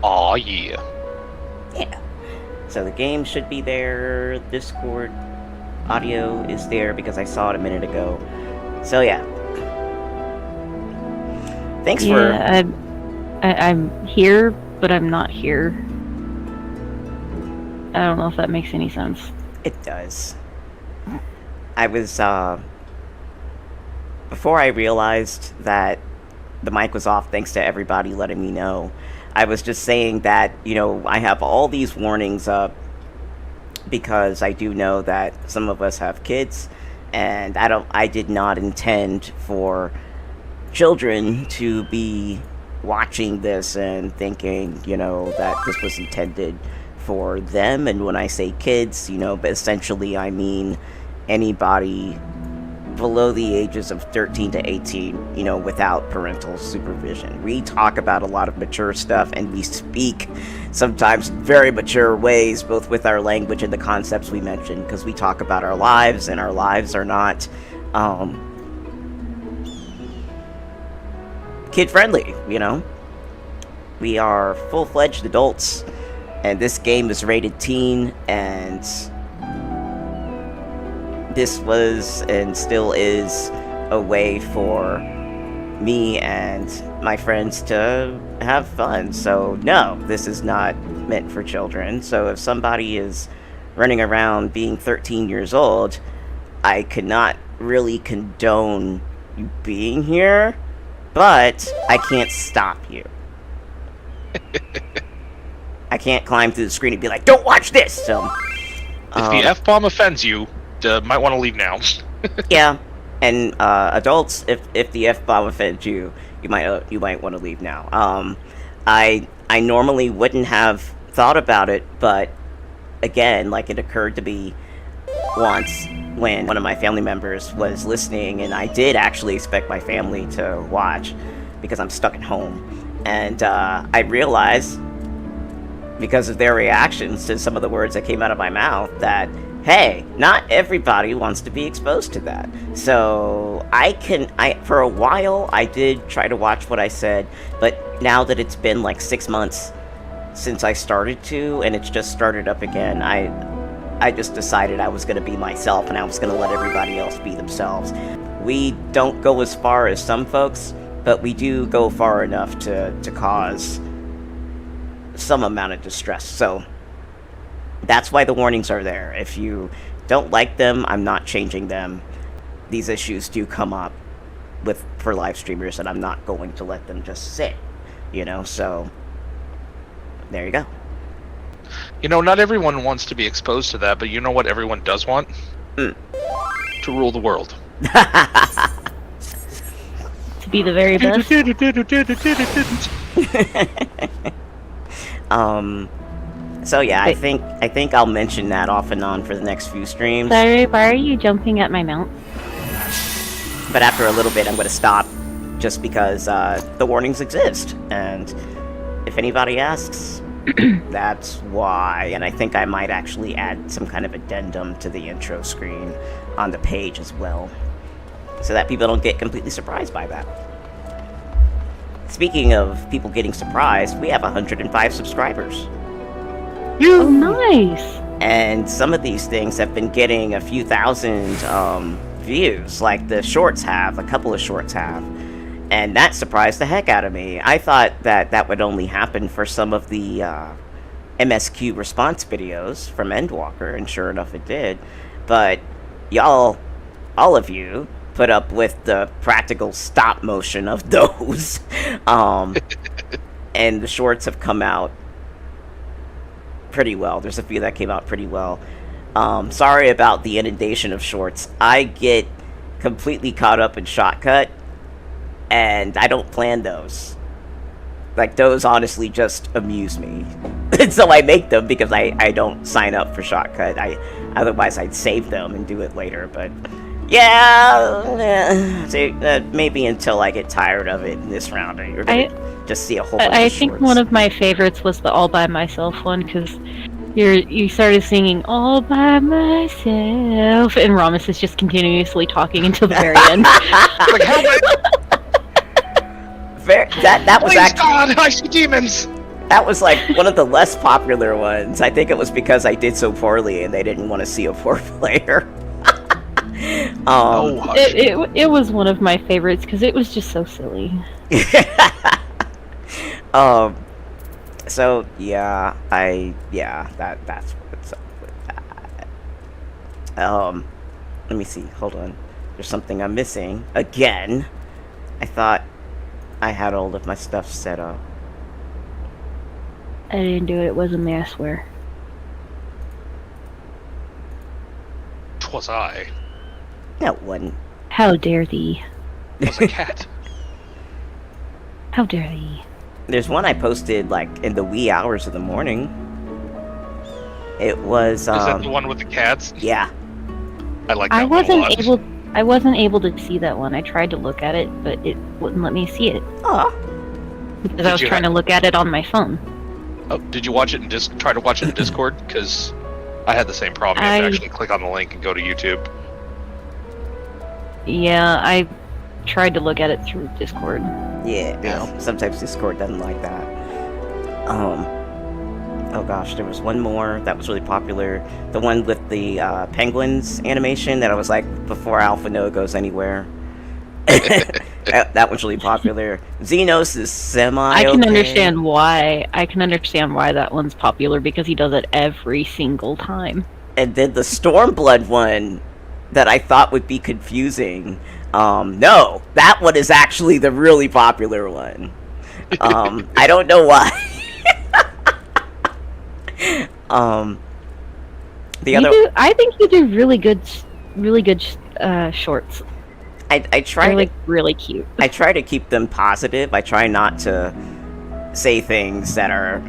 Aw, yeah. Yeah. So the game should be there. Discord audio is there because I saw it a minute ago. So yeah. Thanks for... I'm here, but I'm not here. I don't know if that makes any sense. It does. I was, before I realized that the mic was off, thanks to everybody letting me know, I was just saying that, you know, I have all these warnings up because I do know that some of us have kids, and I did not intend for children to be watching this and thinking, you know, that this was intended for them. And when I say kids, you know, essentially I mean anybody below the ages of 13 to 18, you know, without parental supervision. We talk about a lot of mature stuff, and we speak sometimes very mature ways, both with our language and the concepts we mention, because we talk about our lives, and our lives are not kid-friendly, you know? We are full-fledged adults, and this game is rated teen, and this was and still is a way for me and my friends to have fun. So no, this is not meant for children. So if somebody is running around being 13 years old, I cannot really condone you being here, but I can't stop you. I can't climb through the screen and be like, don't watch this! So, if the F-bomb offends you, might want to leave now. Yeah, and adults, if the F-bomb offends you, you might want to leave now. I normally wouldn't have thought about it, but again, like, it occurred to me once when one of my family members was listening, and I did actually expect my family to watch because I'm stuck at home, and I realized, because of their reactions to some of the words that came out of my mouth, that hey, not everybody wants to be exposed to that. So for a while, I did try to watch what I said, but now that it's been like 6 months since I started to, and it's just started up again, I just decided I was going to be myself, and I was going to let everybody else be themselves. We don't go as far as some folks, but we do go far enough to cause some amount of distress. So that's why the warnings are there. If you don't like them, I'm not changing them. These issues do come up for live streamers, and I'm not going to let them just sit, you know, so there you go. You know, not everyone wants to be exposed to that, but you know what everyone does want? To rule the world. To be the very best. So yeah, I think I'll mention that off and on for the next few streams. Sorry, why are you jumping at my mount? But after a little bit, I'm going to stop, just because the warnings exist, and if anybody asks, that's why. And I think I might actually add some kind of addendum to the intro screen on the page as well, so that people don't get completely surprised by that. Speaking of people getting surprised, we have 105 subscribers. Oh, nice! And some of these things have been getting a few thousand views, like the shorts have, a couple of shorts have. And that surprised the heck out of me. I thought that would only happen for some of the MSQ response videos from Endwalker, and sure enough it did. But y'all, all of you, put up with the practical stop motion of those. And the shorts have come out pretty well. There's a few that came out pretty well. Sorry about the inundation of shorts. I get completely caught up in Shotcut, and I don't plan those. Like, those honestly just amuse me. And so I make them because I don't sign up for Shotcut. Otherwise I'd save them and do it later, but yeah, maybe until I get tired of it in this round, you're gonna just see a whole bunch I of think shorts. one of my favorites was the All By Myself one, because you started singing All By Myself, and Ramus is just continuously talking until the very end. Like, help me! That was Please, actually... God, I see demons! That was like one of the less popular ones. I think it was because I did so poorly and they didn't want to see a 4-player. Oh, hush. It was one of my favorites because it was just so silly. So yeah, that's what's up with that. Let me see. Hold on. There's something I'm missing again. I thought I had all of my stuff set up. I didn't do it. It wasn't me, I swear. 'Twas I. No, it wasn't. How dare thee? It was a cat. How dare thee? There's one I posted like in the wee hours of the morning. It was Is that the one with the cats? yeah. I like that one a lot. I wasn't able to see that one. I tried to look at it, but it wouldn't let me see it. Oh. Because I was trying to look at it on my phone. Oh, did you watch it in try to watch it in Discord? Because I had the same problem. You have to actually click on the link and go to YouTube. Yeah, I tried to look at it through Discord. Yeah. Sometimes Discord doesn't like that. Oh gosh, there was one more that was really popular. The one with the penguins animation that I was like, before Alpha No goes anywhere. that one's really popular. Xenos is semi. I can understand why. I can understand why that one's popular because he does it every single time. And then the Stormblood one that I thought would be confusing. No, that one is actually the really popular one. I don't know why. I think you do really good shorts. I try They're like really cute. I try to keep them positive. I try not to say things that are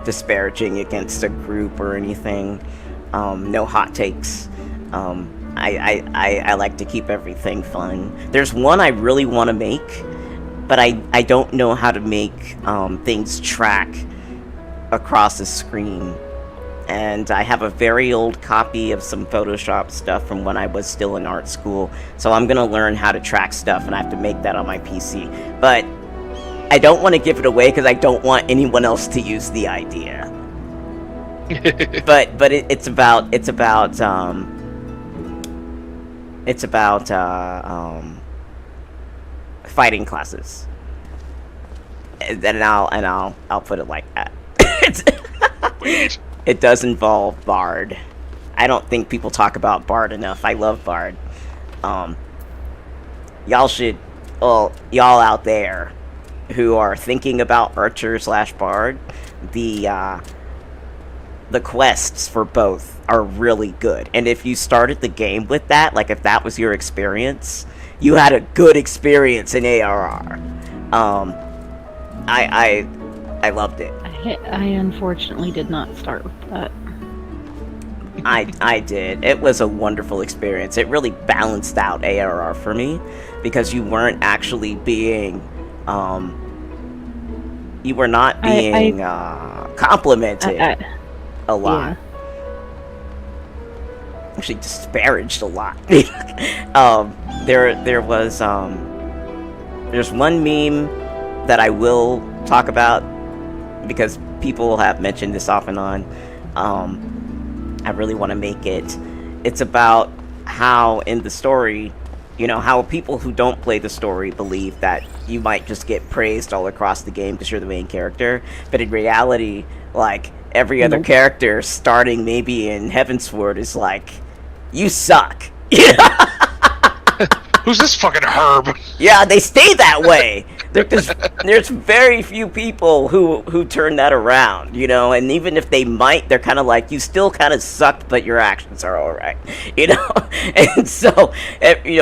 disparaging against a group or anything. No hot takes. I like to keep everything fun. There's one I really want to make, but I don't know how to make things track across the screen. And I have a very old copy of some Photoshop stuff from when I was still in art school. So I'm going to learn how to track stuff, and I have to make that on my PC. But I don't want to give it away because I don't want anyone else to use the idea. but it's about fighting classes. And I'll put it like that. It does involve Bard. I don't think people talk about Bard enough. I love Bard. Y'all out there who are thinking about Archer/Bard, the quests for both are really good. And if you started the game with that, like if that was your experience, you had a good experience in ARR. I loved it. I unfortunately did not start with that. I did. It was a wonderful experience. It really balanced out ARR for me because you weren't actually being you were not being complimented a lot. Yeah. Actually disparaged a lot. There's one meme that I will talk about because people have mentioned this off and on. I really want to make it. It's about how in the story, how people who don't play the story believe that you might just get praised all across the game because you're the main character, but in reality, like every other character starting maybe in Heavensward is like, you suck. Who's this fucking herb? Yeah, they stay that way. There's very few people who turn that around, and even if they might, they're kind of like, you still kind of sucked, but your actions are alright, and so,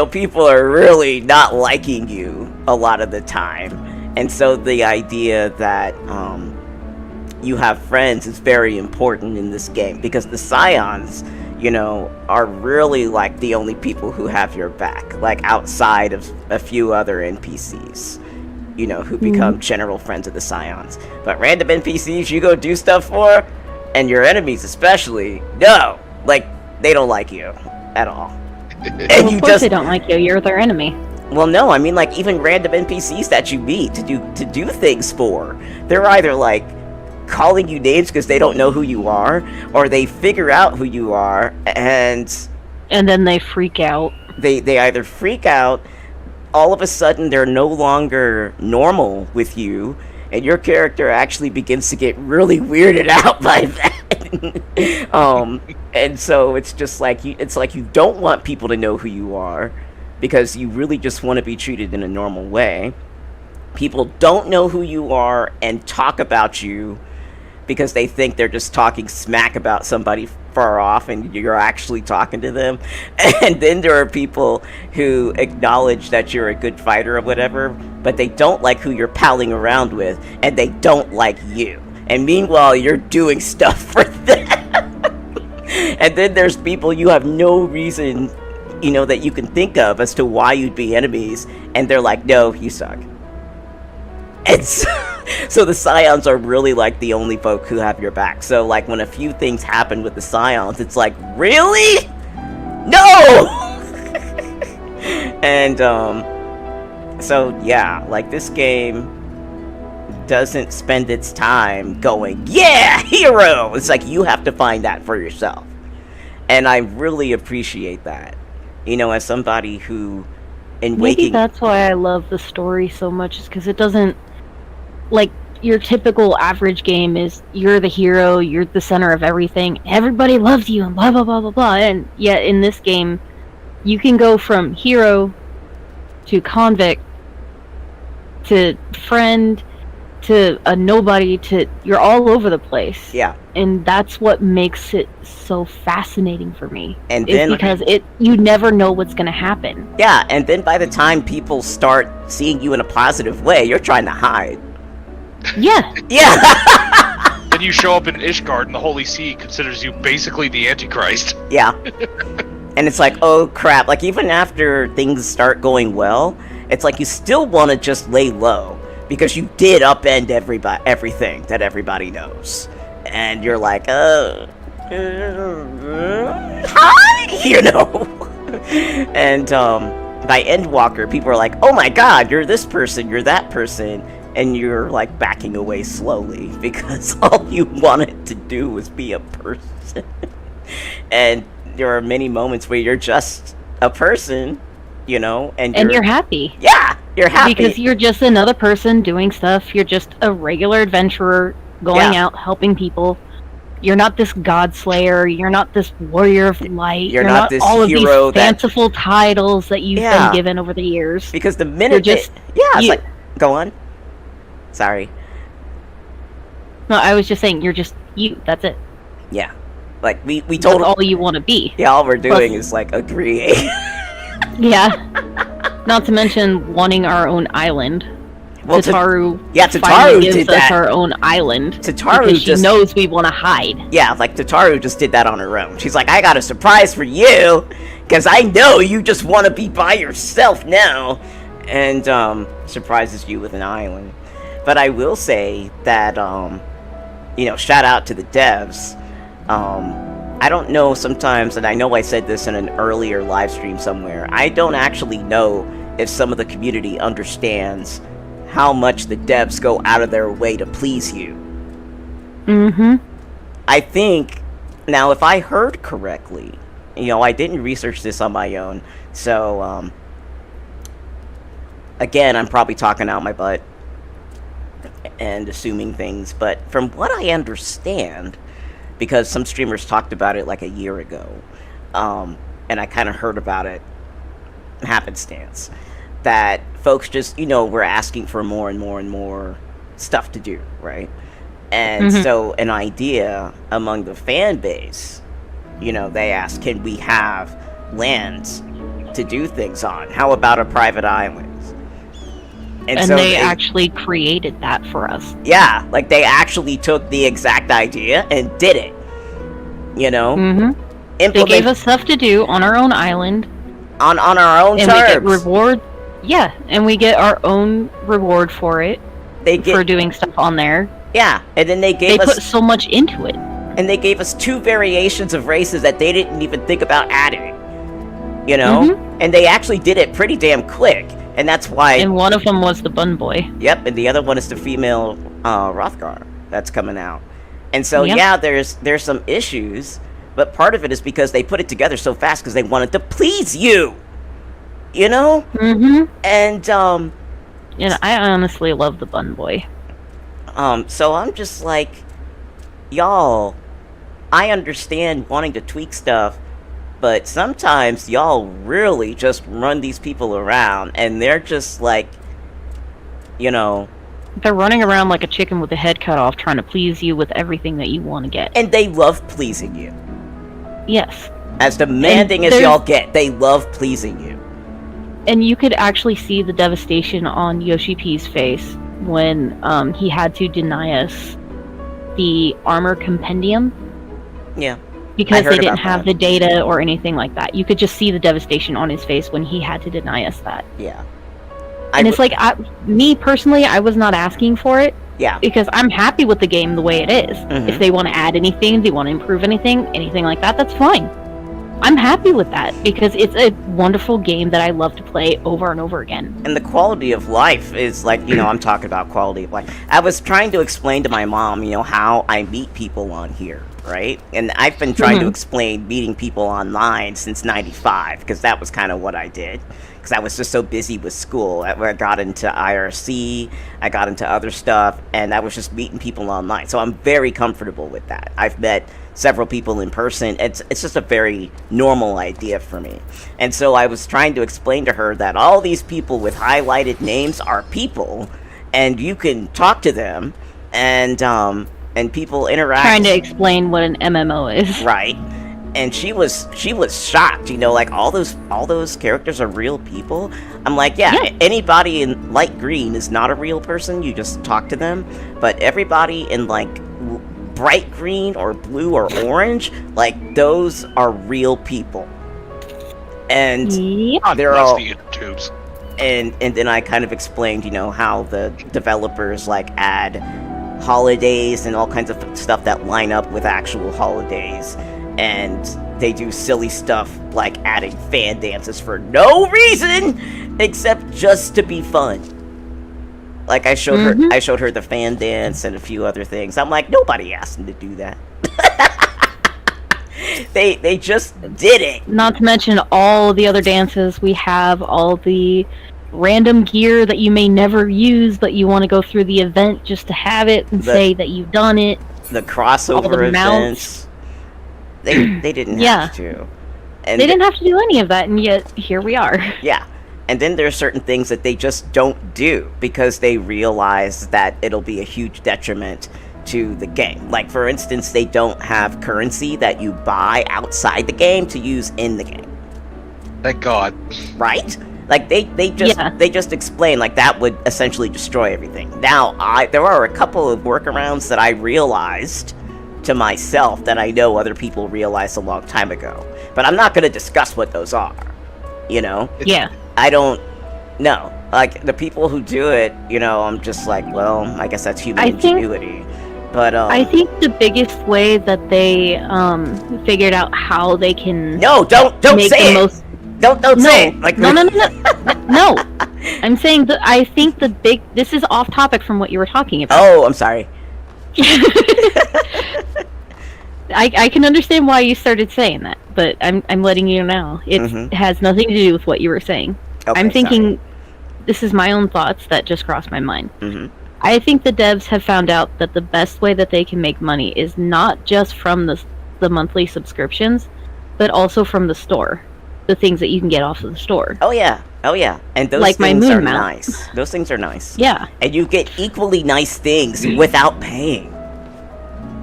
people are really not liking you a lot of the time, and so the idea that you have friends is very important in this game, because the Scions, are really like the only people who have your back, like outside of a few other NPCs, who become general friends of the Scions. But random NPCs you go do stuff for, and your enemies especially, no, like, they don't like you at all. And of course they don't like you, you're their enemy. Well, no, I mean, like, even random NPCs that you meet to do things for, they're either like, calling you names because they don't know who you are, or they figure out who you are, and then they freak out. They either freak out, all of a sudden they're no longer normal with you, and your character actually begins to get really weirded out by that. And so it's just like you don't want people to know who you are because you really just want to be treated in a normal way. People don't know who you are and talk about you because they think they're just talking smack about somebody far off and you're actually talking to them. And then there are people who acknowledge that you're a good fighter or whatever, but they don't like who you're palling around with, and they don't like you. And meanwhile, you're doing stuff for them. And then there's people you have no reason, that you can think of as to why you'd be enemies, and they're like, no, you suck. And so the Scions are really like the only folk who have your back. So like when a few things happen with the Scions, it's like, really? No! And so yeah, like this game doesn't spend its time going, yeah, hero! It's like you have to find that for yourself. And I really appreciate that. As somebody who Maybe that's why I love the story so much, is because it doesn't, like, your typical average game is you're the hero, you're the center of everything, everybody loves you, and blah, blah, blah, blah, blah. And yet in this game, you can go from hero to convict to friend to a nobody to you're all over the place. Yeah. And that's what makes it so fascinating for me. And then because you never know what's going to happen. Yeah, and then by the time people start seeing you in a positive way, you're trying to hide. Yeah. Yeah. Then you show up in Ishgard and the Holy See considers you basically the Antichrist. Yeah. And it's like, oh crap, like even after things start going well, it's like you still want to just lay low because you did upend everything that everybody knows. And you're like, hi, And by Endwalker, people are like, oh my god, you're this person, you're that person. And you're like backing away slowly because all you wanted to do was be a person. And there are many moments where you're just a person, and you're happy. Yeah, you're happy. Because you're just another person doing stuff. You're just a regular adventurer going out, helping people. You're not this god slayer. You're not this warrior of light. You're not this all hero of these fanciful titles that you've been given over the years. Because the minute it's like, go on. Sorry. No, I was just saying, you're just you. That's it. Yeah. Like, we That's told all you want to be. Yeah, all we're doing is, like, agreeing. Yeah. Not to mention wanting our own island. Well, Tataru Tataru gives did us that. Our own island. Tataru because she knows we want to hide. Yeah, like, Tataru just did that on her own. She's like, I got a surprise for you, because I know you just want to be by yourself now. And, surprises you with an island. But I will say that, shout out to the devs. I don't know sometimes, and I know I said this in an earlier live stream somewhere, I don't actually know if some of the community understands how much the devs go out of their way to please you. Mm-hmm. I think, now if I heard correctly, I didn't research this on my own, so, again, I'm probably talking out my butt and assuming things, but from what I understand, because some streamers talked about it like a year ago, and I kind of heard about it happenstance, that folks just, were asking for more and more and more stuff to do, right? And so an idea among the fan base, they asked, can we have lands to do things on? How about a private island? And so they actually created that for us. Yeah, like they actually took the exact idea and did it. They gave us stuff to do on our own island. On our own terms. And we get reward. Yeah, and we get our own reward for it. For doing stuff on there. Yeah, and then they put so much into it. And they gave us 2 variations of races that they didn't even think about adding. And they actually did it pretty damn quick. And that's why... And one of them was the bun boy. Yep, and the other one is the female Rothgar. that's coming out. And so, Yep. yeah, there's some issues, but part of it is because they put it together so fast because they wanted to please you, you know? Mm-hmm. And, And I honestly love the Bun Boy. so I'm just like, y'all, I understand wanting to tweak stuff, but sometimes y'all really just run these people around, and they're just like, you know... They're running around like a chicken with a head cut off, trying to please you with everything that you want to get. And they love pleasing you. Yes. As demanding as y'all get, they love pleasing you. And you could actually see the devastation on Yoshi P's face when he had to deny us the armor compendium. Yeah. Because heard they didn't about have that. the data or anything like that. You could just see the devastation on his face when he had to deny us that. Yeah. And it's like, me personally, I was not asking for it. Yeah. Because I'm happy with the game the way it is. Mhm. If they want to add anything, they want to improve anything like that, that's fine. I'm happy with that because it's a wonderful game that I love to play over and over again. And the quality of life is like, you know, I'm talking about quality of life. I was trying to explain to my mom, you know, how I meet people on here, right? And I've been trying to explain meeting people online since '95, because that was kind of what I did. Because I was just so busy with school. I got into IRC, I got into other stuff, and I was just meeting people online. So I'm very comfortable with that. I've met several people in person. It's just a very normal idea for me. And so I was trying to explain to her that all these people with highlighted names are people, and you can talk to them, and people interact. Trying to explain what an MMO is. Right. And she was shocked, you know, like all those characters are real people. I'm like, yeah. Anybody in light green is not a real person. You just talk to them. But everybody in like bright green or blue or orange, like those are real people. And Yep. they're all the YouTubes. and then I kind of explained, you know, how the developers like add holidays and all kinds of stuff that line up with actual holidays. And they do silly stuff like adding fan dances for no reason except just to be fun. Like I showed her the fan dance and a few other things. I'm like, nobody asked them to do that. They just did it. Not to mention all the other dances we have, all the random gear that you may never use, but you want to go through the event just to have it and say that you've done it. The crossover all the events. mounts. They didn't have to. And they didn't have to do any of that, and yet here we are. Yeah. And then there are certain things that they just don't do because they realize that it'll be a huge detriment to the game. Like, for instance, they don't have currency that you buy outside the game to use in the game. Thank God. Right? Like, they just explain, like, that would essentially destroy everything. Now, there are a couple of workarounds that I realized to myself that I know other people realized a long time ago. But I'm not going to discuss what those are, you know? Yeah. I don't know. Like, the people who do it, you know, I'm just like, well, I guess that's human ingenuity. But, I think the biggest way that they figured out how they can No, don't make say the it! most... Don't say it! Like, No. No. I'm saying that I think this is off topic from what you were talking about. Oh, I'm sorry. I can understand why you started saying that, but I'm letting you know. It has nothing to do with what you were saying. Okay, I'm thinking, this is my own thoughts that just crossed my mind. Mm-hmm. I think the devs have found out that the best way that they can make money is not just from the monthly subscriptions, but also from the store. The things that you can get off of the store. Oh yeah. And those like things my moon are mount. nice. Those things are nice. Yeah. And you get equally nice things without paying.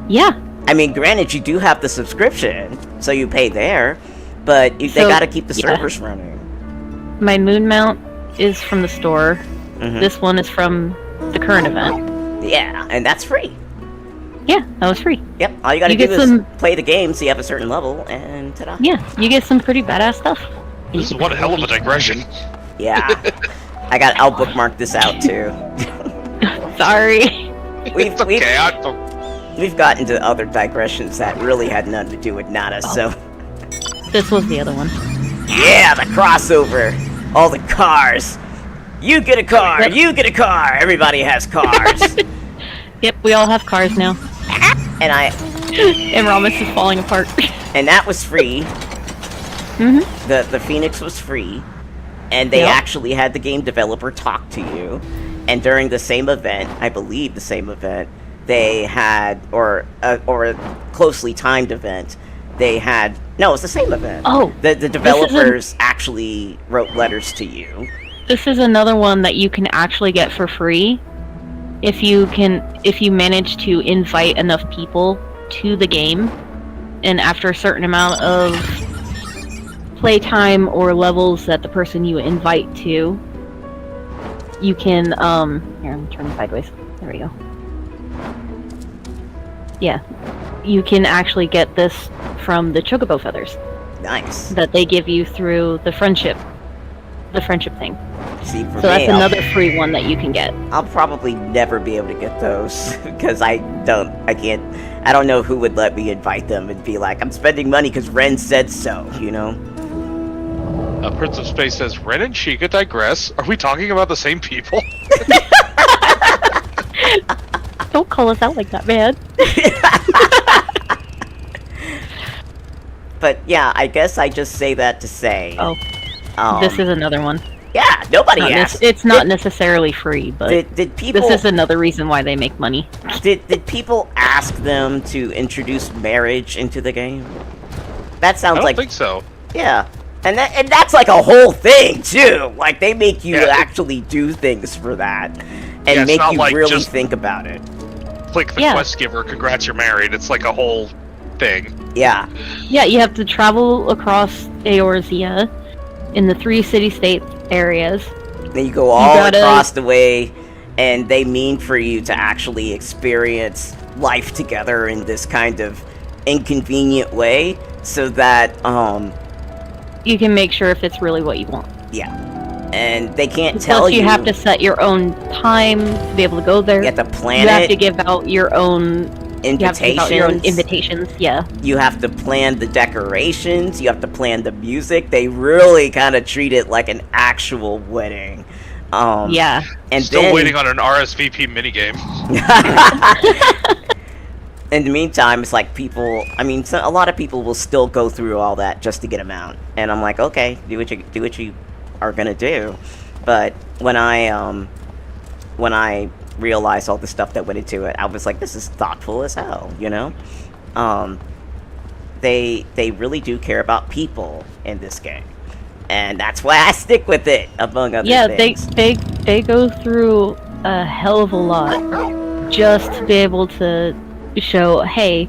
Yeah. I mean, granted, you do have the subscription, so you pay there, but they gotta keep the servers running. My moon mount is from the store. Mm-hmm. This one is from the current event. Yeah, and that's free. Yeah, that was free. Yep, all you gotta do is play the game so you have a certain level, and ta-da. Yeah, you get some pretty badass stuff. This is one hell of a digression. Yeah. I'll bookmark this out, too. Sorry. We've gotten to other digressions that really had nothing to do with Nada, so... This was the other one. Yeah, the crossover! All the cars! You get a car! You get a car! Everybody has cars! Yep, we all have cars now. And And Ramos is falling apart. and that was free. Mm-hmm. The Phoenix was free, and they actually had the game developer talk to you. And during the same event, I believe the same event, they had, or a closely timed event, they had. No, it's the same event. Oh, the developers actually wrote letters to you. This is another one that you can actually get for free if you manage to invite enough people to the game, and after a certain amount of playtime or levels that the person you invite to, you can here, let me turn sideways. There we go. Yeah, you can actually get this from the chocobo feathers. Nice. That they give you through the friendship thing. See, for So that's me, another free one that you can get. I'll probably never be able to get those because I don't know who would let me invite them and be like, I'm spending money because Ren said so, you know? Prince of Space says, Ren and Sheikah digress. Are we talking about the same people? Don't call us out like that, man. But yeah, I guess I just say that to say. Oh, this is another one. Yeah, nobody asked. It's not necessarily free, but did people? This is another reason why they make money. Did people ask them to introduce marriage into the game? That sounds I don't think so. Yeah, and that's like a whole thing too. Like they make you actually do things for that, and make you like really think about it. Click the quest giver. Congrats, you're married. It's like a whole thing. Yeah. Yeah, you have to travel across Eorzea in the 3 city-state areas. Then you go all across the way, and they mean for you to actually experience life together in this kind of inconvenient way, so that you can make sure if it's really what you want. Yeah, and they can't tell you. You have to set your own time to be able to go there. You have to plan it. You have to give out your own invitations. Yeah. You have to plan the decorations. You have to plan the music. They really kind of treat it like an actual wedding. Yeah. And still waiting on an RSVP minigame. In the meantime, it's like people. I mean, a lot of people will still go through all that just to get them out. And I'm like, okay, do what you are gonna do. But when I realized all the stuff that went into it, I was like, this is thoughtful as hell, you know? They really do care about people in this game. And that's why I stick with it, among other things. Yeah, they go through a hell of a lot just to be able to show, hey,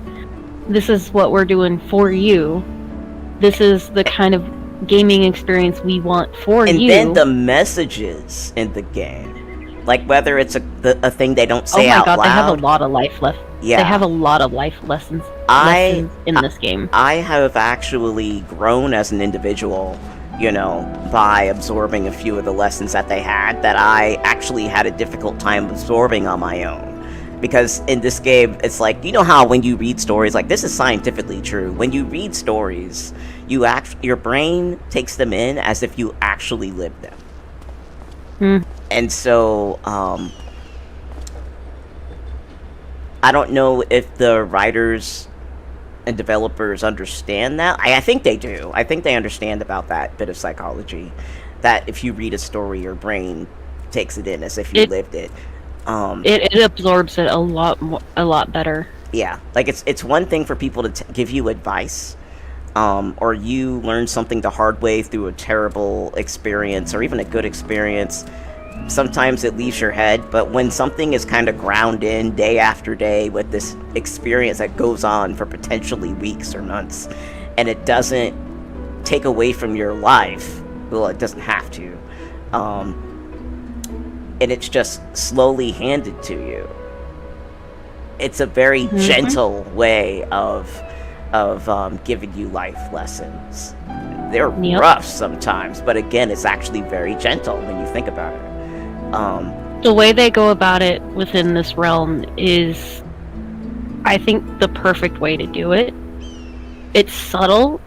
this is what we're doing for you. This is the kind of gaming experience we want for you. And then the messages in the game. Like whether it's a thing they don't say out loud. Oh my god, they have a lot of life left. Yeah. They have a lot of life lessons in this game. I have actually grown as an individual, you know, by absorbing a few of the lessons that they had that I actually had a difficult time absorbing on my own. Because in this game, it's like, you know how when you read stories, like this is scientifically true. When you read stories, your brain takes them in as if you actually lived them. And so, I don't know if the writers and developers understand that. I think they do. I think they understand about that bit of psychology. That if you read a story, your brain takes it in as if you lived it. It absorbs it a lot better. Yeah, like it's one thing for people to give you advice, or you learn something the hard way through a terrible experience or even a good experience. Sometimes it leaves your head, but when something is kind of ground in day after day with this experience that goes on for potentially weeks or months, and it doesn't take away from your life, well, it doesn't have to, and it's just slowly handed to you. It's a very gentle way of giving you life lessons. They're rough sometimes, but again, it's actually very gentle when you think about it. The way they go about it within this realm is, I think, the perfect way to do it. It's subtle,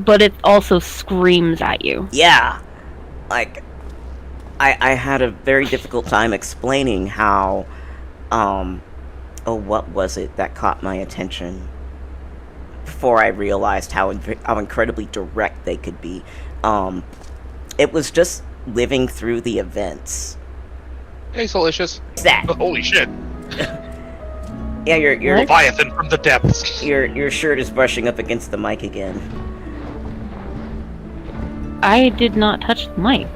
but it also screams at you. Yeah. Like, I had a very difficult time explaining how What was it that caught my attention? Before I realized how incredibly direct they could be. It was just living through the events. Hey, Solicious. What's that? Holy shit. Yeah, your Leviathan from the depths. your shirt is brushing up against the mic again. I did not touch the mic.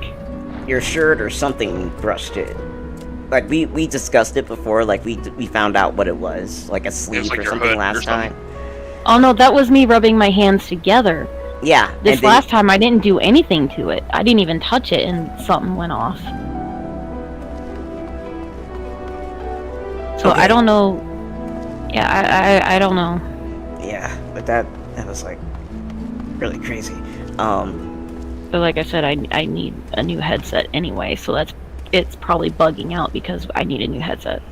Your shirt or something brushed it. Like we discussed it before. Like we found out what it was, like a sleeve like or your something hood last or something. time. Oh no, that was me rubbing my hands together. Yeah. This last time I didn't do anything to it. I didn't even touch it and something went off. So Okay. I don't know. Yeah, I don't know. Yeah, but that was like really crazy. But like I said, I need a new headset anyway, so it's probably bugging out because I need a new headset.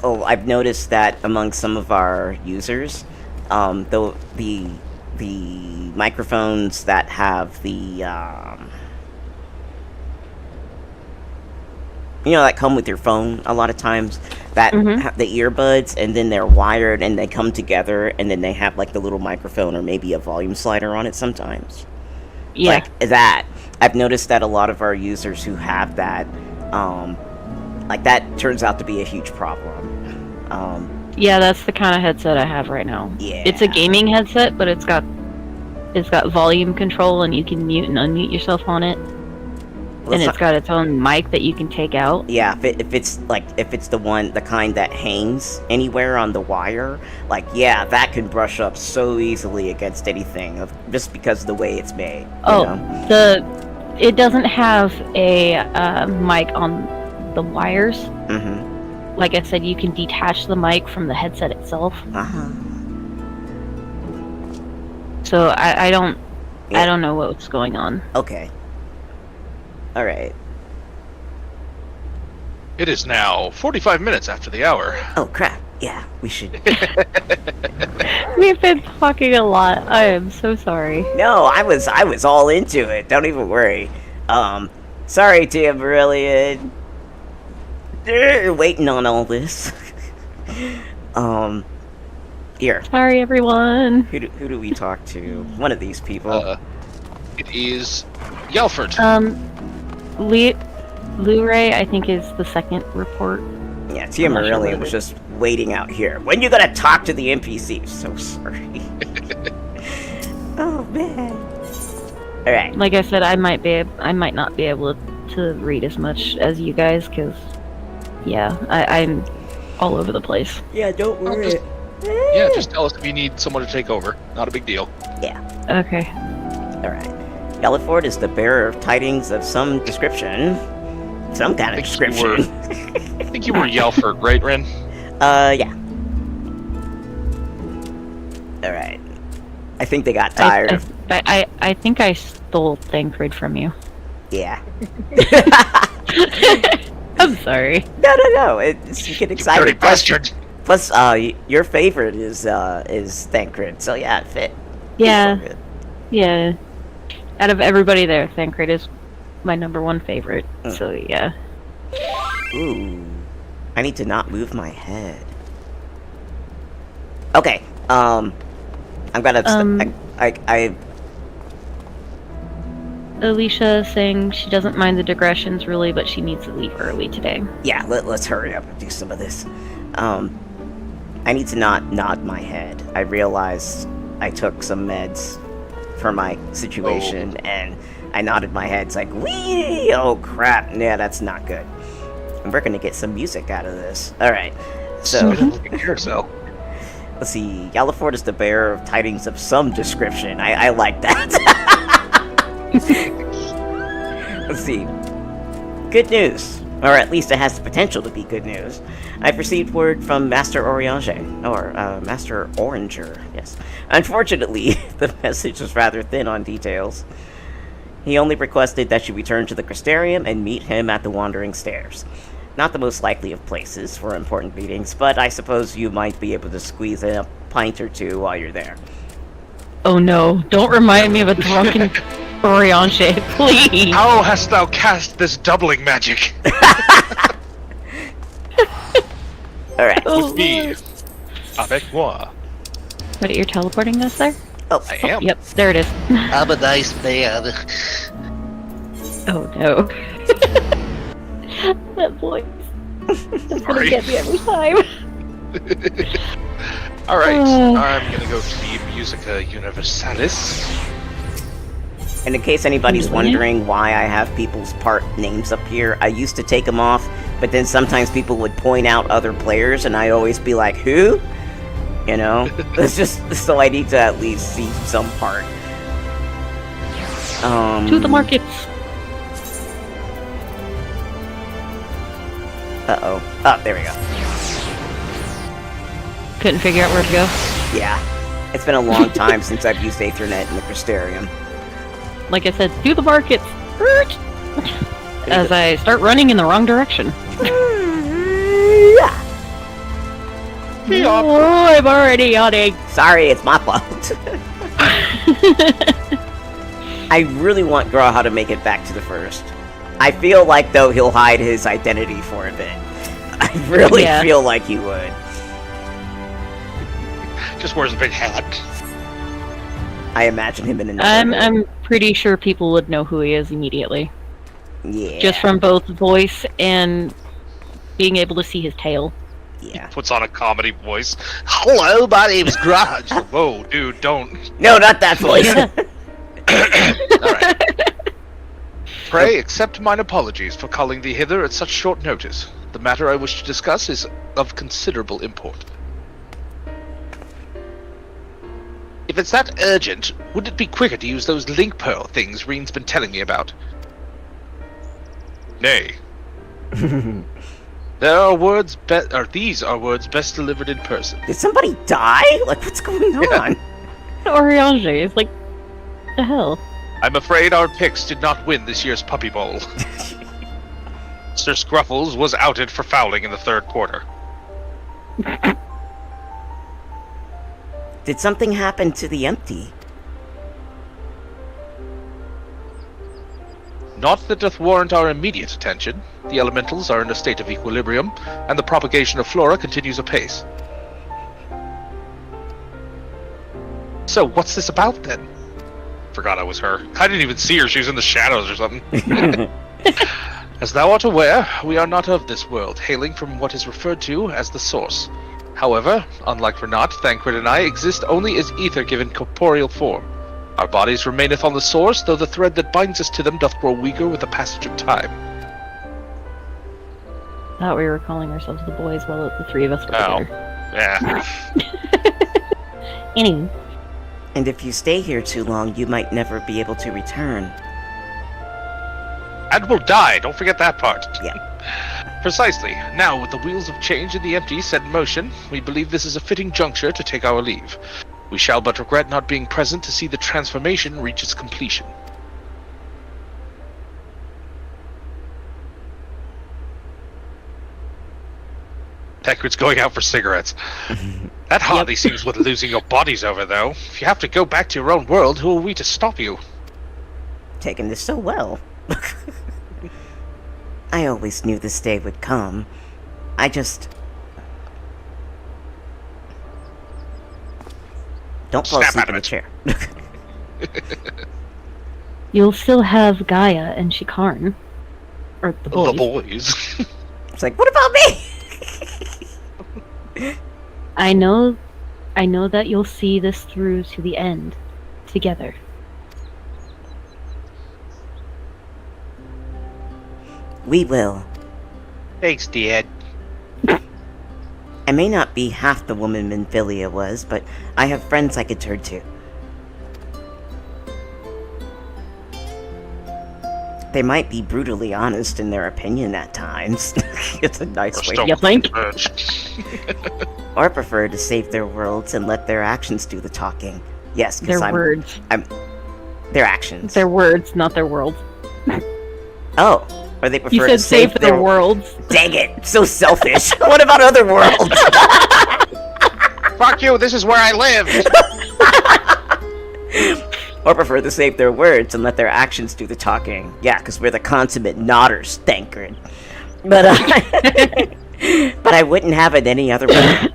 Oh, I've noticed that among some of our users, the microphones that have the that come with your phone a lot of times, that have the earbuds, and then they're wired and they come together, and then they have like the little microphone or maybe a volume slider on it sometimes. Yeah. Like that. I've noticed that a lot of our users who have that, like that turns out to be a huge problem. Yeah, that's the kind of headset I have right now. Yeah. It's a gaming headset, but it's got volume control and you can mute and unmute yourself on it. And it's got its own mic that you can take out. Yeah, if it's the kind that hangs anywhere on the wire, like that can brush up so easily against anything, just because of the way it's made. It doesn't have a mic on the wires. Mm-hmm. Like I said, you can detach the mic from the headset itself. Uh-huh. So I don't know what's going on. Okay. All right. It is now 45 minutes after the hour. Oh crap! Yeah, we should. We've been talking a lot. I am so sorry. No, I was all into it. Don't even worry. Sorry, Tia Brilliant. Waiting on all this. Here. Sorry, everyone. Who do we talk to? One of these people. It is Yelford. Blu-ray, I think, is the second report. Yeah, Tia Morelli was just waiting out here. When you gonna talk to the NPC? So sorry. Oh man. All right. Like I said, I might not be able to read as much as you guys, because I'm all over the place. Yeah, don't worry. Just tell us if you need someone to take over. Not a big deal. Yeah. Okay. All right. Yellowford is the bearer of tidings of some description. Some kind of description. I think you were Yelford, right, Ren? Yeah. Alright. I think they got tired of... I think I stole Thancred from you. Yeah. I'm sorry. No. You get excited. Dirty bastard. Plus, your favorite is Thancred, so yeah, it fit. Yeah. Yeah. Out of everybody there, Thancred is my #1 favorite. So yeah. Ooh. I need to not move my head. Okay. I'm gonna. Alicia saying she doesn't mind the digressions really, but she needs to leave early today. Yeah. Let's hurry up and do some of this. I need to not nod my head. I realized I took some meds for my situation, and I nodded my head. It's like, wee! Oh crap! Yeah, that's not good. And we're gonna get some music out of this. All right. So let's see. Yellowford is the bearer of tidings of some description. I like that. Let's see. Good news. Or at least it has the potential to be good news. I've received word from Master Orange, or Master Oranger, yes. Unfortunately, the message was rather thin on details. He only requested that you return to the Crystarium and meet him at the Wandering Stairs. Not the most likely of places for important meetings, but I suppose you might be able to squeeze in a pint or two while you're there. Oh no, don't remind me of a drunken Orange, please! How hast thou cast this doubling magic? Alright. Oh, With me. Avec moi. Wait, you're teleporting us there? Oh, I am. Yep, there it is. I'm a nice man. Oh no. That voice. That's gonna Sorry. get me every time. Alright, Oh. I'm gonna go to the Musica Universalis. and in case anybody's Mhm. wondering why I have people's part names up here, I used to take them off, but then sometimes people would point out other players, and I always be like, who? You know? It's just so I need to at least see some part. To the markets. Uh-oh. Oh, there we go. Couldn't figure out where to go. Yeah. It's been a long time since I've used Aethernet in the Crystarium. Like I said, to the markets. As I start running in the wrong direction. Oh, I'm already yawning. Sorry, it's my fault. I really want Graha to make it back to the first. I feel like, though, he'll hide his identity for a bit. I really Yeah. feel like he would. Just wears a big hat. I imagine him in another role. I'm pretty sure people would know who he is immediately. Yeah. Just from both voice and being able to see his tail. Yeah. Puts on a comedy voice. Hello, my name's Grudge. Whoa, dude, don't. No, not that voice. Alright. Pray accept mine apologies for calling thee hither at such short notice. The matter I wish to discuss is of considerable import. If it's that urgent, would it be quicker to use those link pearl things Reen's been telling me about? Nay. These are words best delivered in person. Did somebody die? Like, what's going on? Oriange is like, the hell? I'm afraid our picks did not win this year's Puppy Bowl. Sir Scruffles was outed for fouling in the third quarter. Did something happen to the empty? Not that doth warrant our immediate attention. The elementals are in a state of equilibrium, and the propagation of flora continues apace. So, what's this about then? Forgot I was her. I didn't even see her. She was in the shadows or something. As thou art aware, we are not of this world, hailing from what is referred to as the Source. However, unlike Renat, Thancred, and I exist only as ether given corporeal form. Our bodies remaineth on the Source, though the thread that binds us to them doth grow weaker with the passage of time. Thought we were calling ourselves the boys while the three of us were Oh. together. Yeah. Anyway. And if you stay here too long, you might never be able to return. And we'll die, don't forget that part. Yeah. Precisely. Now, with the wheels of change in the empty set in motion, we believe this is a fitting juncture to take our leave. We shall but regret not being present to see the transformation reach its completion. Thancred's going out for cigarettes. That hardly seems worth losing your bodies over, though. If you have to go back to your own world, who are we to stop you? Taking this so well. I always knew this day would come. I just... Don't fall Snap asleep out in of the chair. You'll still have Gaia and Shikarn. Or the boys. The boys. It's like, what about me? I know that you'll see this through to the end. Together. We will. Thanks, Dad. I may not be half the woman Minfilia was, but I have friends I could turn to. They might be brutally honest in their opinion at times. It's a nice way. You think? Or prefer to save their worlds and let their actions do the talking. Yes, because Their words. Their actions. Their words, not their worlds. Oh, or they prefer You to said save their worlds. Dang it, so selfish. What about other worlds? Fuck you, this is where I live! Or prefer to save their words and let their actions do the talking. Yeah, because we're the consummate nodders, Thancred. But, But I wouldn't have it any other way.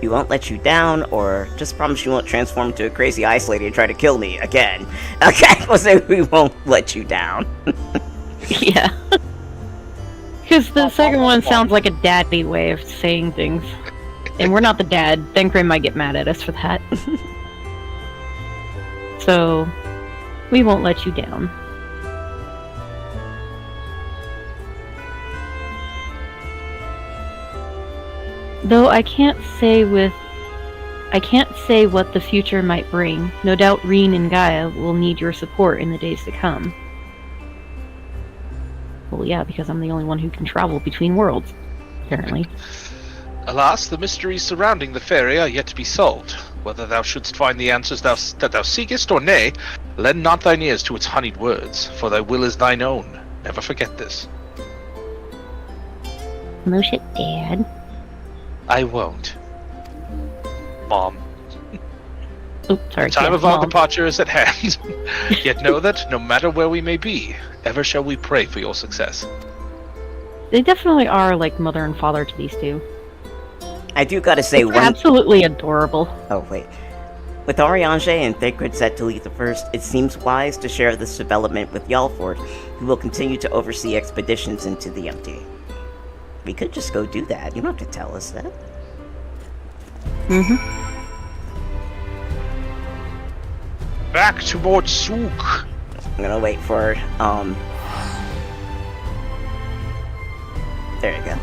We won't let you down, or just promise you won't transform into a crazy ice lady and try to kill me again. Okay, we'll say we won't let you down. Yeah. Because the second one sounds like a daddy way of saying things. And we're not the dad. Thancred might get mad at us for that. So, we won't let you down. Though I can't say what the future might bring. No doubt Reen and Gaia will need your support in the days to come. Well, yeah, because I'm the only one who can travel between worlds, apparently. Alas, the mysteries surrounding the fairy are yet to be solved. Whether thou shouldst find the answers that thou seekest or nay, lend not thine ears to its honeyed words, for thy will is thine own. Never forget this. No shit, Dad. I won't. Mom. Oh, sorry. The time yeah, of our Mom. departure is at hand. Yet know that, no matter where we may be, ever shall we pray for your success. They definitely are like mother and father to these two. I do gotta say They're absolutely adorable. Oh, wait. With Ariange and Thancred set to lead the first, it seems wise to share this development with Yalford, who will continue to oversee expeditions into the empty. We could just go do that. You don't have to tell us that. Mm-hmm. Back to Mort Sook. I'm gonna wait for, there you go.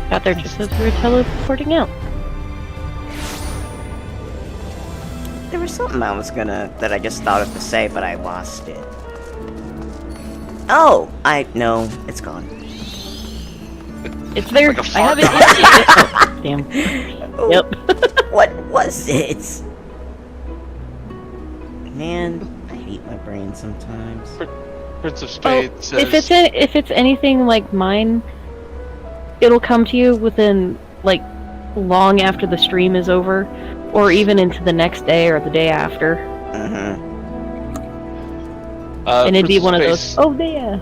Got there just as we were teleporting out. There was something that I just thought of to say, but I lost it. Oh! No, it's gone. It's there. Like a I have fart it. Damn. Oh, Yep. What was it? Man, I hate my brain sometimes. Prince of Spades says... If it's anything like mine, it'll come to you within like long after the stream is over, or even into the next day or the day after. Mm-hmm. And it'd be Prince one of Space- those. Oh, there.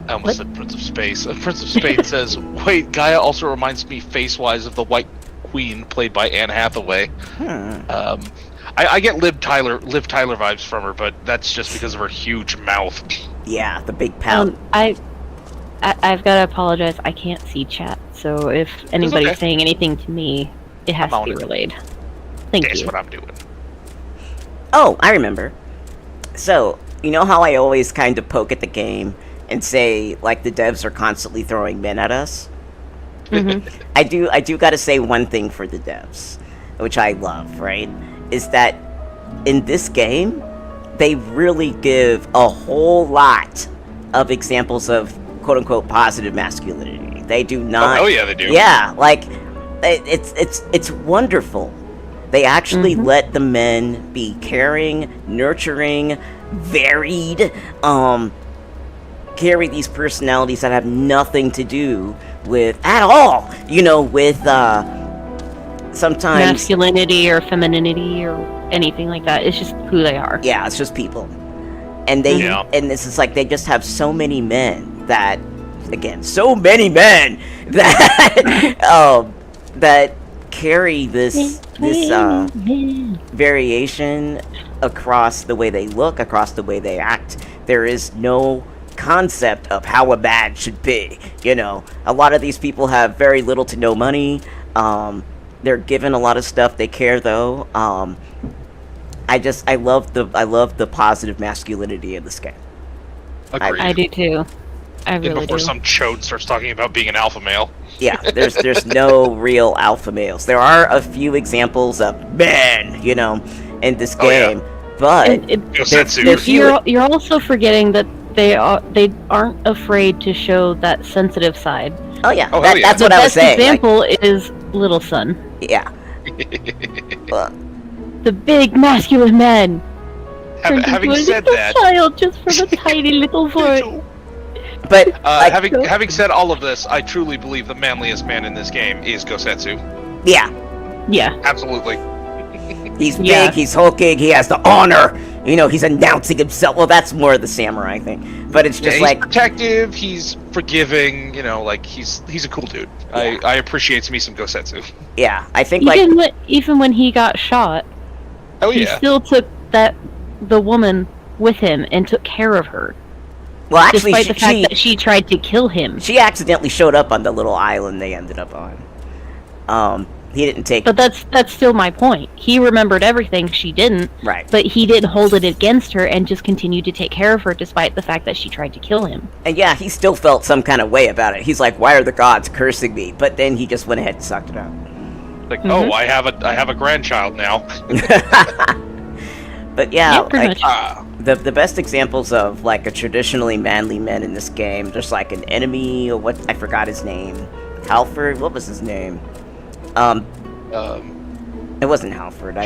I almost said Prince of Space. Prince of Spades says, wait, Gaia also reminds me face-wise of the White Queen played by Anne Hathaway. I get Liv Tyler vibes from her, but that's just because of her huge mouth. Yeah, the big pout. I've got to apologize. I can't see chat, so if anybody's okay. saying anything to me, it has I'm to be on it. relayed. Thank Guess you. what I'm doing. Oh, I remember. So, you know how I always kind of poke at the game and say, like, the devs are constantly throwing men at us? Mhm. I do gotta say one thing for the devs, which I love, right? Is that in this game, they really give a whole lot of examples of quote-unquote positive masculinity. They do not... Oh, yeah, they do. Yeah, like, it's wonderful. They actually let the men be caring, nurturing, varied, carry these personalities that have nothing to do with, at all, with, sometimes... Masculinity or femininity or anything like that. It's just who they are. Yeah, it's just people. And they, Yeah. and this is like, they just have so many men that, again, so many men that, that carry this variation across the way they look, across the way they act. There is no concept of how a man should be. A lot of these people have very little to no money. They're given a lot of stuff. They care, though. I love the positive masculinity of this game. Agreed. I do too. I And really before do. some chode starts talking about being an alpha male. Yeah, there's no real alpha males. There are a few examples of men, in this Oh, yeah. game, but Yosetsu. there's few. You're also forgetting that they aren't afraid to show that sensitive side. Oh yeah, Oh, hell yeah. that's The what I was best saying. example is Little Sun, Yeah. the big masculine man. turned Having into a said little that, child just from a tiny little voice. But like, having said all of this, I truly believe the manliest man in this game is Gosetsu. yeah, Yeah. Absolutely. He's big, Yeah. he's hulking, he has the honor. You know, he's announcing himself. Well, that's more the samurai thing. But it's just he's like, protective, he's forgiving, you know, like he's a cool dude. Yeah. I appreciates me some Gosetsu. yeah, I think like, Even when he got shot, Oh he yeah. still took the woman with him and took care of her, well, actually, despite the fact that she tried to kill him. she accidentally showed up on the little island they ended up on. He didn't take But that's still my point. He remembered everything, she didn't. right. But he didn't hold it against her and just continued to take care of her despite the fact that she tried to kill him. And yeah, he still felt some kind of way about it. He's like, "Why are the gods cursing me?" But then he just went ahead and sucked it out. Like, Mhm. oh, I have a grandchild now. But yeah, pretty like, much. the best examples of like a traditionally manly man in this game, there's like an enemy, or what, I forgot his name. Halford, what was his name? It wasn't Halford.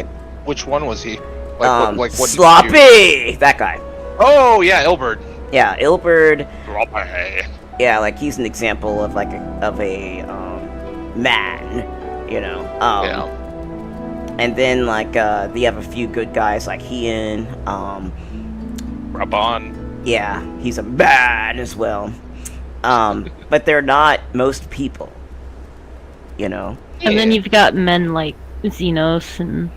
Which one was he? Like, what did he do? Sloppy! That guy. Oh yeah, Ilberd. Yeah, Ilberd. Sloppy. Yeah, like he's an example of like a man, you know. Yeah. And then like you have a few good guys like Heian. Raban. Yeah, he's a man as well. But they're not most people, you know. And then you've got men like Xenos and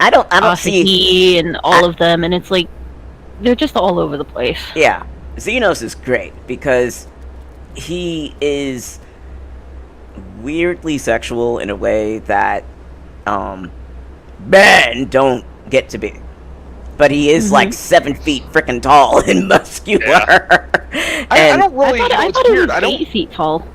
I don't see. Asahi and all of them, and it's like they're just all over the place. Yeah, Xenos is great because he is weirdly sexual in a way that men don't get to be. But he is like 7 feet freaking tall and muscular. Yeah. I don't really. I it's thought weird. it I was don't. 8 feet tall.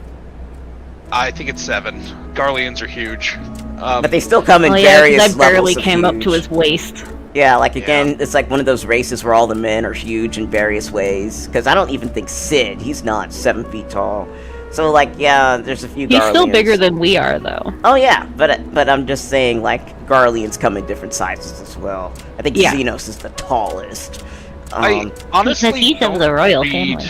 I think it's 7. Garleans are huge. But they still come in Oh yeah, various because I barely levels of came up to huge. his waist. Yeah, like again, it's like one of those races where all the men are huge in various ways. Because I don't even think Sid, he's not 7 feet tall. So like, yeah, there's a few. He's still Garleans. bigger than we are, though. Oh yeah, but I'm just saying like Garleans come in different sizes as well. I think Yeah. Xenos is the tallest. I honestly Because he's of don't the royal read, family.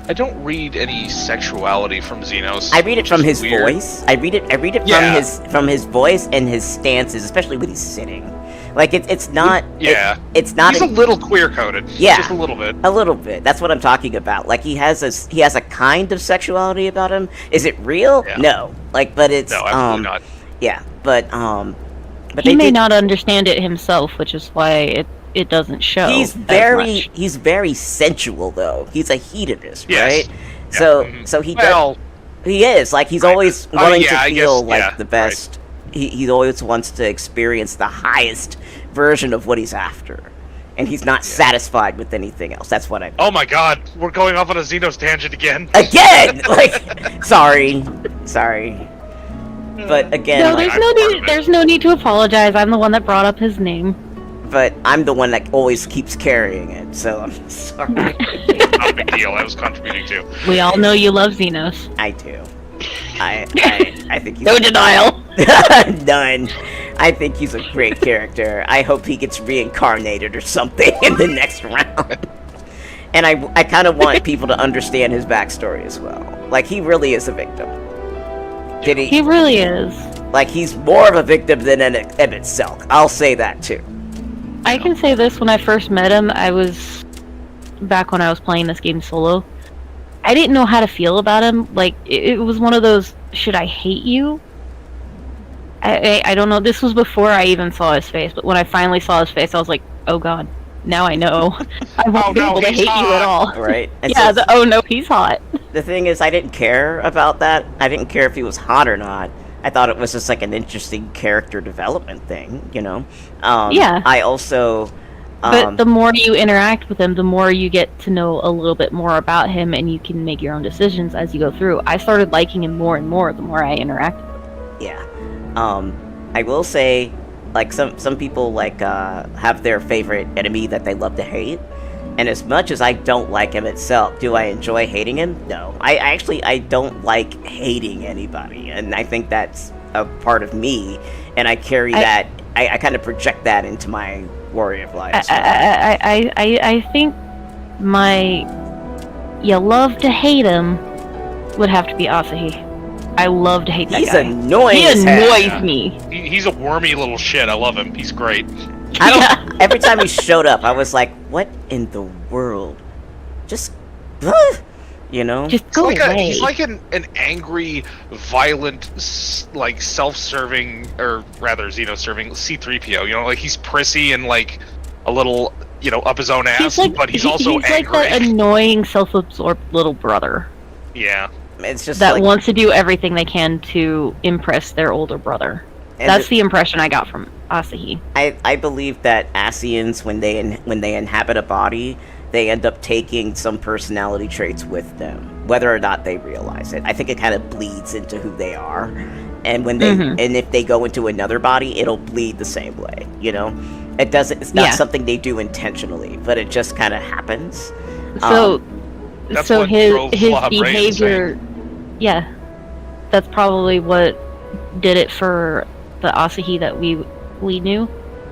I don't read any sexuality from Xenos. I read it which from is his weird. voice. I read it Yeah. from his voice and his stances, especially when he's sitting. Like it's not. Yeah. It's not. He's a little queer coded. Yeah. Just a little bit. A little bit. That's what I'm talking about. Like he has a kind of sexuality about him. Is it real? Yeah. No. Like, but it's No, absolutely not. Yeah, but He may did- not understand it himself, which is why it doesn't show. He's as very much. he's very sensual though. He's a hedonist, Yes. right? Yeah. So Mhm. so he Well, does. He is like he's always Oh, wanting yeah, to I feel guess, like yeah, the best. He always wants to experience the highest version of what he's after, and he's not satisfied with anything else. That's what I. oh my god, we're going off on a Xenos tangent again. Again, like, sorry, but again, No, like, there's no I'm part need. of it. There's no need to apologize. I'm the one that brought up his name. but I'm the one that always keeps carrying it, so I'm sorry. Not a big deal. I was contributing too. We all know you love Xenos. I do. I think he's No denial. None. I think he's a great character. I hope he gets reincarnated or something in the next round. And I kind of want people to understand his backstory as well. Like, he really is a victim. Did He really is. Like, he's more of a victim than Emmett Selk. I'll say that, too. I can say this: when I first met him, I was back when I was playing this game solo. I didn't know how to feel about him. Like it was one of those, should I hate you? I don't know. This was before I even saw his face, but when I finally saw his face, I was like, oh god, now I know. I won't Oh, be no, able to he's hate you at all. Right? And Yeah. so Oh no, he's hot. the thing is, I didn't care about that. I didn't care if he was hot or not. I thought it was just like an interesting character development thing, you know? Yeah. I also... But the more you interact with him, the more you get to know a little bit more about him, and you can make your own decisions as you go through. I started liking him more and more the more I interacted. Yeah. I will say, like, some people, like, have their favorite enemy that they love to hate. And as much as I don't like him itself, do I enjoy hating him? No. I don't like hating anybody. And I think that's a part of me. And I carry that, I kind of project that into my Warrior of Light. I think my you love to hate him would have to be Asahi. I love to hate that He's guy. annoying He as hell. annoys me. He's a wormy little shit. I love him. He's great. I don't. Every time he showed up, I was like, "What in the world?" Just, you know. Just go away. He's like an angry, violent, like self-serving, or rather Xeno-serving C-3PO. You know, like he's prissy and like a little, you know, up his own ass, but he's also he's angry. like that annoying, self-absorbed little brother. Yeah. It's just that like, wants to do everything they can to impress their older brother. That's the impression I got from Asahi. I believe that Asians, when they inhabit a body, they end up taking some personality traits with them, whether or not they realize it. I think it kind of bleeds into who they are, and when they and if they go into another body, it'll bleed the same way. You know, it doesn't. It's not something they do intentionally, but it just kind of happens. So, That's so what his drove Flop Ray behavior, yeah, that's probably what did it for the Asahi that we knew,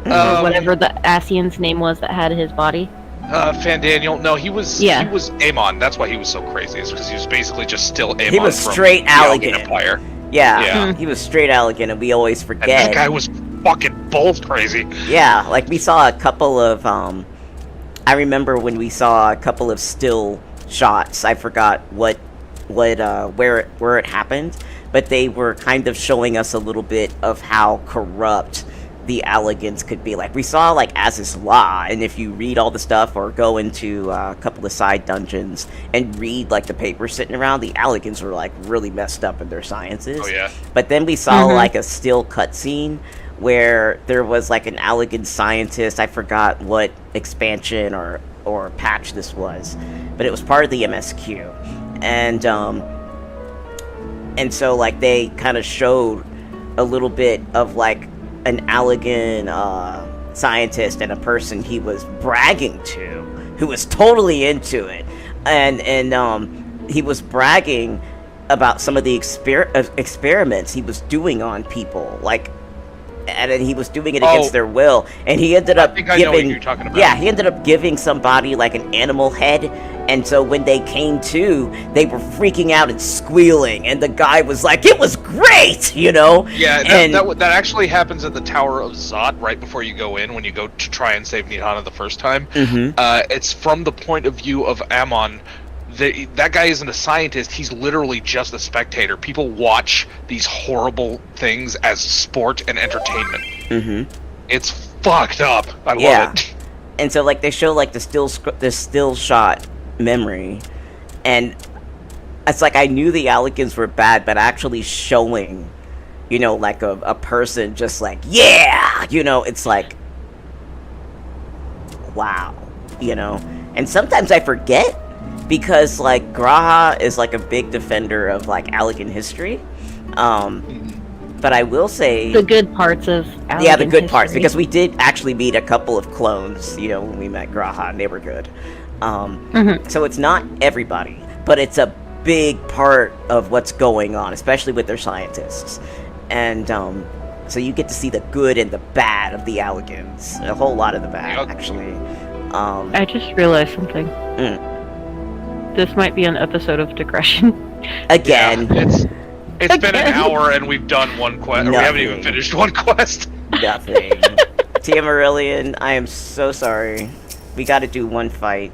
or whatever the Asian's name was that had his body. Fandaniel. No, he was Amon. That's why he was so crazy. Is because he was basically just still Amon. He was from straight the Allegan Empire. Yeah, he was straight Allegan, and we always forget. And that guy was fucking bold crazy. Yeah, like we saw a couple of I remember when we saw a couple of still shots. I forgot where it happened, but they were kind of showing us a little bit of how corrupt the Allegans could be. Like, we saw, like, Az's Law, and if you read all the stuff or go into a couple of side dungeons and read, like, the papers sitting around, the Allegans were, like, really messed up in their sciences. Oh, yeah. But then we saw, like, a still cutscene where there was, like, an Allegan scientist. I forgot what expansion or patch this was, but it was part of the MSQ. And so, like, they kind of showed a little bit of, like, an Allegan scientist and a person he was bragging to, who was totally into it, and he was bragging about some of the experiments he was doing on people, like, and he was doing it against their will, and he ended up giving. I know what you're talking about. Yeah, he ended up giving somebody like an animal head, and so when they came to, they were freaking out and squealing, and the guy was like, "It was great," you know. Yeah, that actually happens at the Tower of Zot right before you go in when you go to try and save Nidhana the first time. It's from the point of view of Amon. That guy isn't a scientist, he's literally just a spectator. People watch these horrible things as sport and entertainment. It's fucked up. I love it. And so, like, they show, like, the still shot memory, and it's like I knew the Allegans were bad, but actually showing, you know, like a person just like, yeah, you know, it's like, wow, you know. And sometimes I forget, because, like, Graha is, like, a big defender of, like, Allegan history. But I will say... the good parts of Allegan yeah, the good history. parts, because we did actually meet a couple of clones, you know, when we met Graha, and they were good. So it's not everybody, but it's a big part of what's going on, especially with their scientists. And, so you get to see the good and the bad of the Allegans. A whole lot of the bad, actually. I just realized something. This might be an episode of Digression. Again. Yeah, it's been an hour and we've done one quest. We haven't even finished one quest. Nothing. Tia Marillion, I am so sorry. We gotta do one fight.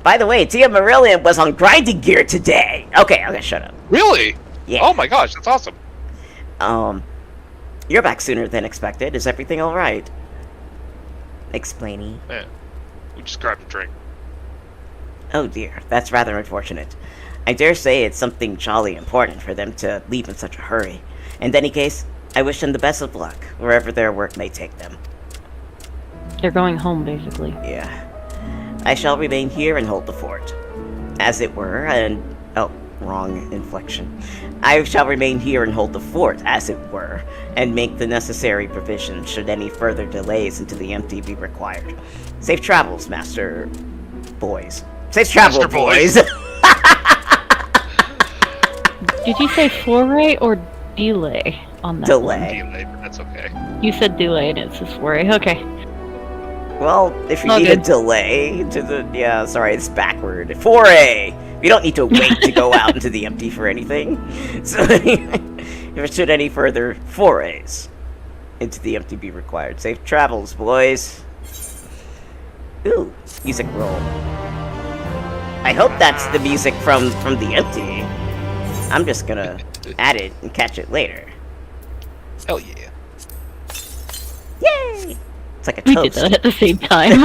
By the way, Tia Marillion was on grinding gear today. Okay, shut up. Really? Yeah. Oh my gosh, that's awesome. You're back sooner than expected. Is everything alright? Explainy. Yeah. We just grabbed a drink. Oh dear, that's rather unfortunate. I dare say it's something jolly important for them to leave in such a hurry. In any case, I wish them the best of luck, wherever their work may take them. They're going home, basically. Yeah. I shall remain here and hold the fort. As it were, and... oh, wrong inflection. I shall remain here and hold the fort, as it were, and make the necessary provisions should any further delays into the empty be required. Safe travels, Master... boys. Safe travel, Master boys! Did you say foray or delay on that? Delay. Delay, but that's okay. You said delay and it says foray. Okay. Well, if you need a delay to the... yeah, sorry, it's backward. Foray! We don't need to wait to go out into the empty for anything. So, if should any further forays into the empty be required, safe travels, boys. Ooh, music roll. I hope that's the music from the empty. I'm just gonna add it and catch it later. Hell yeah. Yay! It's like a We toast. did that at the same time.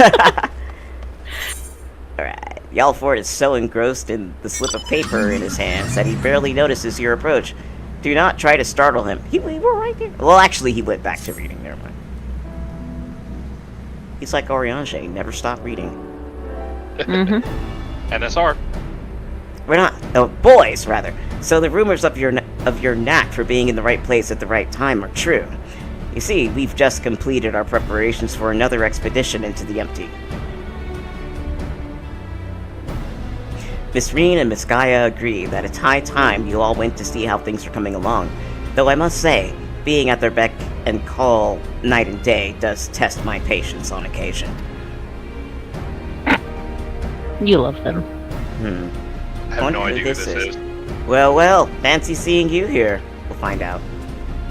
Alright. Yalford is so engrossed in the slip of paper in his hands that he barely notices your approach. Do not try to startle him. We were right there. Well, actually, he went back to reading. Never mind. He's like Oriange, never stop reading. Mm-hmm. NSR. We're not... Oh, boys, rather. So the rumors of your knack for being in the right place at the right time are true. You see, we've just completed our preparations for another expedition into the empty. Miss Reen and Miss Gaia agree that it's high time you all went to see how things are coming along. Though I must say, being at their beck and call night and day does test my patience on occasion. You love them. I have no idea who this is. Well, fancy seeing you here. We'll find out.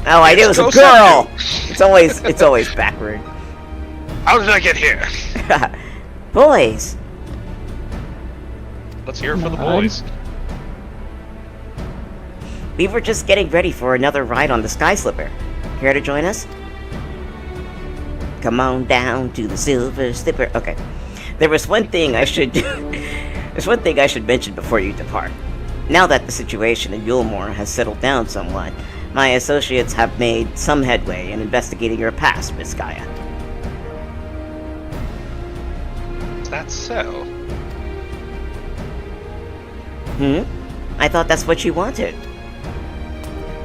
Oh, I knew it was a Go girl! It's always backward. How did I get here? Boys! Let's hear it for the boys. We were just getting ready for another ride on the Sky Slipper. Care to join us? Come on down to the Silver Slipper. Okay. There's one thing I should mention before you depart. Now that the situation in Yulmore has settled down somewhat, my associates have made some headway in investigating your past, Miss Gaia. Is that so? I thought that's what you wanted.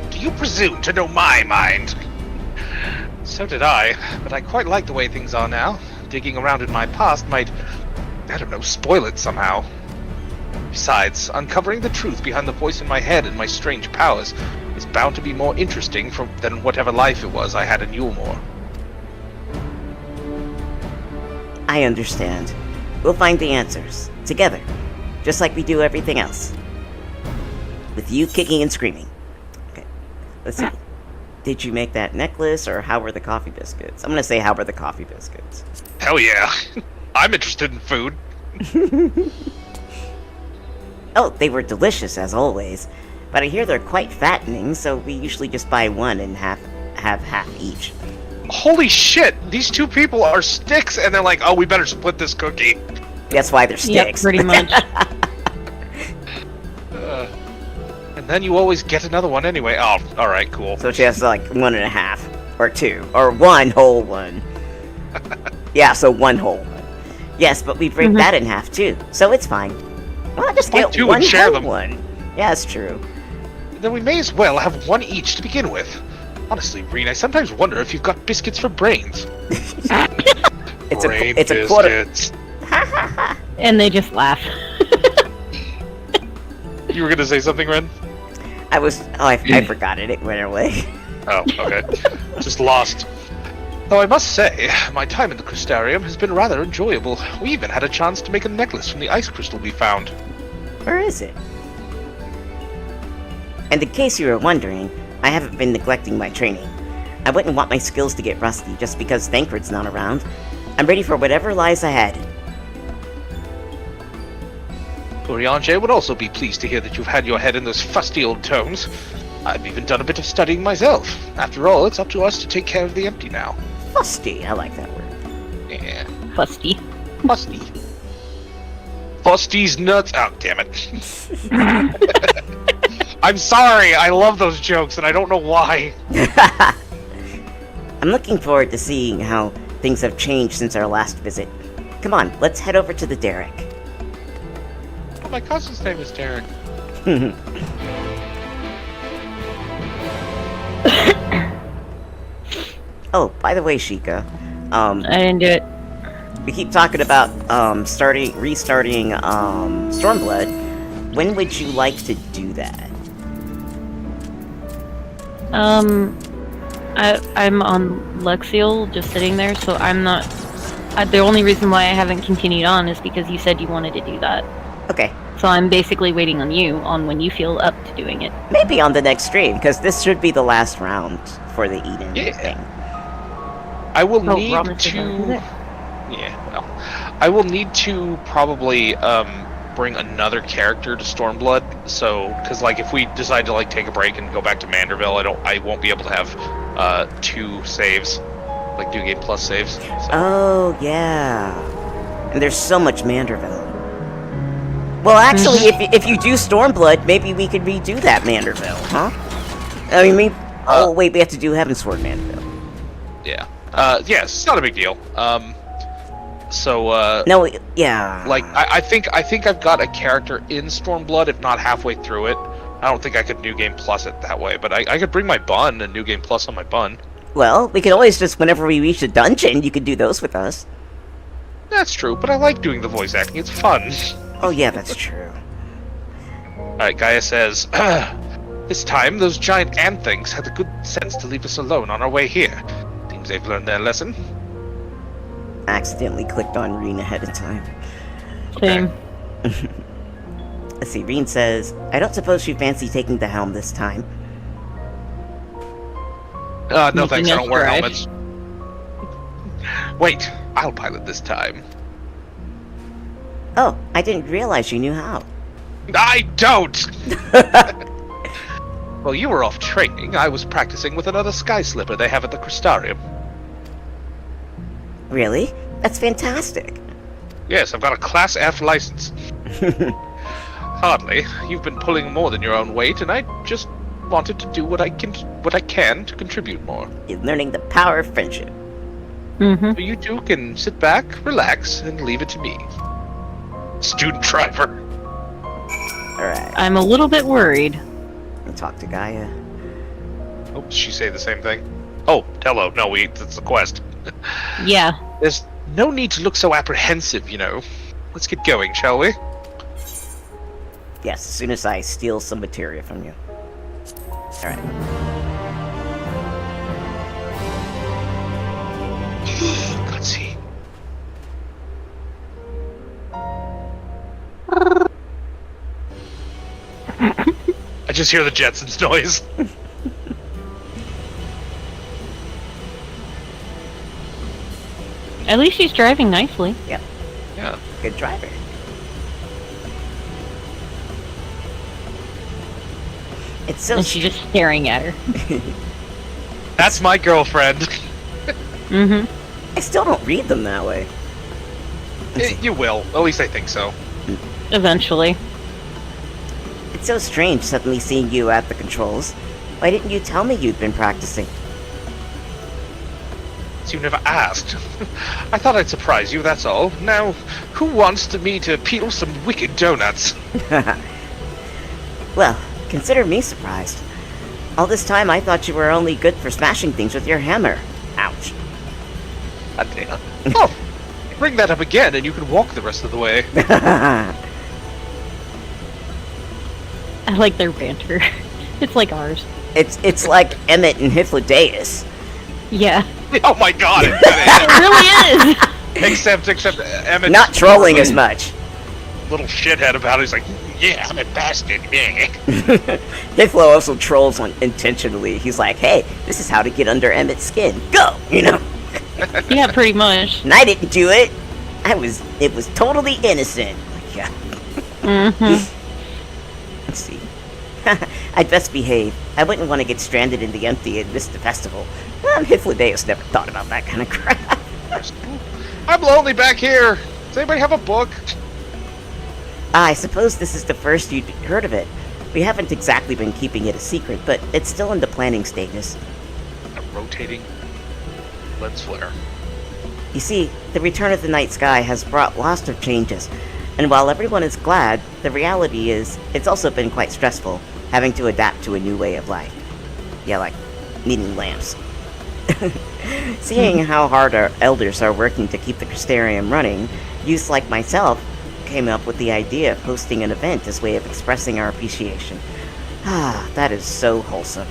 Do you presume to know my mind? So did I, but I quite like the way things are now. Digging around in my past might, I don't know, spoil it somehow. Besides, uncovering the truth behind the voice in my head and my strange powers is bound to be more interesting than whatever life it was I had in Yulmore. I understand. We'll find the answers. Together. Just like we do everything else. With you kicking and screaming. Okay. Let's see. Did you make that necklace, or how were the coffee biscuits? I'm gonna say, how were the coffee biscuits? Hell yeah. I'm interested in food. Oh, they were delicious, as always. But I hear they're quite fattening, so we usually just buy one and have half each. Holy shit! These two people are sticks, and they're like, oh, we better split this cookie. That's why they're sticks. Yep, pretty much. And then you always get another one anyway. Oh, alright, cool. So she has like 1.5, or 2, or 1 whole one. Yeah, so 1 whole one. Yes, but we break that in half too, so it's fine. Well, just get two one and share whole them. one. Yeah, that's true. Then we may as well have one each to begin with. Honestly, Reen, I sometimes wonder if you've got biscuits for brains. It's a quarter. And they just laugh. You were gonna say something, Ren? I forgot it. It went away. Oh, okay. Just lost. Though I must say, my time in the Crystarium has been rather enjoyable. We even had a chance to make a necklace from the ice crystal we found. Where is it? And in case you were wondering, I haven't been neglecting my training. I wouldn't want my skills to get rusty just because Thancred's not around. I'm ready for whatever lies ahead. Oriange would also be pleased to hear that you've had your head in those fusty old tomes. I've even done a bit of studying myself. After all, it's up to us to take care of the empty now. Fusty, I like that word. Yeah. Fusty. Fusty. Fusty's nuts. Oh, damn it. I'm sorry, I love those jokes, and I don't know why. I'm looking forward to seeing how things have changed since our last visit. Come on, let's head over to the Derrick. Oh, my cousin's name is Derek. Oh, by the way, Sheikah, I didn't do it. we keep talking about restarting Stormblood. When would you like to do that? I'm on Lexiel, just sitting there, so I'm not... the only reason why I haven't continued on is because you said you wanted to do that. Okay, So I'm basically waiting on you on when you feel up to doing it. Maybe on the next stream, because this should be the last round for the Eden thing. I will Oh, need Robin's to. over there. Yeah, well, I will need to probably bring another character to Stormblood. So, because like if we decide to like take a break and go back to Manderville, I won't be able to have 2 saves, like New Game Plus saves. So. Oh yeah, and there's so much Manderville. Well, actually, if you do Stormblood, maybe we could redo that Manderville, huh? I mean, oh wait, we have to do Heavensward Manderville. Yeah. Yeah, it's not a big deal. No, yeah. Like, I think I've got a character in Stormblood, if not halfway through it. I don't think I could New Game Plus it that way, but I could bring my bun and New Game Plus on my bun. Well, we could always just, whenever we reach a dungeon, you could do those with us. That's true, but I like doing the voice acting. It's fun. Oh yeah, that's true. Alright, Gaia says, this time, those giant ant things had the good sense to leave us alone on our way here. Seems they've learned their lesson. Accidentally clicked on Reen ahead of time. Same. Let's see, Reen says, I don't suppose you fancy taking the helm this time. No thanks, I don't wear drive. helmets. Wait, I'll pilot this time. Oh, I didn't realize you knew how. I don't! Well, you were off training. I was practicing with another sky slipper they have at the Crystarium. Really? That's fantastic. Yes, I've got a Class F license. Hardly. You've been pulling more than your own weight, and I just wanted to do what I can to contribute more. You're learning the power of friendship. Mm-hmm. So you two can sit back, relax, and leave it to me. Student driver. Alright, I'm a little bit worried. I'll talk to Gaia. Oh, did she say the same thing? Oh, hello. No, that's the quest. Yeah. There's no need to look so apprehensive, you know. Let's get going, shall we? Yes, as soon as I steal some materia from you. Alright. Let's see. I just hear the Jetsons noise. At least she's driving nicely. Yep, Yeah. good driver. It's so And she's just staring at her. That's my girlfriend. Mm-hmm. I still don't read them that way. You will. At least I think so. Eventually. It's so strange suddenly seeing you at the controls. Why didn't you tell me you'd been practicing? So you never asked. I thought I'd surprise you, that's all. Now, who wants me to peel some wicked donuts? Well, consider me surprised. All this time I thought you were only good for smashing things with your hammer. Ouch. God damn. Oh, bring that up again and you can walk the rest of the way. I like their banter. It's like ours. It's like Emmett and Hythlodaeus. Yeah. Oh my god, it It really is! Except Emmett's Not trolling as much. little shithead about it. He's like, yeah, I'm a bastard. Yeah. Hythlo also trolls intentionally. He's like, hey, this is how to get under Emmett's skin. Go! You know? Yeah, pretty much. And I didn't do it. It was totally innocent. Yeah. Mm-hmm. Let's see. I'd best behave. I wouldn't want to get stranded in the empty and miss the festival. Hythlodaeus never thought about that kind of crap. I'm lonely back here. Does anybody have a book? I suppose this is the first you'd heard of it. We haven't exactly been keeping it a secret, but it's still in the planning stages. A rotating lens flare. You see, the return of the night sky has brought lots of changes, and while everyone is glad, the reality is it's also been quite stressful, having to adapt to a new way of life. Yeah, like needing lamps. Seeing how hard our elders are working to keep the Crystarium running, youths like myself came up with the idea of hosting an event as a way of expressing our appreciation. Ah, that is so wholesome.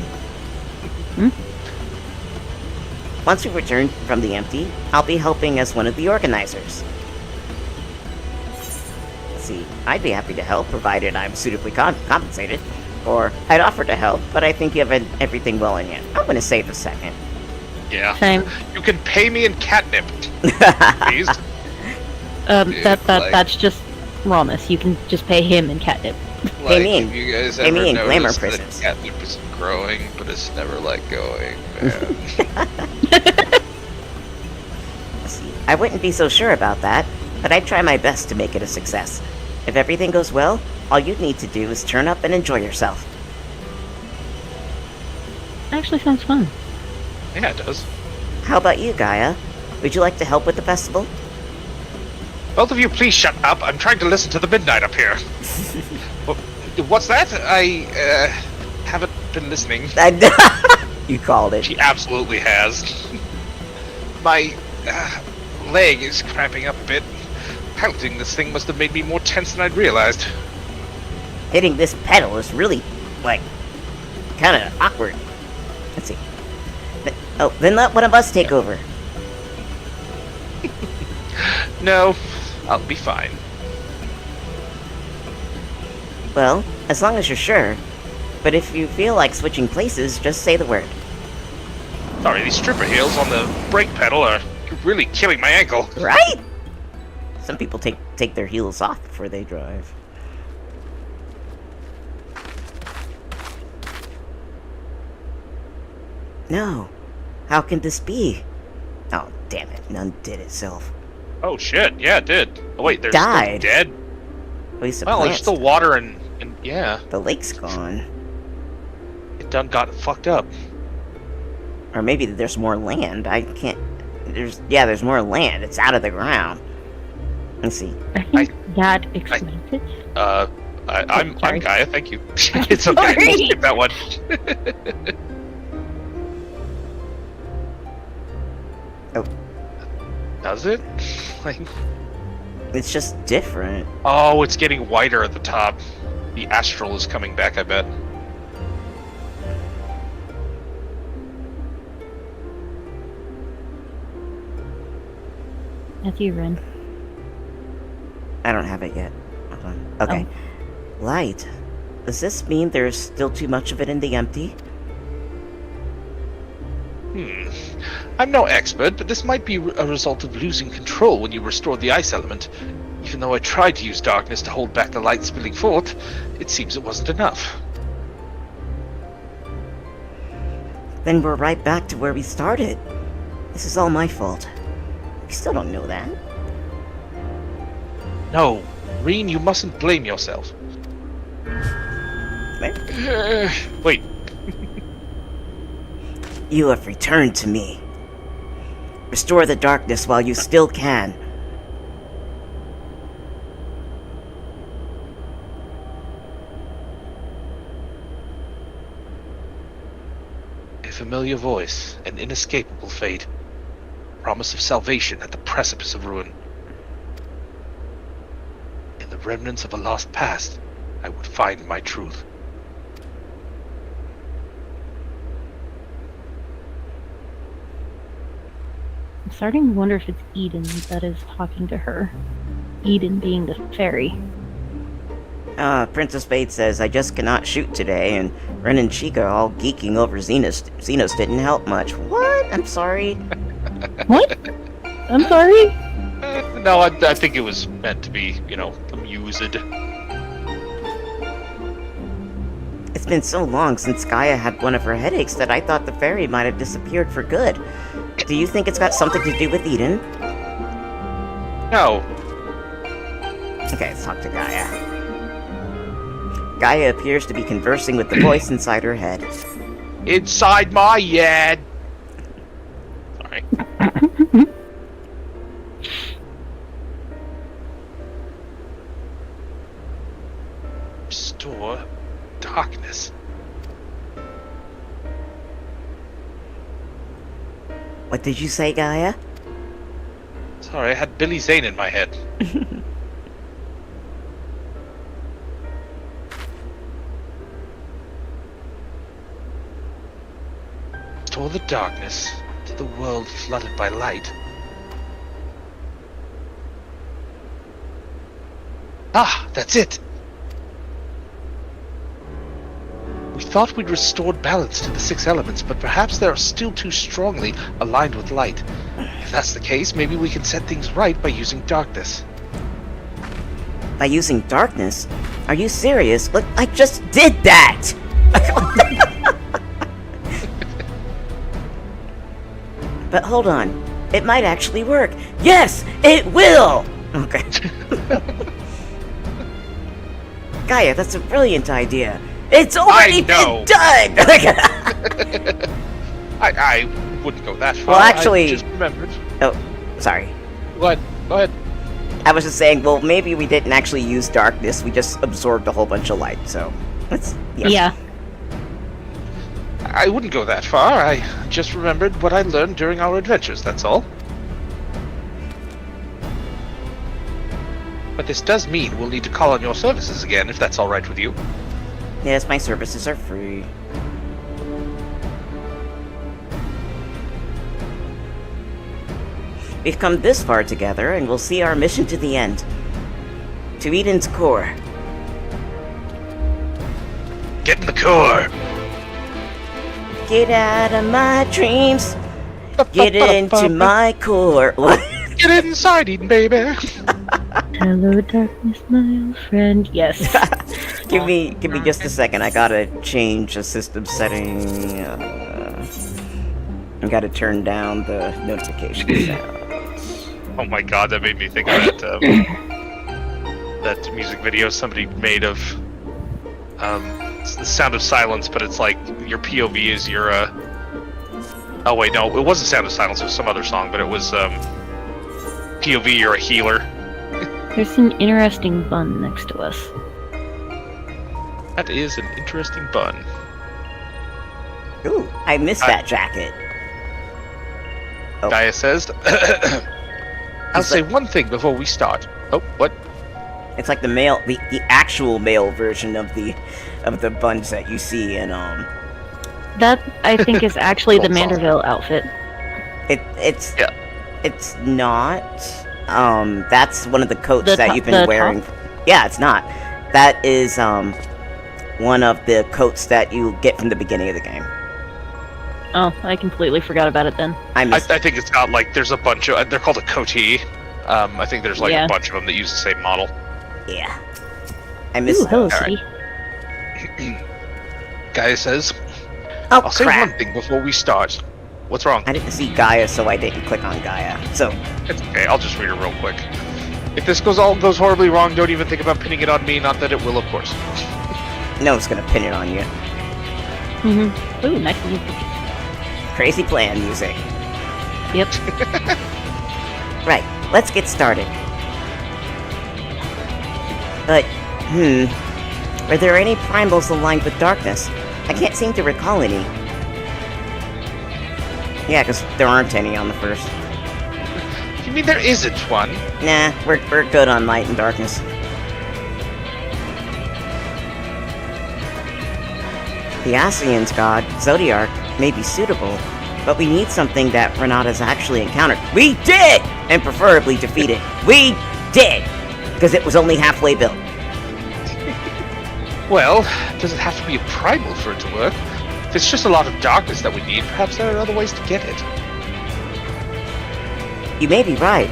Once we return from the empty, I'll be helping as one of the organizers. Let's see, I'd be happy to help, provided I'm suitably compensated. Or, I'd offer to help, but I think you have everything well in you. I'm gonna save a second. Yeah. Same. You can pay me in catnip, please. That's just Ramus. You can just pay him in catnip. Like, me in- have you guys pay ever me in glamour noticed that prisons. catnip is growing, but it's never like going, man? See, I wouldn't be so sure about that, but I'd try my best to make it a success. If everything goes well, all you'd need to do is turn up and enjoy yourself. Actually sounds fun. Yeah, it does. How about you, Gaia? Would you like to help with the festival? Both of you, please shut up. I'm trying to listen to the midnight up here. What's that? I haven't been listening. You called it. She absolutely has. My leg is cramping up a bit. Piloting this thing must have made me more tense than I'd realized. Hitting this pedal is really, like, kind of awkward. Let's see. Then let one of us take over. No, I'll be fine. Well, as long as you're sure. But if you feel like switching places, just say the word. Sorry, these stripper heels on the brake pedal are really killing my ankle. Right? Some people take their heels off before they drive. No. How can this be? Oh, damn it. None did itself. Oh shit, yeah, it did. Oh wait, they're Died. still dead? At least the Well, there's plants still water and yeah, The lake's gone. it done got fucked up. Or maybe there's more land. I can't... there's more land. It's out of the ground. Let's see. I think that explains it. I'm Sorry. Gaia, thank you. It's okay, Sorry. we'll skip that one. Oh. Does it? Like, It's just different. oh, it's getting whiter at the top. The astral is coming back, I bet. That's you, Ren. I don't have it yet. Hold on. Okay. Light. Does this mean there's still too much of it in the empty? I'm no expert, but this might be a result of losing control when you restore the ice element. Even though I tried to use darkness to hold back the light spilling forth, it seems it wasn't enough. Then we're right back to where we started. This is all my fault. We still don't know that. No, Reen, you mustn't blame yourself. Wait, You have returned to me. Restore the darkness while you still can. a familiar voice, an inescapable fate. Promise of salvation at the precipice of ruin. In the remnants of a lost past, I would find my truth. I'm starting to wonder if it's Eden that is talking to her. Eden being the fairy. Princess Fate says, I just cannot shoot today, and Ren and Chica all geeking over Xenos. Xenos didn't help much. What? I'm sorry. What? I'm sorry? No, I think it was meant to be, amused. It's been so long since Gaia had one of her headaches that I thought the fairy might have disappeared for good. Do you think it's got something to do with Eden? No. Okay, let's talk to Gaia. Gaia appears to be conversing with the voice inside her head. Inside my head. Sorry. Restore darkness. What did you say, Gaia? Sorry, I had Billy Zane in my head. Restore the darkness to the world flooded by light. Ah, that's it! We thought we'd restored balance to the 6 elements, but perhaps they are still too strongly aligned with light. If that's the case, maybe we can set things right by using darkness. By using darkness? Are you serious? Look, I just did that! But hold on. It might actually work. Yes, it will! Okay. Gaia, that's a brilliant idea. It's already been done! I wouldn't go that far. Well, actually... I just remembered. Oh, sorry. What? Go ahead. I was just saying, well, maybe we didn't actually use darkness, we just absorbed a whole bunch of light, so... Yeah. I wouldn't go that far. I just remembered what I learned during our adventures, that's all. But this does mean we'll need to call on your services again, if that's alright with you. Yes, my services are free. We've come this far together, and we'll see our mission to the end. To Eden's core. Get in the core! Get out of my dreams. Get into my core. Get inside, Eden, baby! Hello, darkness, my old friend. Yes. give me just a second. I gotta change the system setting. I gotta turn down the notification sounds. Oh my god, that made me think of that, that music video somebody made of, it's the Sound of Silence, but it's like, your POV is your, oh wait, no, it wasn't Sound of Silence, it was some other song, but it was, POV, you're a healer. There's an interesting bun next to us. That is an interesting bun. Ooh, I missed that jacket. Oh. Gaia says, I'll say one thing before we start. Oh, what? It's like the actual male version of the buns that you see in That, I think, is actually the Manderville outfit. It's not. That's one of the coats that you've been wearing. Top? Yeah, it's not. That is one of the coats that you get from the beginning of the game. Oh, I completely forgot about it then. I think it's got like there's a bunch of they're called a coatee. I think there's like a bunch of them that use the same model. Yeah. I missed that. Hello, City. Gaia says, Oh, I'll say one thing before we start. What's wrong? I didn't see Gaia, so I didn't click on Gaia. So it's okay, I'll just read it real quick. If this goes horribly wrong, don't even think about pinning it on me, not that it will, of course. No, it's gonna pin it on you. Mm-hmm. Ooh, nice music. Crazy plan music. Yep. Right, let's get started. But, are there any primals aligned with darkness? I can't seem to recall any. Yeah, because there aren't any on the first. You mean there isn't one? Nah, we're good on light and darkness. The Ascian's god, Zodiark, may be suitable, but we need something that Renata's actually encountered. We did! And preferably defeated. We did! Because it was only halfway built. Well, does it have to be a primal for it to work? If it's just a lot of darkness that we need, perhaps there are other ways to get it. You may be right.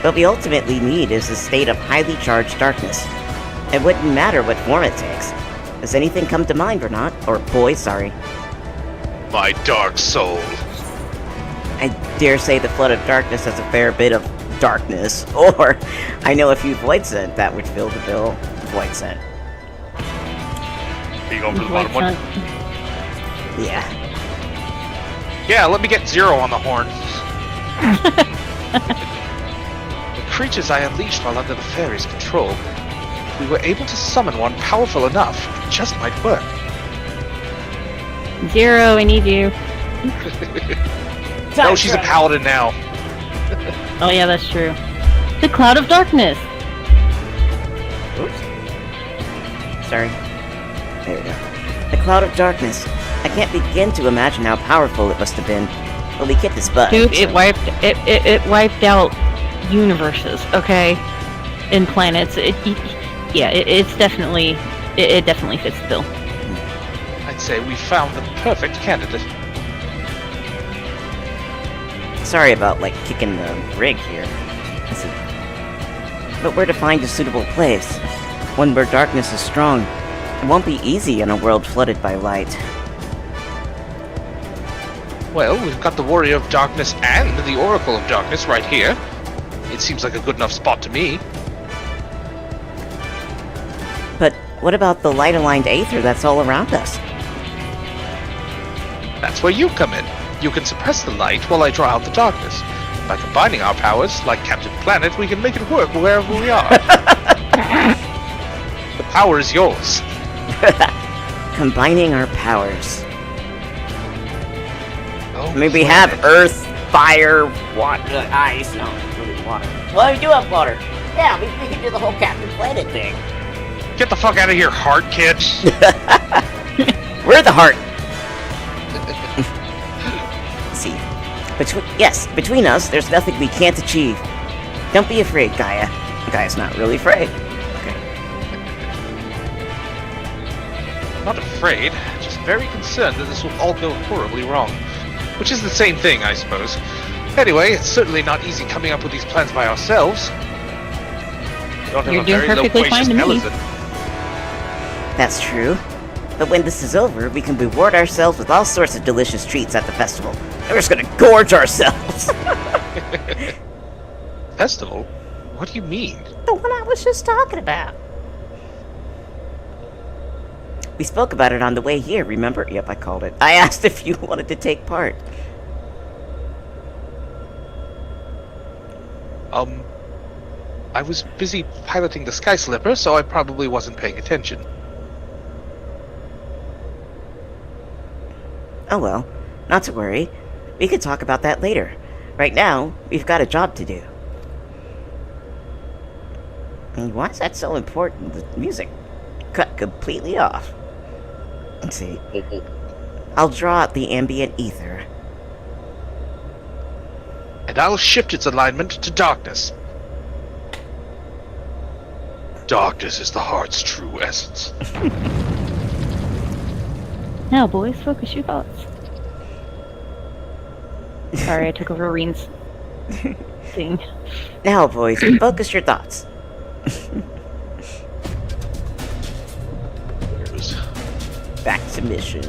What we ultimately need is a state of highly charged darkness. It wouldn't matter what form it takes. Does anything come to mind, Renat? Or boy, sorry. My dark soul. I dare say the Flood of Darkness has a fair bit of darkness. Or, I know a few Void Scent that would fill the bill. Void Scent. Are you going for the bottom one? Yeah. Yeah, let me get 0 on the horn. The creatures I unleashed while under the fairy's control. If we were able to summon one powerful enough, it just might work. 0, I need you. No, she's a paladin now. Oh yeah, that's true. The Cloud of Darkness! Oops. Sorry. There we go. The Cloud of Darkness. I can't begin to imagine how powerful it must have been. Well, we get this bug. Dude, it wiped out universes, okay? And planets. yeah, it definitely fits the bill. I'd say we found the perfect candidate. Sorry about, like, kicking the rig here. But where to find a suitable place? One where darkness is strong. It won't be easy in a world flooded by light. Well, we've got the Warrior of Darkness and the Oracle of Darkness right here. It seems like a good enough spot to me. But what about the light-aligned aether that's all around us? That's where you come in. You can suppress the light while I draw out the darkness. By combining our powers, like Captain Planet, we can make it work wherever we are. The power is yours. Combining our powers. Oh, I mean, we have earth, fire, water, ice. No, really water. Well, we do have water. Yeah, we can do the whole Captain Planet thing. Get the fuck out of here, heart kid. We're the heart. See, between us, there's nothing we can't achieve. Don't be afraid, Gaia. Gaia's not really afraid. Okay. Not afraid, just very concerned that this will all go horribly wrong. Which is the same thing, I suppose. Anyway, it's certainly not easy coming up with these plans by ourselves. We don't have You're a doing very perfectly fine to me. Elizabeth. That's true. But when this is over, we can reward ourselves with all sorts of delicious treats at the festival. And we're just gonna gorge ourselves. Festival? What do you mean? The one I was just talking about. We spoke about it on the way here, remember? Yep, I called it. I asked if you wanted to take part. I was busy piloting the Sky Slipper, so I probably wasn't paying attention. Oh well, not to worry. We can talk about that later. Right now, we've got a job to do. And why is that so important? The music cut completely off. Let's see. I'll draw out the ambient ether. And I'll shift its alignment to darkness. Darkness is the heart's true essence. Now, boys, focus your thoughts. Sorry, I took over Reen's thing. Now, boys, focus your thoughts. Back to mission.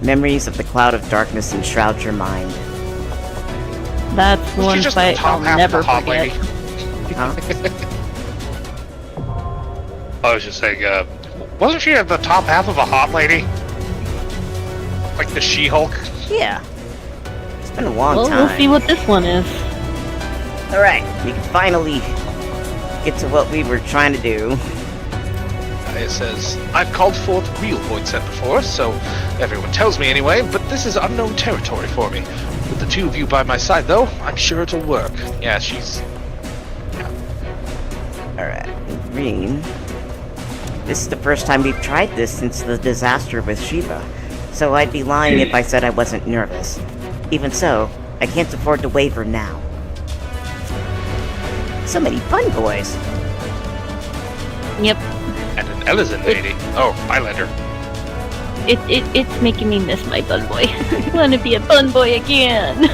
Memories of the cloud of darkness enshroud your mind. That's Was one she just fight the top I'll half never of the hot forget. lady? Huh? I was just saying, wasn't she at the top half of a hot lady? Like the She-Hulk? Yeah. It's been a long Well, time. we'll see what this one is. Alright, we can finally get to what we were trying to do. It says, I've called forth real Void Center for us, so everyone tells me anyway, but this is unknown territory for me. With the two of you by my side, though, I'm sure it'll work. Yeah, she's... Alright, Reen. This is the first time we've tried this since the disaster with Shiva, so I'd be lying if I said I wasn't nervous. Even so, I can't afford to waver now. So many fun boys. Yep. And an Ellison lady. Oh, Highlander. It's making me miss my bun boy. I want to be a bun boy again.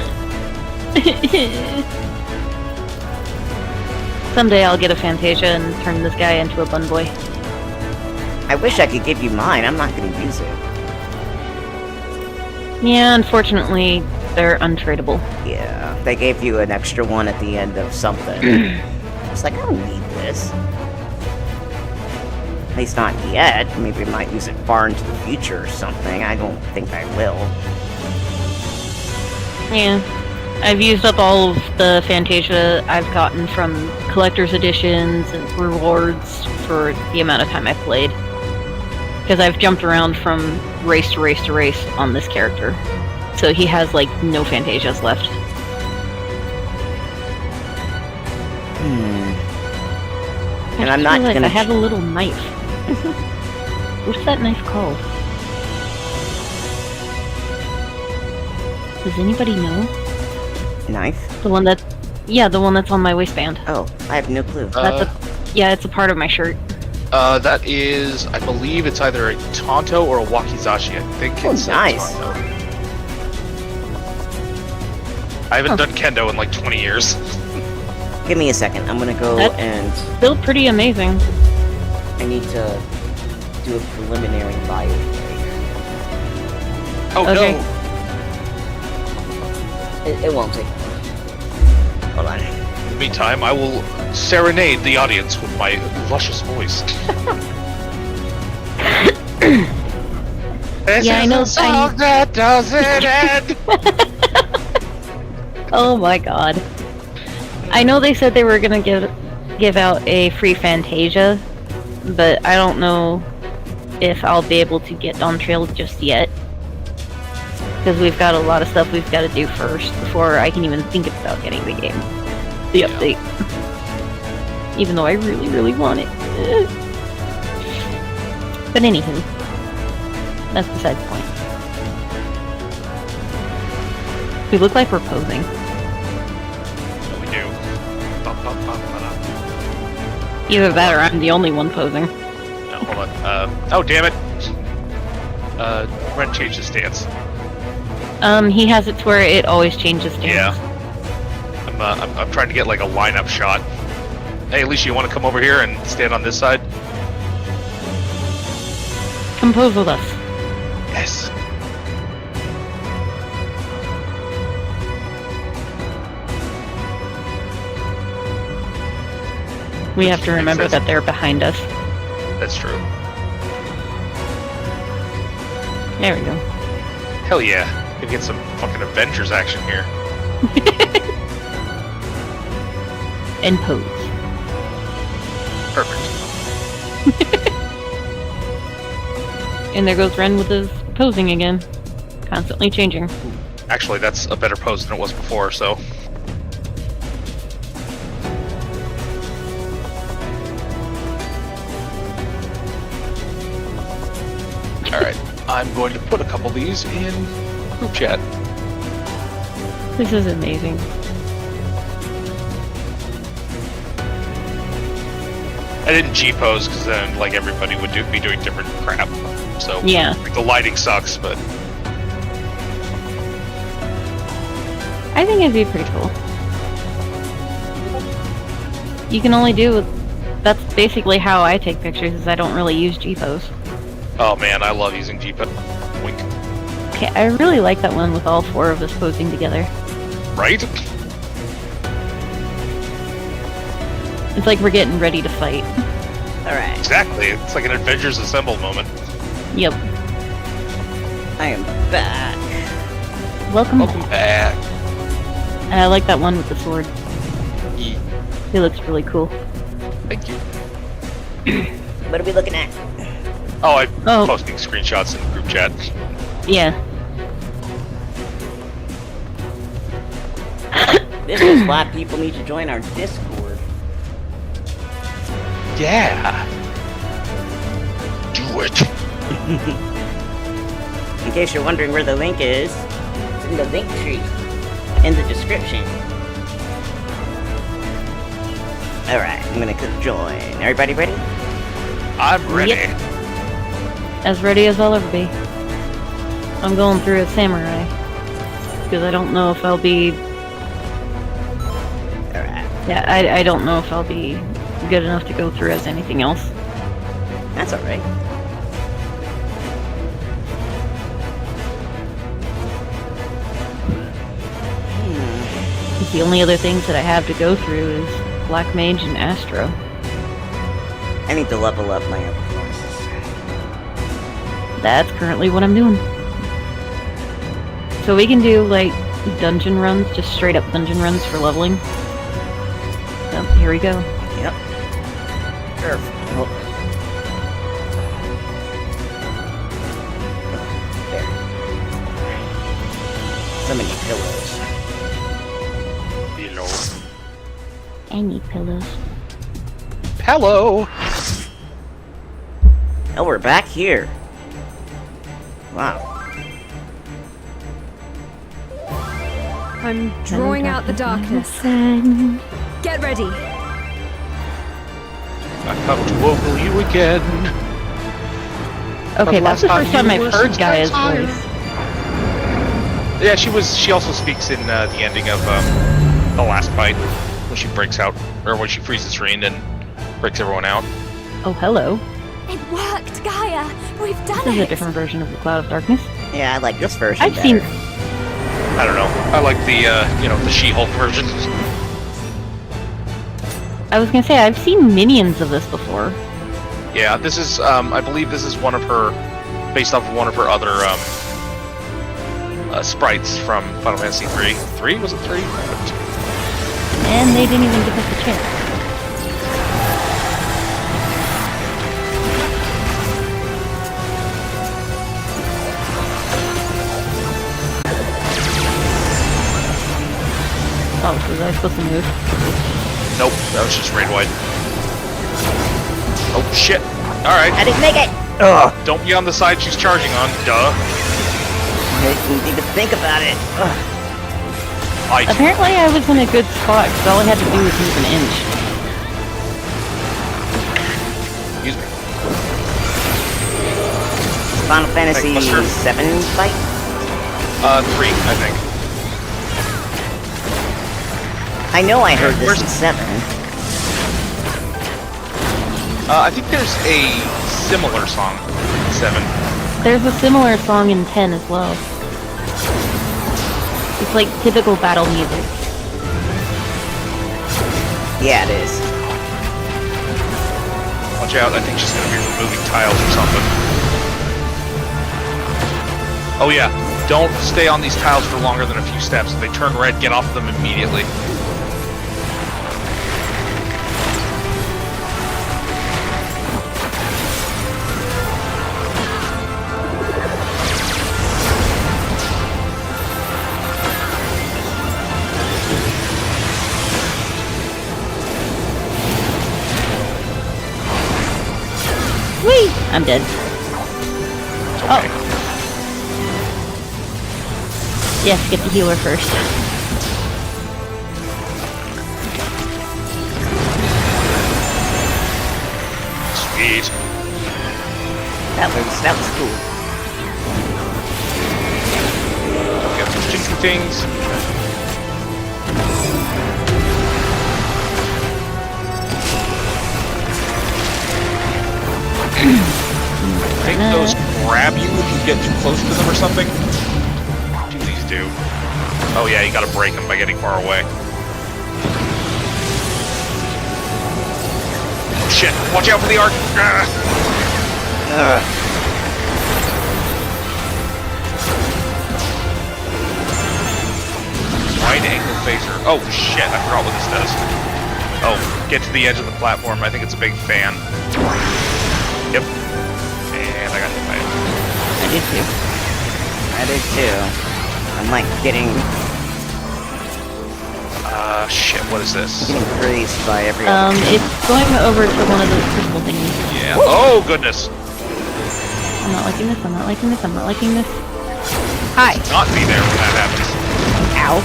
Someday I'll get a Fantasia and turn this guy into a bun boy. I wish I could give you mine, I'm not gonna use it. Yeah, unfortunately, they're untradeable. Yeah, they gave you an extra one at the end of something. It's like, I don't need this. At least not yet. Maybe I might use it far into the future or something. I don't think I will. Yeah. I've used up all of the Fantasia I've gotten from collector's editions and rewards for the amount of time I've played. Because I've jumped around from race to race to race on this character. So he has, like, no Fantasias left. And I'm not gonna... I have a little knife. What's that knife called? Does anybody know? Knife? The one that... Yeah, the one that's on my waistband. Oh, I have no clue. Yeah, it's a part of my shirt. That is, I believe it's either a Tonto or a Wakizashi. I think it's nice. a Tonto. I haven't done Kendo in like 20 years. Give me a second. I'm gonna go That's and still pretty amazing. I need to do a preliminary bio. Oh Okay. no! It won't take long. Hold on. In the meantime, I will serenade the audience with my luscious voice. This Yeah, I is know- a song that doesn't end. Oh my god. I know they said they were gonna give out a free Fantasia, but I don't know if I'll be able to get on trail just yet. Because we've got a lot of stuff we've got to do first before I can even think about getting the game. The update. Even though I really, really want it. But anywho. That's beside the point. We look like we're posing. We do. Either that or I'm the only one posing. No, hold on. Oh, damn it. Ren changed his stance. He has it to where it always changes stance. Yeah. I'm trying to get like a lineup shot. Hey, Alicia, you want to come over here and stand on this side? Come pose with us. Yes. We have to remember Makes sense. that they're behind us. That's true. There we go. Hell yeah. Gonna get some fucking Avengers action here. And pose. Perfect. And there goes Ren with his posing again. Constantly changing. Actually, that's a better pose than it was before, so. Alright, I'm going to put a couple of these in group chat. This is amazing. I didn't G-pose because then, like, everybody would be doing different crap. So, Yeah. like, the lighting sucks, but I think it'd be pretty cool. You can only do... That's basically how I take pictures, is I don't really use G-pose. oh man, I love using G-pose. Wink. Okay, I really like that one with all four of us posing together. Right? It's like we're getting ready to fight. Alright. Exactly. It's like an Avengers Assemble moment. Yep. I am back. Welcome. Welcome back. I like that one with the sword. Ye- It looks really cool. Thank you. What are we looking at? Oh, I'm Oh. posting screenshots in the group chat. Yeah. This is why people need to join our Discord. Yeah. Do it. In case you're wondering where the link is, it's in the link tree. In the description. Alright, I'm gonna click join. Everybody ready? I'm ready. Yep. As ready as I'll ever be. I'm going through as samurai. Because I don't know if I'll be... Alright. Yeah, I don't know if I'll be good enough to go through as anything else. That's alright. The only other things that I have to go through is Black Mage and Astro. I need to level up my other classes. That's currently what I'm doing. So we can do, like, dungeon runs, just straight up dungeon runs for leveling. So, here we go. Yep. Perfect. Oh. There. So many pillows. Hello. I need pillows. Hello. Oh, we're back here. Wow. I'm drawing out the darkness. Get ready. I come to ogle you again. Okay, But that's the last first time time you I've were heard 6 Gaia's times voice. Yeah, she also speaks in the ending of the last fight, when she breaks out, or when she freezes Reen and breaks everyone out. Oh, hello. It worked, Gaia! We've done This is a it! different version of the Cloud of Darkness. Yeah, I like this version I've better. seen... I don't know. I like the the She-Hulk version. I was gonna say, I've seen minions of this before. Yeah, this is I believe this is one of her, based off of one of her other sprites from Final Fantasy 3. 3? Was it 3? And they didn't even give us a chance. Oh, was I supposed to move? Nope, that was just raid wide. Oh shit! Alright, I didn't make it! Ugh! don't be on the side she's charging on, duh. I didn't even think about it. Ugh. Apparently I was in a good spot, because all I had to do was move an inch. Excuse me. Final Fantasy Like, Buster? 7 fight? 3, I think. I know I heard this Where's- in 7. I think there's a similar song in 7. There's a similar song in 10 as well. It's like typical battle music. Yeah, it is. Watch out, I think she's gonna be removing tiles or something. Oh yeah, don't stay on these tiles for longer than a few steps. If they turn red, get off them immediately. Whee! I'm dead. It's okay. Yes, get the healer first. Sweet. That was cool. Don't get those jinky things. I think those grab you if you get too close to them or something. Do these do? Oh yeah, you gotta break them by getting far away. Oh shit, watch out for the arc! Ugh. Wide angle phaser. Oh shit, I forgot what this does. Oh, get to the edge of the platform. I think it's a big fan. Yep. And I got hit by it. I did too. I did too. I'm like getting Shit, what is this? grazed by every other. It's going over to one of those crystal thingies. Yeah. Oh, goodness. I'm not liking this, I'm not liking this, I'm not liking this. Hi. Not be there when that happens. Ow.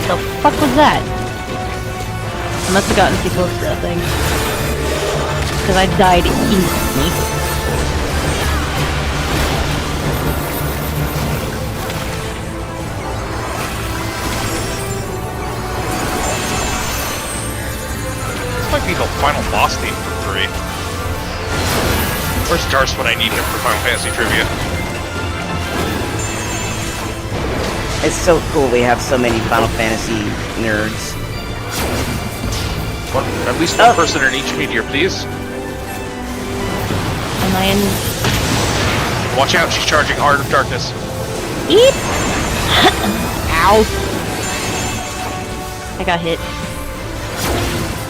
The fuck was that? I must have gotten too close to that thing. Because I died instantly. This might be the final boss theme for 3. Where's Darce when I need him for Final Fantasy trivia? It's so cool we have so many Final Fantasy nerds. At least one person in each meteor, please. Am I in... Watch out, she's charging Heart of Darkness. Eep! Ow! I got hit.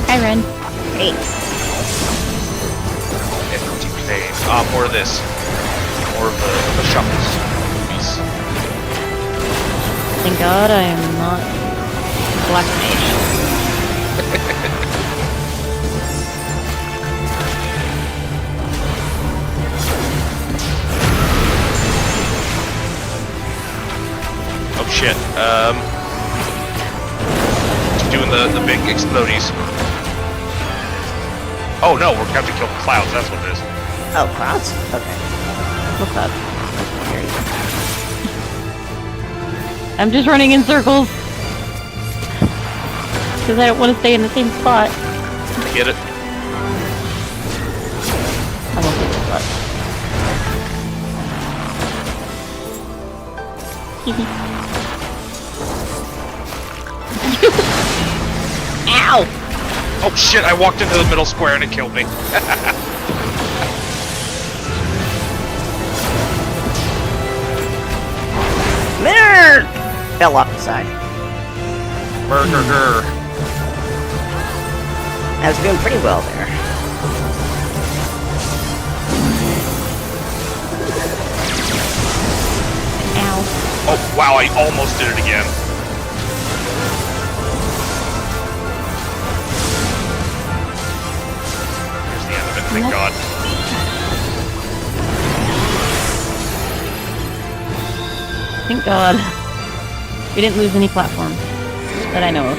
Hi, Ren. Hey, Empty plane. More of this. More of the shovels. Movies. Thank God I am not Black Mage. Oh shit. Doing the big explodies. Oh no, we're going to have to kill the clouds, that's what it is. Oh, clouds? Okay. What's up? I'm just running in circles. Because I don't want to stay in the same spot. I get it. I won't get this spot. Ow! Oh shit, I walked into the middle square and it killed me. Mirror! Fell off the side. Burger. I was doing pretty well there. Ow. Oh wow, I almost did it again. Here's the end of it, thank Nope. God. Thank God. We didn't lose any platforms that I know of.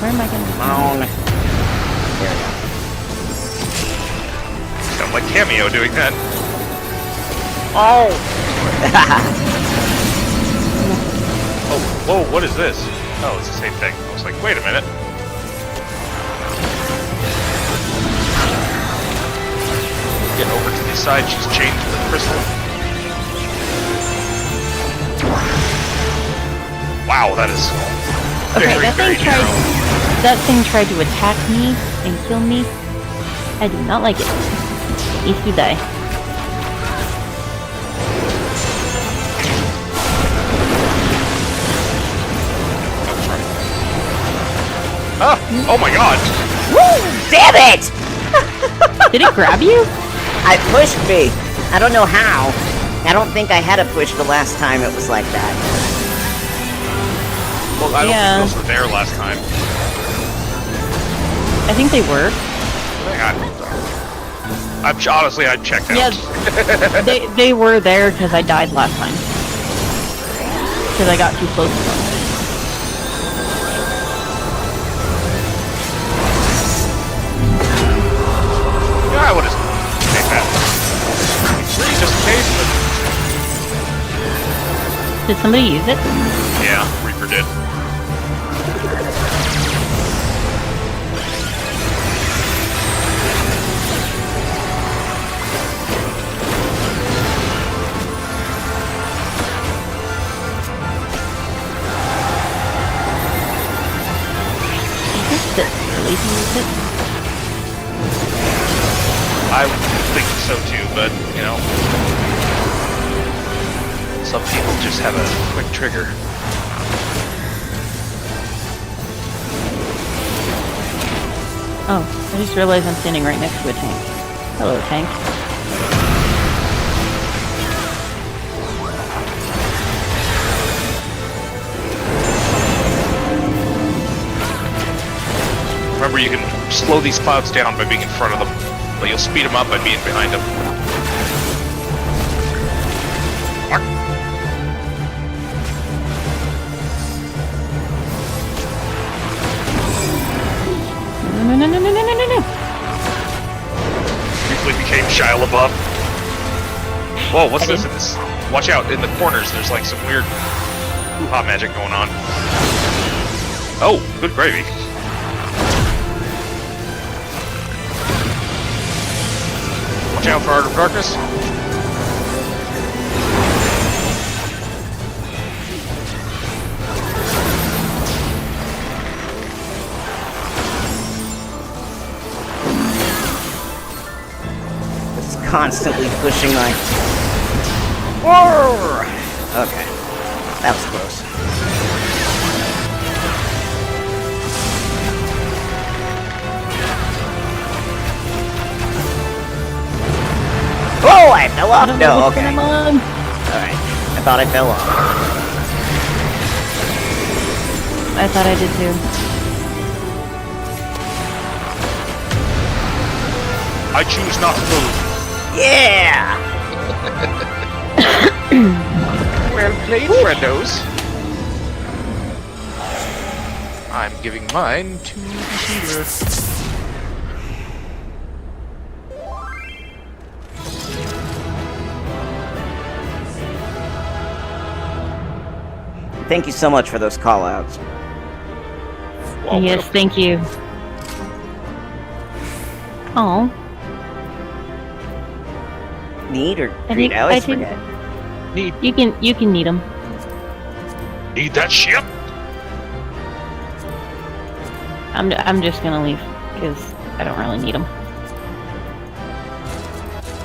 Where am I going to Come on. There we go. Sound like Cameo doing that. Oh! Oh, whoa, what is this? Oh, it's the same thing. I was like, wait a minute. Get over to the side, she's changed the crystal. Wow, that is Okay, very, very narrow. that thing tried to attack me and kill me. I do not like it. It needs to die. Ah! Oh my god! Woo! Damn it! Did it grab you? It pushed me. I don't know how. I don't think I had a push the last time it was like that. Well, I don't Yeah. think those were there last time. I think they were. Honestly, I checked out. Yeah, they were there because I died last time. Because I got too close to them. Yeah, I would have take that. Free just in case, but Did somebody use it? yeah, Reaper did. I think so too, but, you know, some people just have a quick trigger. Oh, I just realized I'm standing right next to a tank. Hello, tank. Remember, you can slow these clouds down by being in front of them, but you'll speed them up by being behind them. Mark. No. Briefly became Shia LaBeouf. Whoa, what's this? Watch out, in the corners, there's like some weird hoo-ha magic going on. Oh, good gravy. Watch out for Art of Darkness. It's constantly pushing my... Whoa! Okay. That was close. Oh, I fell off? No, okay. Alright. I thought I fell off. I thought I did too. I choose not to move. Yeah! Well played, friendos. I I'm giving mine to the healer. Thank you so much for those call-outs. Well, Yes, thank you. Oh, Need or I greed? think- I always I think- forget. you can need them. Need that ship? I'm just gonna leave because I don't really need them.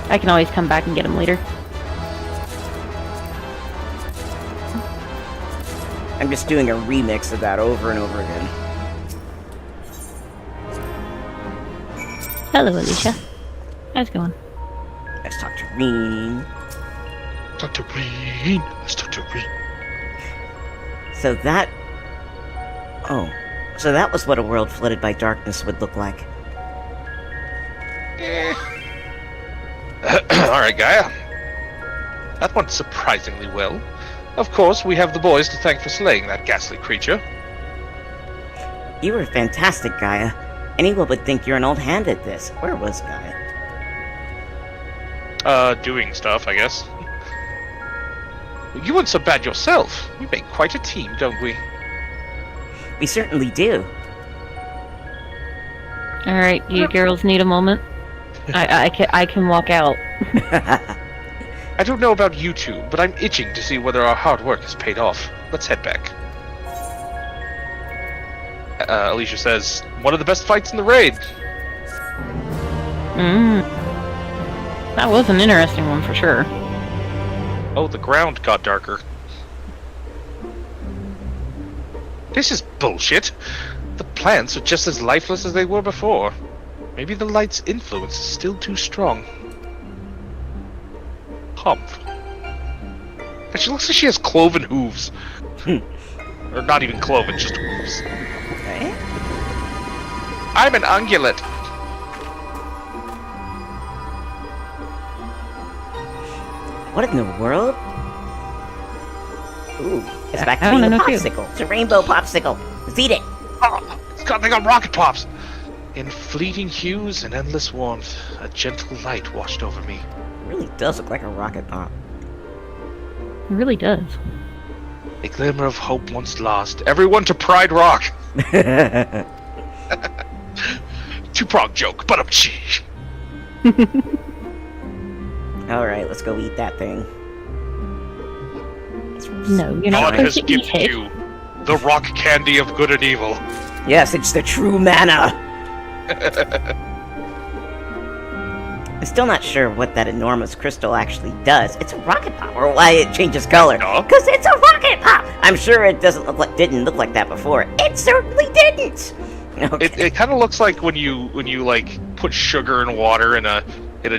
I can always come back and get them later. I'm just doing a remix of that over and over again. Hello, Alicia. How's it going? Let's talk to Reen. Dr. Green. It's Dr. Green. So that... Oh. So that was what a world flooded by darkness would look like. Alright, Gaia. That went surprisingly well. Of course, we have the boys to thank for slaying that ghastly creature. You were fantastic, Gaia. Anyone would think you're an old hand at this. Where was Gaia? Doing stuff, I guess. You weren't so bad yourself. We make quite a team, don't we? We certainly do. Alright, you girls need a moment? I can walk out. I don't know about you two, but I'm itching to see whether our hard work has paid off. Let's head back. Alicia says, one of the best fights in the raid. That was an interesting one for sure. Oh, the ground got darker. This is bullshit. The plants are just as lifeless as they were before. Maybe the light's influence is still too strong. Humph. And she looks like she has cloven hooves. Or not even cloven, just hooves. Okay. I'm an ungulate. What in the world? Ooh, it's back to I being wanna a know too. popsicle. It's a rainbow popsicle. Let's eat it. Oh, it's got they got rocket pops. In fleeting hues and endless warmth, a gentle light washed over me. It really does look like a rocket pop. It really does. A glimmer of hope once lost. Everyone to Pride Rock. Two-pronged joke, but I'm cheap. Alright, let's go eat that thing. No, you're not God has supposed to eat gifted it. you the rock candy of good and evil. Yes, it's the true mana! I'm still not sure what that enormous crystal actually does. It's a rocket pop, or why it changes color. No. Because it's a rocket pop! I'm sure it didn't look like that before. It certainly didn't! Okay. It kind of looks like when you like put sugar and water in a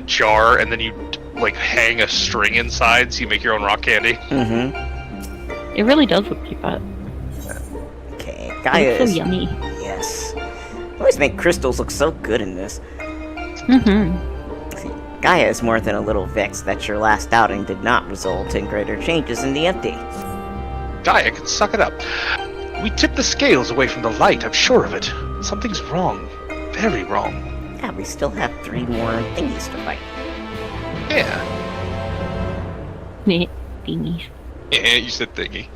jar and then you like hang a string inside so you make your own rock candy. Mm-hmm. It really does look like that. Okay, Gaia It's so is... yummy. Yes. Always make crystals look so good in this. See, Gaia is more than a little vexed that your last outing did not result in greater changes in the empty. Gaia can suck it up. We tipped the scales away from the light, I'm sure of it. Something's wrong. Very wrong. Yeah, we still have 3 more thingies to fight. Yeah. Thingies. Yeah, you said thingy.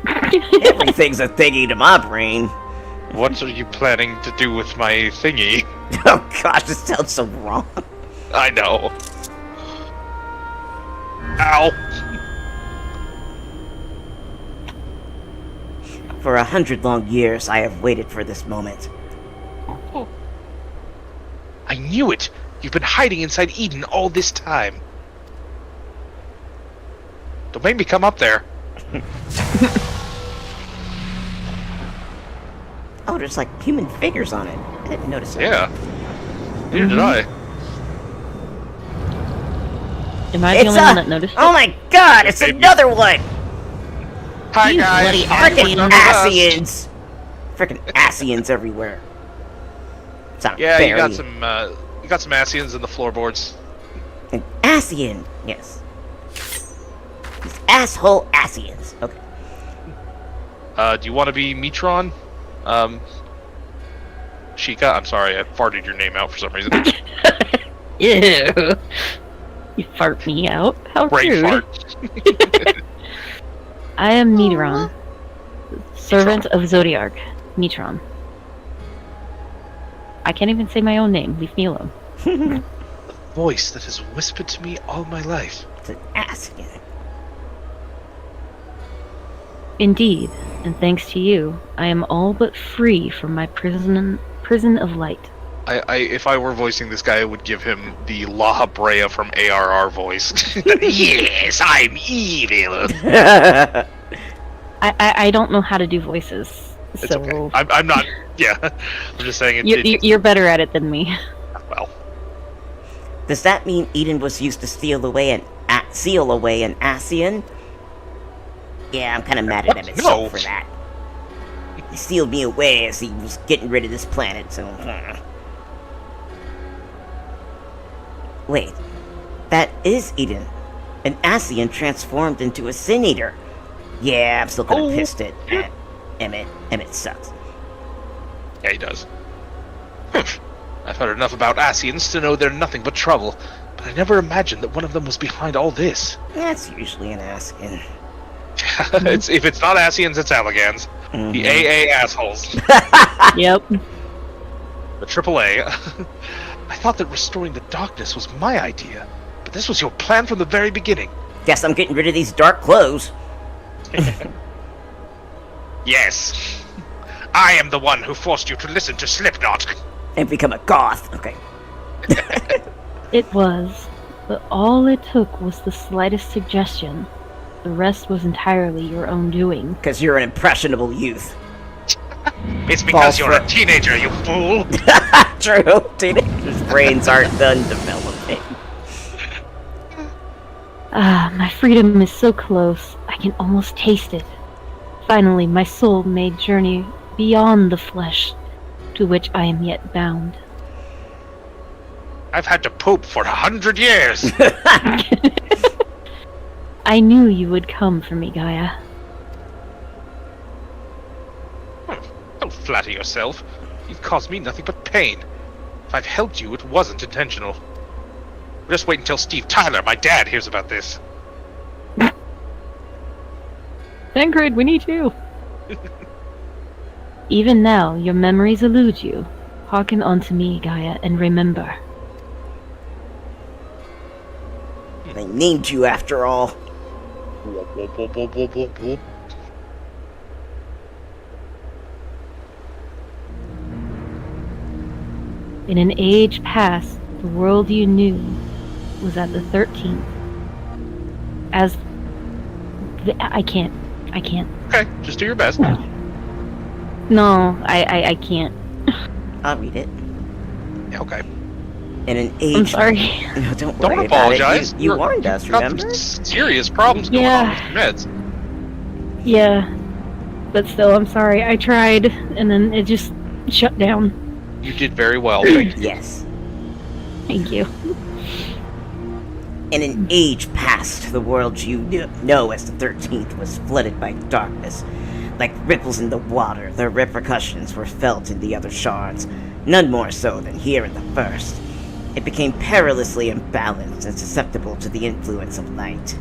Everything's a thingy to my brain. What are you planning to do with my thingy? Oh gosh, this sounds so wrong. I know. Ow. For 100 long years, I have waited for this moment. I knew it! You've been hiding inside Eden all this time. Don't make me come up there. Oh, there's like human figures on it. I didn't notice that. Yeah. Neither did I. Am I the It's only one that noticed Oh it? my god, it's Maybe. another one! Hi You guys. bloody Frickin' Asians. Asians! Frickin' Asians everywhere. It's not Yeah, fair. you got some Asians in the floorboards. An Asian, yes. These asshole Asians. Okay. Do you want to be Metron? Sheikah, I'm sorry, I farted your name out for some reason. Ew. You fart me out? How Brain rude. fart. I am Metron, servant of Zodiark. Metron. I can't even say my own name. Leave me alone. The voice that has whispered to me all my life. It's an ass again. Indeed, and thanks to you, I am all but free from my prison of light. If I were voicing this guy, I would give him the La Brea from ARR voice. Yes, I'm evil. I don't know how to do voices, It's so okay. I'm not. Yeah, I'm just saying. You're better at it than me. Well, Does that mean Eden was used to seal away an Asian? Yeah, I'm kind of mad at him No. for that. He sealed me away as he was getting rid of this planet, so... Wait, that is Eden. An Asian transformed into a Sin Eater. Yeah, I'm still kind of pissed at Emmett. Emmett sucks. yeah, he does. I've heard enough about Asians to know they're nothing but trouble, but I never imagined that one of them was behind all this. That's usually an Asian. If it's not Asians, it's Alligans. The AA assholes. Yep. The AAA. I thought that restoring the darkness was my idea, but this was your plan from the very beginning. Guess I'm getting rid of these dark clothes. Yes. I am the one who forced you to listen to Slipknot. And become a goth. Okay. It was, but all it took was the slightest suggestion. The rest was entirely your own doing. Because you're an impressionable youth. It's because False you're a teenager, you fool. True. Teenagers' brains aren't done developing. Ah, my freedom is so close. I can almost taste it. Finally, my soul may journey beyond the flesh, to which I am yet bound. I've had to poop for 100 years. I knew you would come for me, Gaia. Don't flatter yourself. You've caused me nothing but pain. If I've helped you, it wasn't intentional. Just wait until Steve Tyler, my dad, hears about this. Tancred, we need you! Even now, your memories elude you. Hearken unto me, Gaia, and remember. They named you after all. In an age past, the world you knew was at the 13th. I can't. Okay, just do your best. No, I can't. I'll read it. Yeah, okay. In an I'm age... sorry. No, don't Don't worry about apologize. it. You warned us, You've got remember? some serious problems going on with your meds. Yeah. But still, I'm sorry. I tried, and then it just shut down. You did very well. Thank you. Yes. Thank you. In an age past, the world you know as the 13th was flooded by darkness. Like ripples in the water, the repercussions were felt in the other shards, none more so than here in the first. It became perilously imbalanced and susceptible to the influence of light.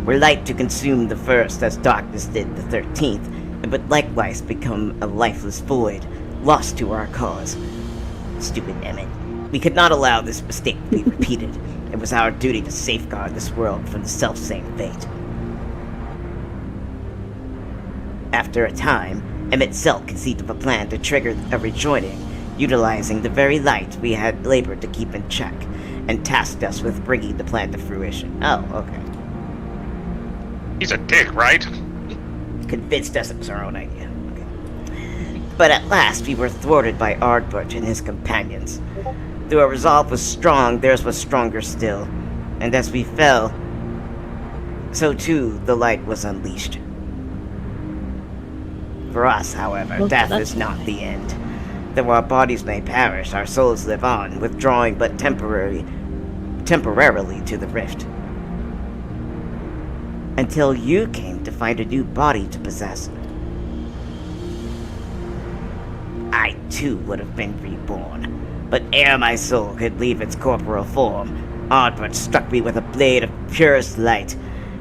Were light to consume the first as darkness did the 13th, it would likewise become a lifeless void, lost to our cause. Stupid Emmett. We could not allow this mistake to be repeated. It was our duty to safeguard this world from the selfsame fate. After a time, Emmett Selk conceived of a plan to trigger a rejoining, utilizing the very light we had labored to keep in check, and tasked us with bringing the plan to fruition. Oh, okay. He's a dick, right? Convinced us it was our own idea. Okay. But at last we were thwarted by Ardbert and his companions. Though our resolve was strong, theirs was stronger still. And as we fell, so too the light was unleashed. For us, however, Well, death that's is not the end. Though our bodies may perish, our souls live on, withdrawing but temporarily to the rift. Until you came to find a new body to possess. I too would have been reborn. But ere my soul could leave its corporal form, Ardbert struck me with a blade of purest light,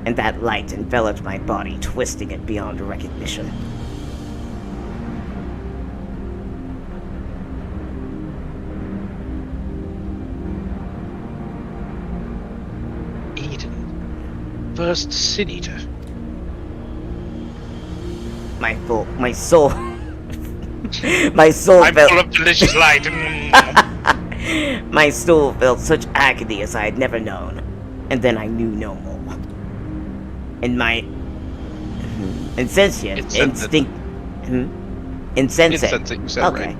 and that light enveloped my body, twisting it beyond recognition. Eden. First Sin Eater. My soul... my soul I'm felt... full of delicious light. My soul felt such agony as I had never known, and then I knew no more. And my insentient instinct... Insensate. Insensate, you said okay.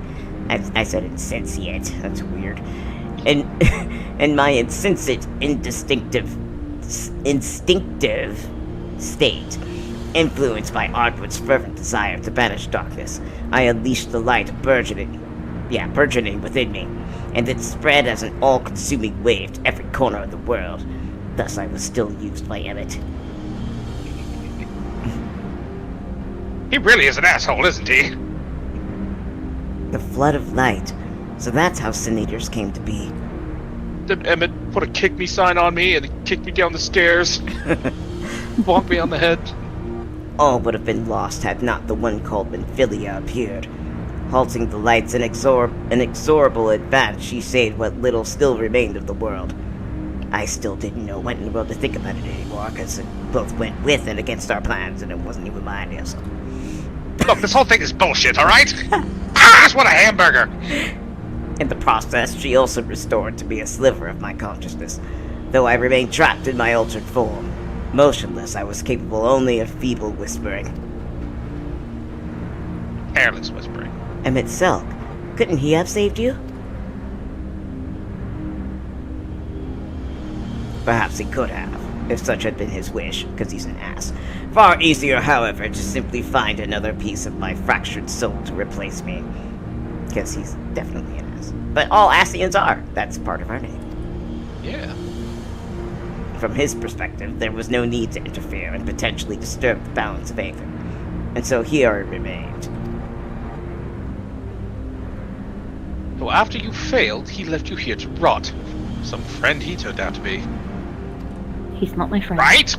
right. I said insentient. That's weird. And and my insensate, instinctive state, influenced by Ardwood's fervent desire to banish darkness, I unleashed the light burgeoning within me, and it spread as an all-consuming wave to every corner of the world. Thus I was still used by Emmett. He really is an asshole, isn't he? The flood of light. So that's how Sin Eaters came to be. Then Emmett put a kick me sign on me and kicked me down the stairs. Bonked me on the head. All would have been lost had not the one called Menphilia appeared. Halting the light's inexorable advance, she saved what little still remained of the world. I still didn't know what in the world to think about it anymore, because it both went with and against our plans, and it wasn't even my idea, so... Look, this whole thing is bullshit, alright? I just want a hamburger! In the process, she also restored to me a sliver of my consciousness, though I remained trapped in my altered form. Motionless, I was capable only of feeble whispering. Careless whispering. Emmett Selk, couldn't he have saved you? Perhaps he could have, if such had been his wish, because he's an ass. Far easier, however, to simply find another piece of my fractured soul to replace me. Because he's definitely an ass. But all Asians are. That's part of our name. Yeah. From his perspective, there was no need to interfere and potentially disturb the balance of Aether. And so here I remained. So after you failed, he left you here to rot. Some friend he turned out to be. He's not my friend. Right?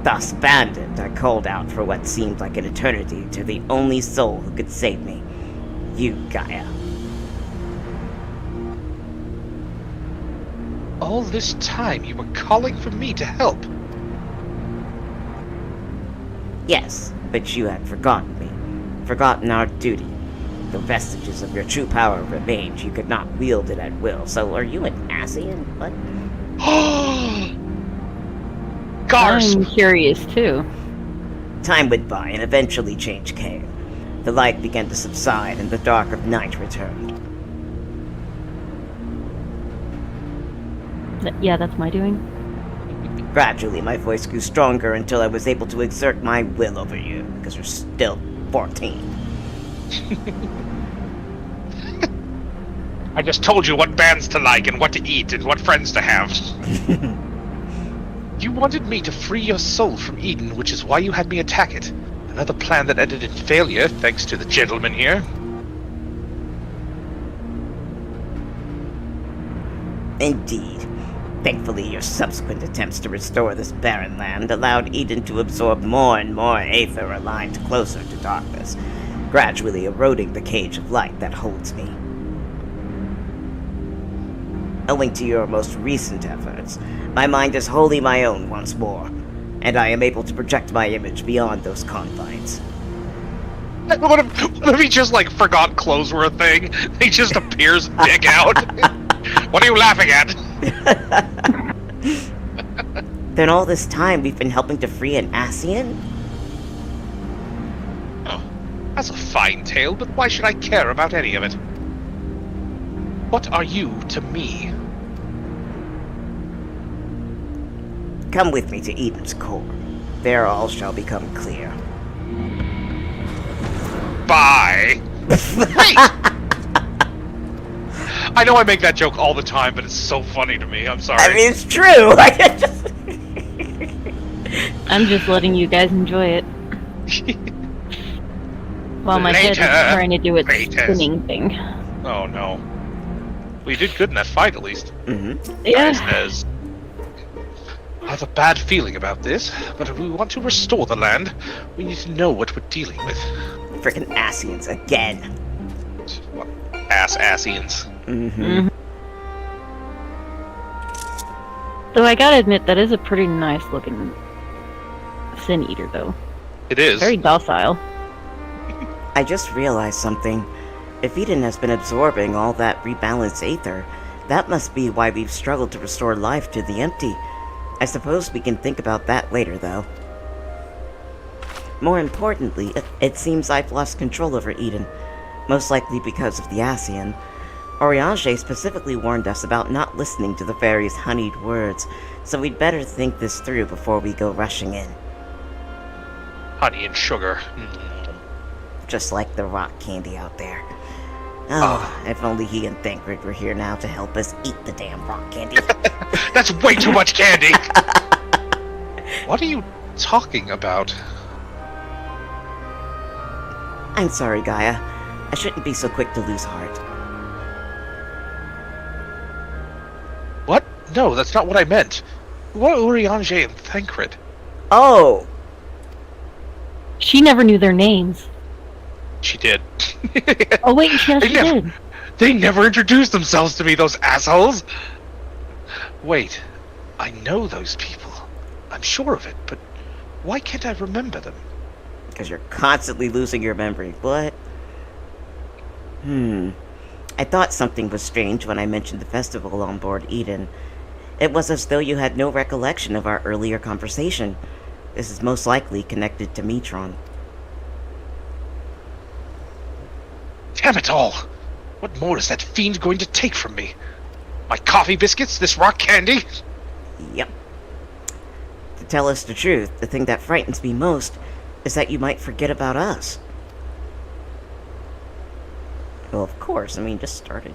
Thus abandoned, I called out for what seemed like an eternity to the only soul who could save me. You, Gaia. All this time you were calling for me to help. Yes, but you had forgotten me. Forgotten our duty. The vestiges of your true power remained. You could not wield it at will. So are you an Asian? What? Garst! I'm curious too. Time went by, and eventually change came. The light began to subside, and the dark of night returned. Yeah, that's my doing. Gradually, my voice grew stronger until I was able to exert my will over you, because you're still 14. I just told you what bands to like and what to eat and what friends to have. You wanted me to free your soul from Eden, which is why you had me attack it. Another plan that ended in failure, thanks to the gentleman here. Indeed. Thankfully, your subsequent attempts to restore this barren land allowed Eden to absorb more and more Aether aligned closer to darkness, gradually eroding the cage of light that holds me. Owing to your most recent efforts, my mind is wholly my own once more, and I am able to project my image beyond those confines. What if he just, like, forgot clothes were a thing? He just appears and dig out? What are you laughing at? Then all this time we've been helping to free an Asian? Oh, that's a fine tale, but why should I care about any of it? What are you to me? Come with me to Eden's core. There all shall become clear. Bye! Wait! I know I make that joke all the time, but it's so funny to me. I'm sorry. I mean, it's true! I'm just letting you guys enjoy it. While my head is Later, trying to do its Kratos. spinning thing. Oh no. Well, you did good in that fight, at least. Mm-hmm. Yeah. Says, I have a bad feeling about this, but if we want to restore the land, we need to know what we're dealing with. Frickin' Asians again. What Asians. Mm-hmm. Though I gotta admit, that is a pretty nice looking Sin Eater, though. It is. Very docile. I just realized something. If Eden has been absorbing all that rebalanced aether, that must be why we've struggled to restore life to the empty. I suppose we can think about that later, though. More importantly, it seems I've lost control over Eden, most likely because of the Asian. Oriange specifically warned us about not listening to the fairy's honeyed words, so we'd better think this through before we go rushing in. Honey and sugar. Just like the rock candy out there. Oh, if only he and Thancred were here now to help us eat the damn rock candy. That's way too much candy! What are you talking about? I'm sorry, Gaia. I shouldn't be so quick to lose heart. What? No, that's not what I meant. What are Oriange and Thancred? Oh! She never knew their names. She did. Oh wait, yes, They she never- did. They never introduced themselves to me, those assholes! Wait, I know those people. I'm sure of it, but why can't I remember them? Because you're constantly losing your memory. What? I thought something was strange when I mentioned the festival on board Eden. It was as though you had no recollection of our earlier conversation. This is most likely connected to Metron. Damn it all! What more is that fiend going to take from me? My coffee biscuits? This rock candy? Yep. To tell us the truth, the thing that frightens me most is that you might forget about us. Well, of course, I mean, just started.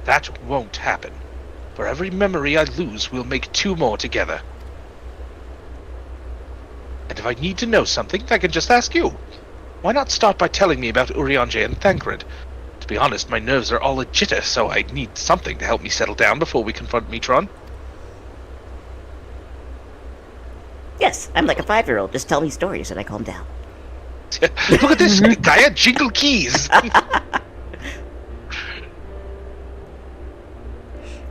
That won't happen. For every memory I lose, we'll make two more together. And if I need to know something, I can just ask you. Why not start by telling me about Oriange and Thancred? To be honest, my nerves are all a jitter, so I need something to help me settle down before we confront Metron. Yes, I'm like a 5-year-old. Just tell me stories and I calm down. Look at this, Gaia jingle keys!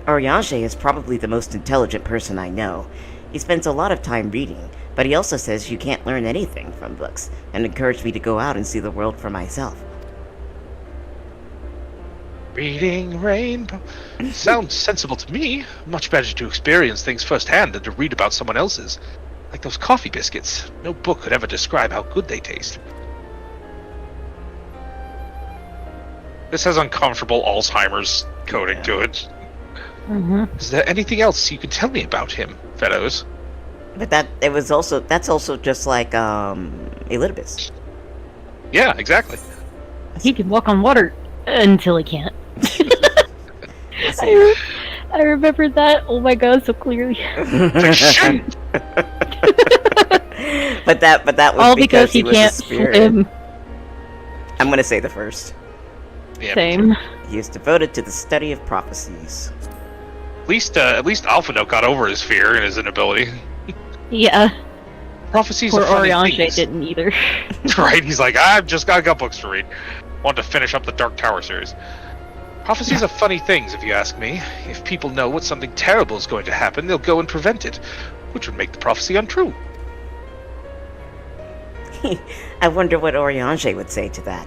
Oriange is probably the most intelligent person I know. He spends a lot of time reading, but he also says you can't learn anything from books, and encouraged me to go out and see the world for myself. Reading Rainbow sounds sensible to me. Much better to experience things firsthand than to read about someone else's. Like those coffee biscuits. No book could ever describe how good they taste. This has uncomfortable Alzheimer's coding to it. Is there anything else you can tell me about him, fellows? But that's also just like, Elidibus. Yeah, exactly. He can walk on water until he can't. I remember that. Oh my god, so clearly. Shit! but that was All because he was can't a spirit. swim. I'm gonna say the first. Yeah, Same. He is devoted to the study of prophecies. At least Alphino got over his fear and his inability. Yeah. Prophecies Poor are funny Oriange things. didn't either. Right, he's like, I've just got books to read. Want to finish up the Dark Tower series. Prophecies are funny things, if you ask me. If people know what something terrible is going to happen, they'll go and prevent it, which would make the prophecy untrue. I wonder what Oriange would say to that.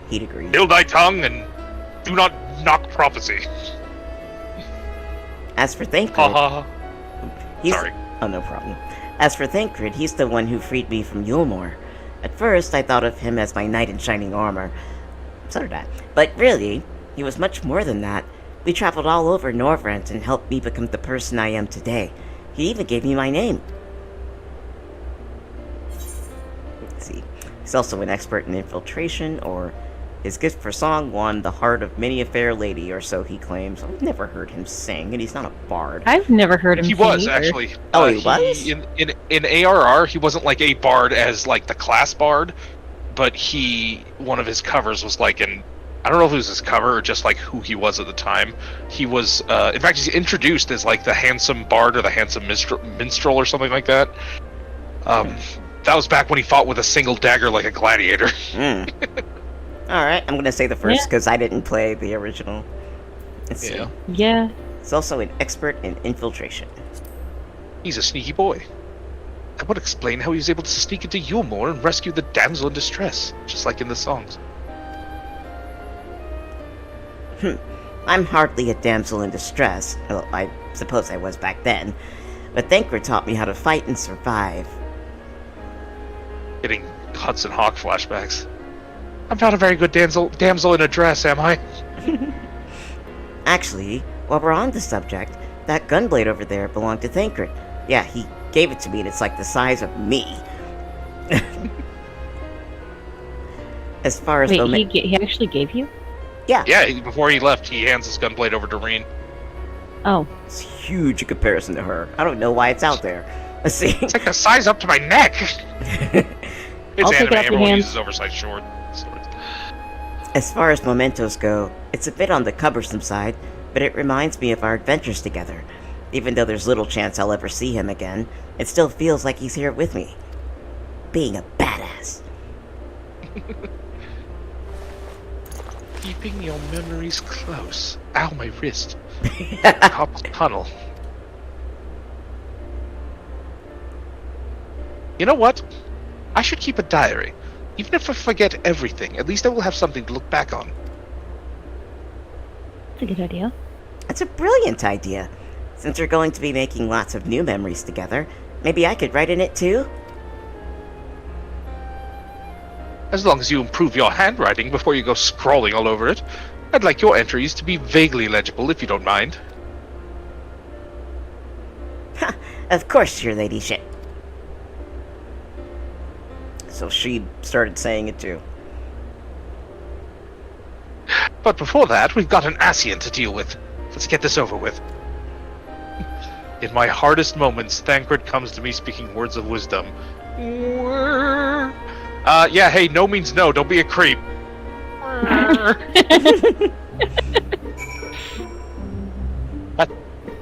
He'd agree. Hold thy tongue and do not knock prophecy. As for Thancred, Ha ha. he's... Sorry. Oh, no problem. As for Thancred, he's the one who freed me from Yulmore. At first, I thought of him as my knight in shining armor. So did I. But really, he was much more than that. We traveled all over Norvrent and helped me become the person I am today. He even gave me my name. Let's see. He's also an expert in infiltration, or His gift for song won the heart of many a fair lady, or so he claims. I've never heard him sing, and he's not a bard. I've never heard him He sing was either. actually. Oh, he was? In ARR, he wasn't like a bard as like the class bard, but one of his covers was like I don't know if it was his cover or just like who he was at the time. He was, in fact, he's introduced as like the handsome bard or the handsome minstrel or something like that. That was back when he fought with a single dagger like a gladiator. Alright, I'm gonna say the first because I didn't play the original. Let's see. Yeah. He's also an expert in infiltration. He's a sneaky boy. That would explain how he was able to sneak into Yulmore and rescue the damsel in distress, just like in the songs. I'm hardly a damsel in distress. Well, I suppose I was back then. But Thancred taught me how to fight and survive. Getting Hudson Hawk flashbacks. I'm not a very good damsel in distress, am I? Actually, while we're on the subject, that gunblade over there belonged to Thancred. Yeah, he gave it to me and it's like the size of me. As far as Wait, he actually gave you? Yeah. Yeah, before he left, he hands his gunblade over to Reen. Oh. It's huge in comparison to her. I don't know why it's out there. Let's see. It's like the size up to my neck! It's I'll take anime, it off your everyone hands. uses oversized swords. As far as mementos go, it's a bit on the cumbersome side, but it reminds me of our adventures together. Even though there's little chance I'll ever see him again, it still feels like he's here with me. Being a badass. Keeping your memories close. Ow, my wrist. Carpal tunnel. You know what? I should keep a diary. Even if I forget everything, at least I will have something to look back on. That's a good idea. That's a brilliant idea. Since we're going to be making lots of new memories together, maybe I could write in it too? As long as you improve your handwriting before you go scrawling all over it, I'd like your entries to be vaguely legible, if you don't mind. Ha! Of course, your ladyship. So she started saying it too. But before that, we've got an Ascian to deal with. Let's get this over with. In my hardest moments, Thancred comes to me speaking words of wisdom. Yeah, hey, no means no. Don't be a creep. That's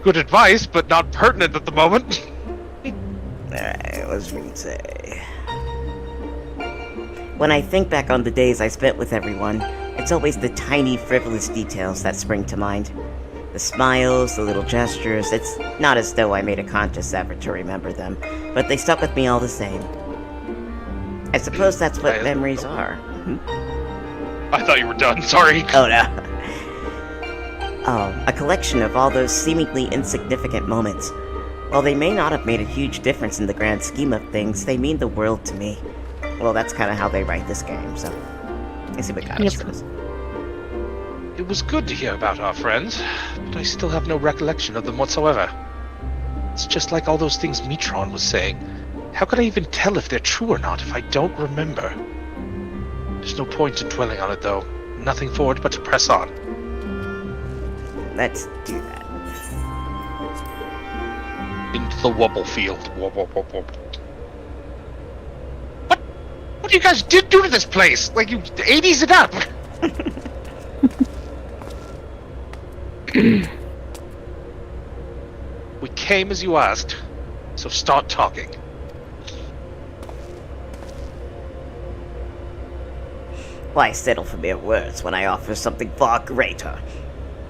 good advice, but not pertinent at the moment. Alright, what's me say? When I think back on the days I spent with everyone, it's always the tiny, frivolous details that spring to mind. The smiles, the little gestures, it's not as though I made a conscious effort to remember them, but they stuck with me all the same. I suppose that's what memories are. I thought you were done, sorry. Oh no. Oh, a collection of all those seemingly insignificant moments. While they may not have made a huge difference in the grand scheme of things, they mean the world to me. Well, that's kind of how they write this game, so... I see what kind of says. It was good to hear about our friends, but I still have no recollection of them whatsoever. It's just like all those things Metron was saying. How could I even tell if they're true or not if I don't remember? There's no point in dwelling on it, though. Nothing for it but to press on. Let's do that. Into the wobble field. Wobble, wobble. What do you guys do to this place? Like, you 80s it up! We came as you asked, so start talking. Why settle for mere words when I offer something far greater?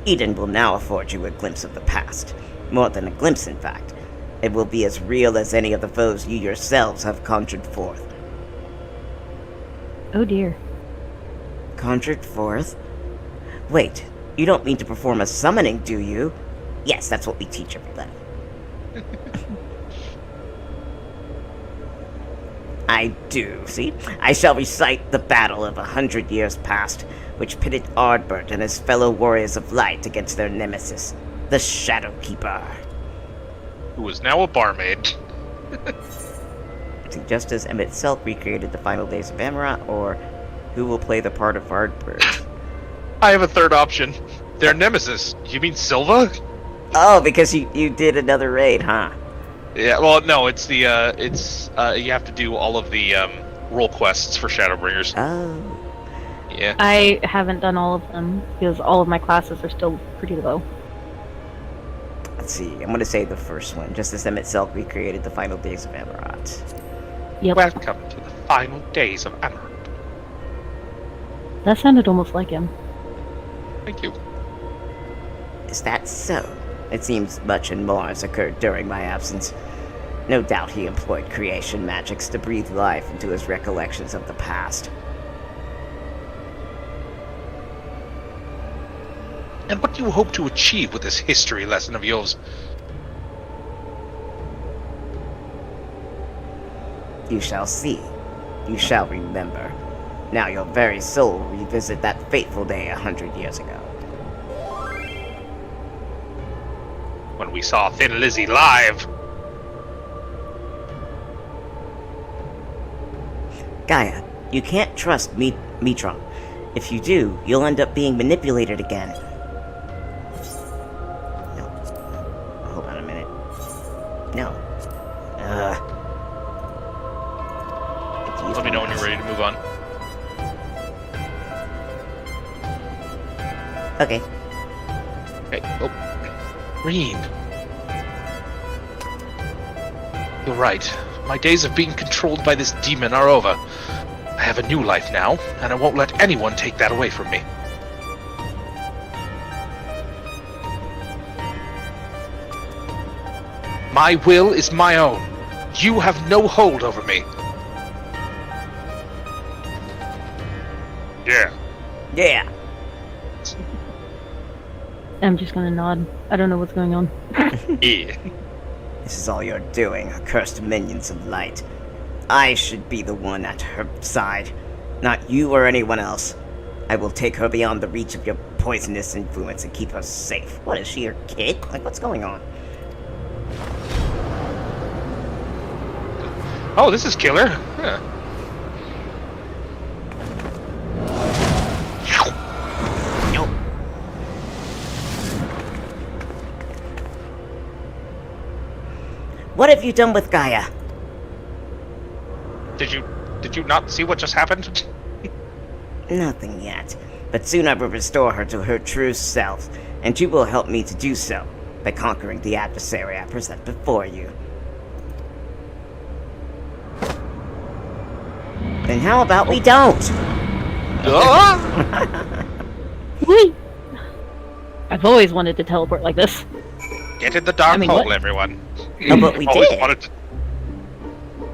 Eden will now afford you a glimpse of the past. More than a glimpse, in fact. It will be as real as any of the foes you yourselves have conjured forth. Oh dear. Conjured forth? Wait, you don't mean to perform a summoning, do you? Yes, that's what we teach everybody. I do, see? I shall recite the battle of 100 years past, which pitted Ardbert and his fellow warriors of light against their nemesis, the Shadowkeeper. Who is now a barmaid. See, just as Emmett Selk recreated the final days of Amarat, or Who will play the part of Ardbird? I have a third option. Their nemesis. You mean Silva? Oh, because you did another raid, huh? Yeah. Well, no. It's the you have to do all of the role quests for Shadowbringers. Oh. Yeah. I haven't done all of them because all of my classes are still pretty low. Let's see. I'm gonna say the first one. Just as itself, we created the final days of Amarat. Yep. Welcome to the final days of Amarat. That sounded almost like him. Thank you. Is that so? It seems much and more has occurred during my absence. No doubt he employed creation magics to breathe life into his recollections of the past. And what do you hope to achieve with this history lesson of yours? You shall see. You shall remember. Now your very soul will revisit that fateful day 100 years ago. When we saw Thin Lizzy live. Gaia, you can't trust Metron. If you do, you'll end up being manipulated again. No. Hold on a minute. No. Let me know when you're ready to move on. Okay. Okay. Oh. Reen. You're right. My days of being controlled by this demon are over. I have a new life now, and I won't let anyone take that away from me. My will is my own. You have no hold over me. Yeah. Yeah. I'm just gonna nod. I don't know what's going on. Yeah. This is all you're doing, accursed minions of light. I should be the one at her side, not you or anyone else. I will take her beyond the reach of your poisonous influence and keep her safe. What is she, your kid? Like, what's going on? Oh, this is killer. Huh. Nope. What have you done with Gaia? Did you not see what just happened? Nothing yet, but soon I will restore her to her true self, and you will help me to do so by conquering the adversary I present before you. Then how about we don't? Whee! I've always wanted to teleport like this. Get in the dark hole, what? everyone. Oh, but we Always did. wanted to...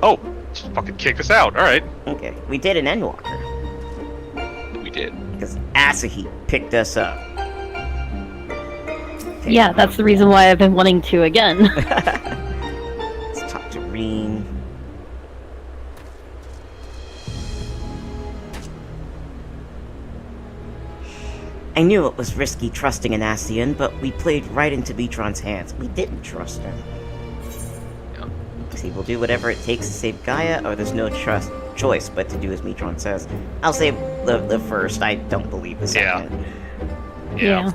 Oh, just fucking kick us out. All right, Okay, we did an Endwalker, we did. because Asahi picked us up. Okay, Yeah, that's the reason why I've been wanting to again. Let's talk to Reen. I knew it was risky trusting an Ascian, but we played right into Metron's hands. We didn't trust him. Yeah. See, we'll do whatever it takes to save Gaia, or there's no choice but to do as Metron says. I'll save the first. I don't believe the second. Yeah.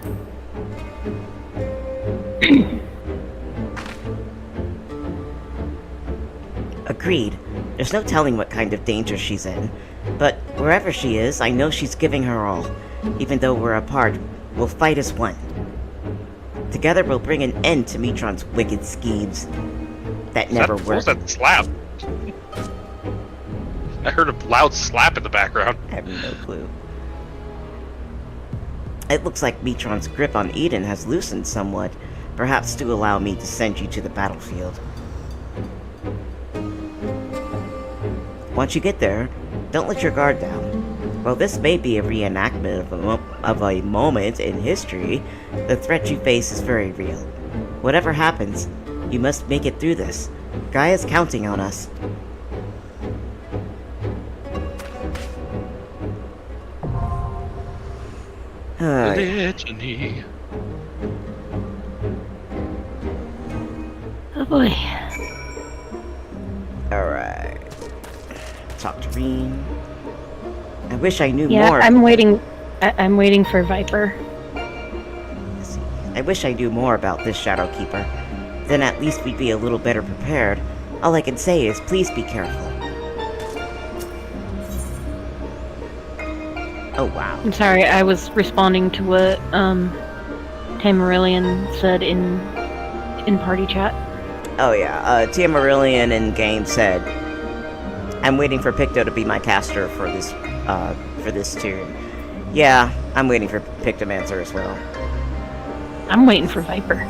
Agreed. There's no telling what kind of danger she's in. But wherever she is, I know she's giving her all. Even though we're apart, we'll fight as one. Together we'll bring an end to Metron's wicked schemes. That never What was worked. that slap? I heard a loud slap in the background. I have no clue. It looks like Metron's grip on Eden has loosened somewhat, perhaps to allow me to send you to the battlefield. Once you get there, don't let your guard down. While this may be a reenactment of a moment in history, the threat you face is very real. Whatever happens, you must make it through this. Gaia's counting on us. Litany. Oh boy. Alright. Talk to Reen. I wish I knew Yeah, more. I'm waiting. I'm waiting for Viper. Let's see. I wish I knew more about this Shadowkeeper. Then at least we'd be a little better prepared. All I can say is please be careful. Oh wow. I'm sorry, I was responding to what Tamarillion said in party chat. Oh yeah, Tia Marillion in game said, "I'm waiting for Picto to be my caster for this tune." Yeah, I'm waiting for Pictomancer as well. I'm waiting for Viper.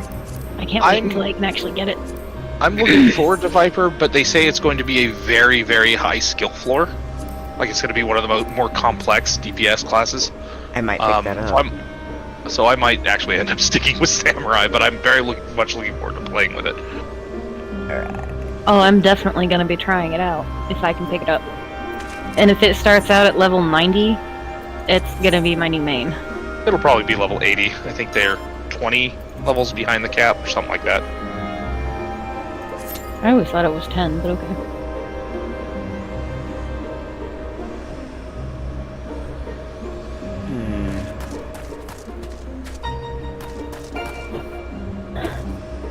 I can't wait until I can actually get it. I'm looking forward to Viper, but they say it's going to be a very, very high skill floor. Like it's going to be one of the more complex DPS classes. I might pick that up. So I might actually end up sticking with Samurai, but I'm very much looking forward to playing with it. Alright. Oh, I'm definitely going to be trying it out if I can pick it up. And if it starts out at level 90, it's going to be my new main. It'll probably be level 80. I think they're 20 levels behind the cap or something like that. I always thought it was 10, but okay.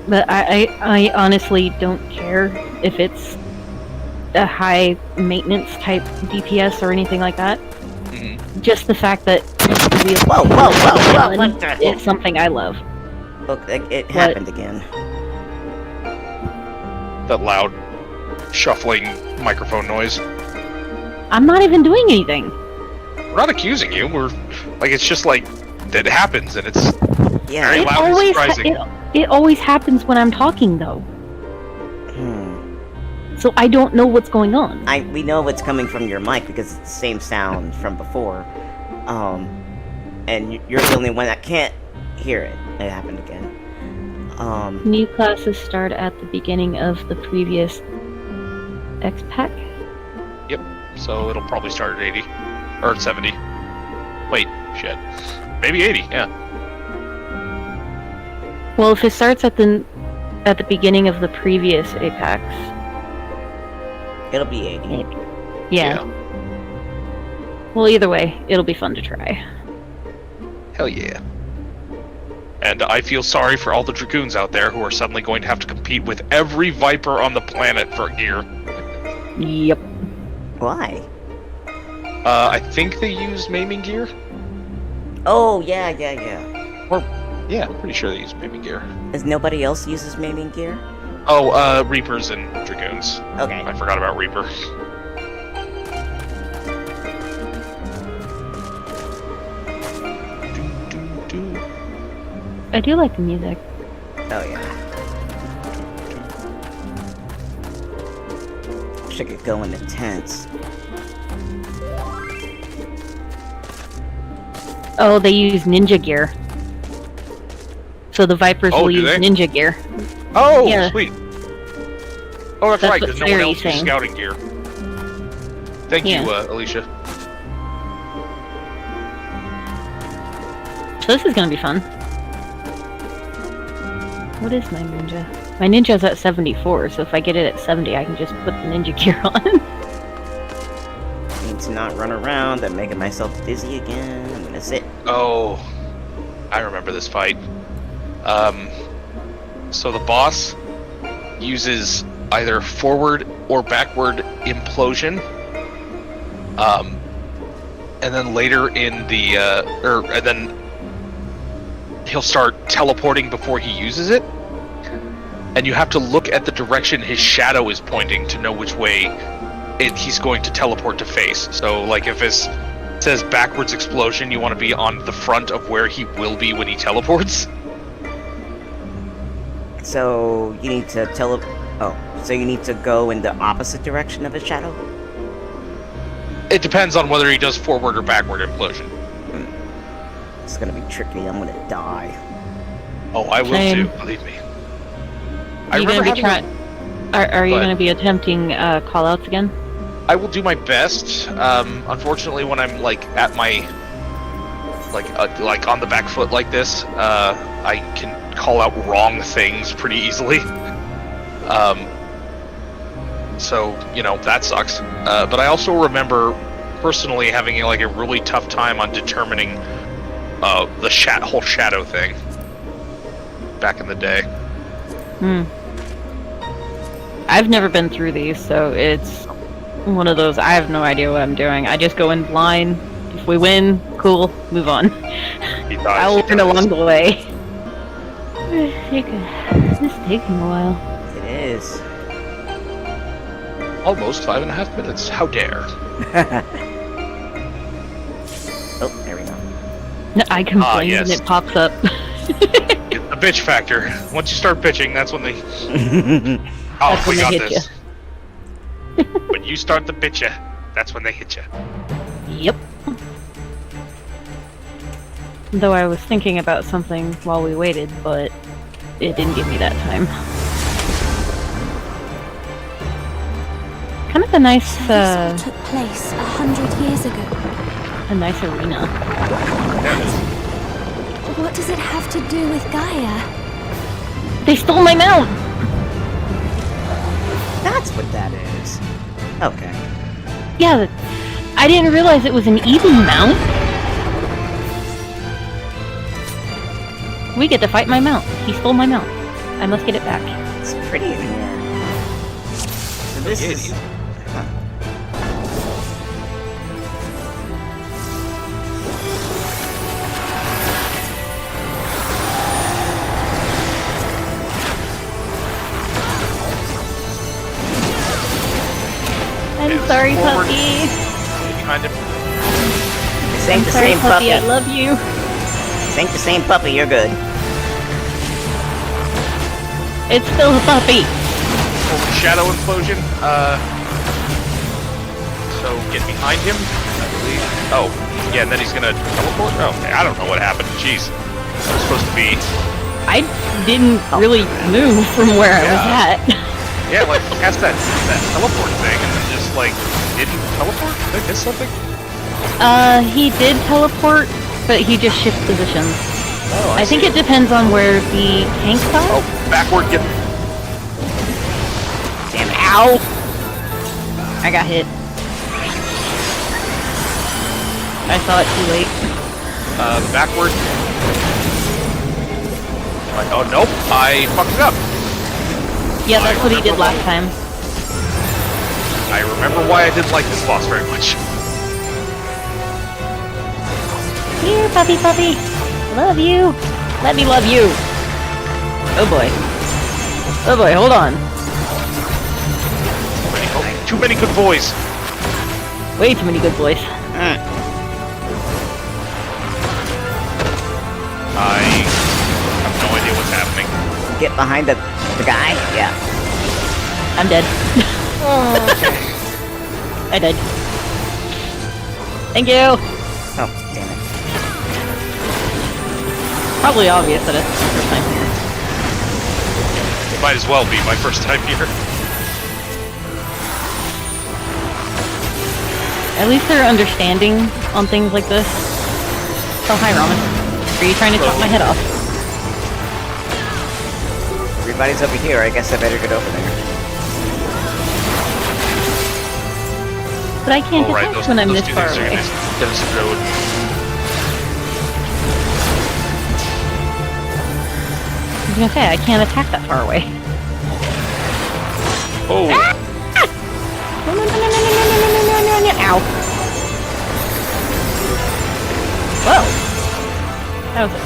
But I honestly don't care if it's a high maintenance type DPS or anything like that. Mm-hmm. Just the fact that Whoa! What the? it's something I love. Look, it happened again. That loud, shuffling microphone noise. I'm not even doing anything. We're not accusing you. We're like it's just like that happens, and it's Yeah. very loud and surprising. It always happens when I'm talking, though. So I don't know what's going on. We know what's coming from your mic because it's the same sound from before. And you're the only one that can't hear it. It happened again. New classes start at the beginning of the previous X-Pack. Yep. So it'll probably start at 80 or at 70. Wait, shit. Maybe 80. Yeah. Well, if it starts at the beginning of the previous Apex, It'll be 80. maybe. Yeah. Well, either way, it'll be fun to try. Hell yeah. And I feel sorry for all the Dragoons out there who are suddenly going to have to compete with every Viper on the planet for gear. Yep. Why? I think they use maiming gear. Oh, yeah. Or, yeah, I'm pretty sure they use maiming gear. Is nobody else uses maiming gear? Oh, Reapers and Dragoons. Okay. I forgot about Reaper. I do like the music. Oh, yeah. Wish I could go into tents. Oh, they use ninja gear. So the Vipers will do use they? ninja gear. Oh, Yeah. sweet. Oh, that's That's right, what because no one Fairy's else uses saying. scouting gear. Thank Yeah. you, Alicia. So this is gonna be fun. What is my ninja? My ninja's at 74, so if I get it at 70, I can just put the ninja gear on. Need to not run around. I'm making myself dizzy again. I'm gonna sit. Oh, I remember this fight. So the boss uses either forward or backward implosion. And then later in the, and then he'll start teleporting before he uses it. And you have to look at the direction his shadow is pointing to know which way he's going to teleport to face. So, like, if it says backwards explosion, you want to be on the front of where he will be when he teleports. So you need to so you need to go in the opposite direction of his shadow? It depends on whether he does forward or backward implosion. It's gonna be tricky. I'm gonna die. Oh, I will Same. too, believe me. Are you gonna be trying? Are you Go ahead. gonna be attempting callouts again? I will do my best. Unfortunately, when I'm like at my like on the back foot like this, I can call out wrong things pretty easily. So you know that sucks. But I also remember personally having like a really tough time on determining the whole shadow thing back in the day. I've never been through these, so it's one of those. I have no idea what I'm doing. I just go in blind. If we win, cool. Move on. I'll learn along the way. This is taking a while. It is. Almost 5.5 minutes. How dare! Oh, there we go. No, I complain yes. and it pops up. The bitch factor. Once you start bitching, that's when they. Oh, That's when we they got hit this. When you start to bitch ya, that's when they hit you. Yep. Though I was thinking about something while we waited, but it didn't give me that time. Kind of a nice, This all took place 100 years ago. a nice arena. What does it have to do with Gaia? They stole my mount! That's what that is. Okay. Yeah, I didn't realize it was an even mount. We get to fight my mount. He stole my mount. I must get it back. It's pretty in here. So this is... I'm sorry, forward. puppy. Behind him. This ain't the Sorry, same puppy. puppy. I love you. This ain't the same puppy, you're good. It's still a puppy. Shadow implosion. So get behind him, I believe. Oh, yeah, and then he's gonna teleport. Oh, okay, I don't know what happened. Jeez, I was supposed to be. I didn't really move from where I was at. Yeah, like cast that teleport thing, and then just like didn't teleport. Did I miss something? He did teleport, but he just shifts positions. Oh, I think it depends on where the tanks are. Oh, backward, get. Damn it. Ow! I got hit. I saw it too late. Backward. Oh nope, I fucked it up. Yeah, that's what he did last time. I remember why I didn't like this boss very much. Here, puppy, puppy. Love you. Let me love you. Oh boy. Oh boy, hold on. Too many good boys. Way too many good boys. I have no idea what's happening. Get behind the guy? Yeah. I'm dead. I died. Thank you. Oh, damn it. Probably obvious that it's my first time here. It might as well be my first time here. At least they're understanding on things like this. Oh, hi, Ramen. Are you trying to chop my head off? Everybody's over here, I guess I better get over there. But I can't Oh, right, attack those, when I'm those this two far things are away. gonna explode. I was gonna say, I can't attack that far away. Oh, No, no, no, no, no, no, no, no, no, no, no, no. Ow. Whoa. That was it.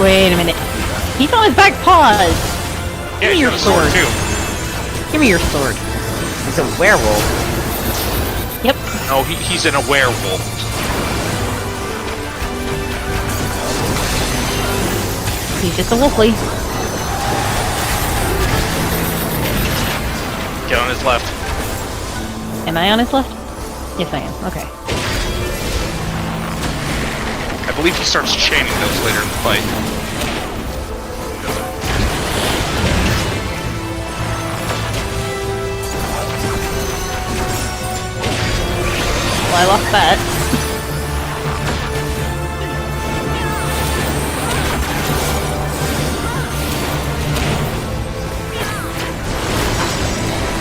Wait a minute. He's on his back paws. yeah, Give me you're your a sword sword. too. Give me your sword. He's a werewolf. Yep. No, he's in a werewolf. He's just a wolfly. Get on his left. Am I on his left? Yes, I am. Okay. I believe he starts chaining those later in the fight. Well, I lost that.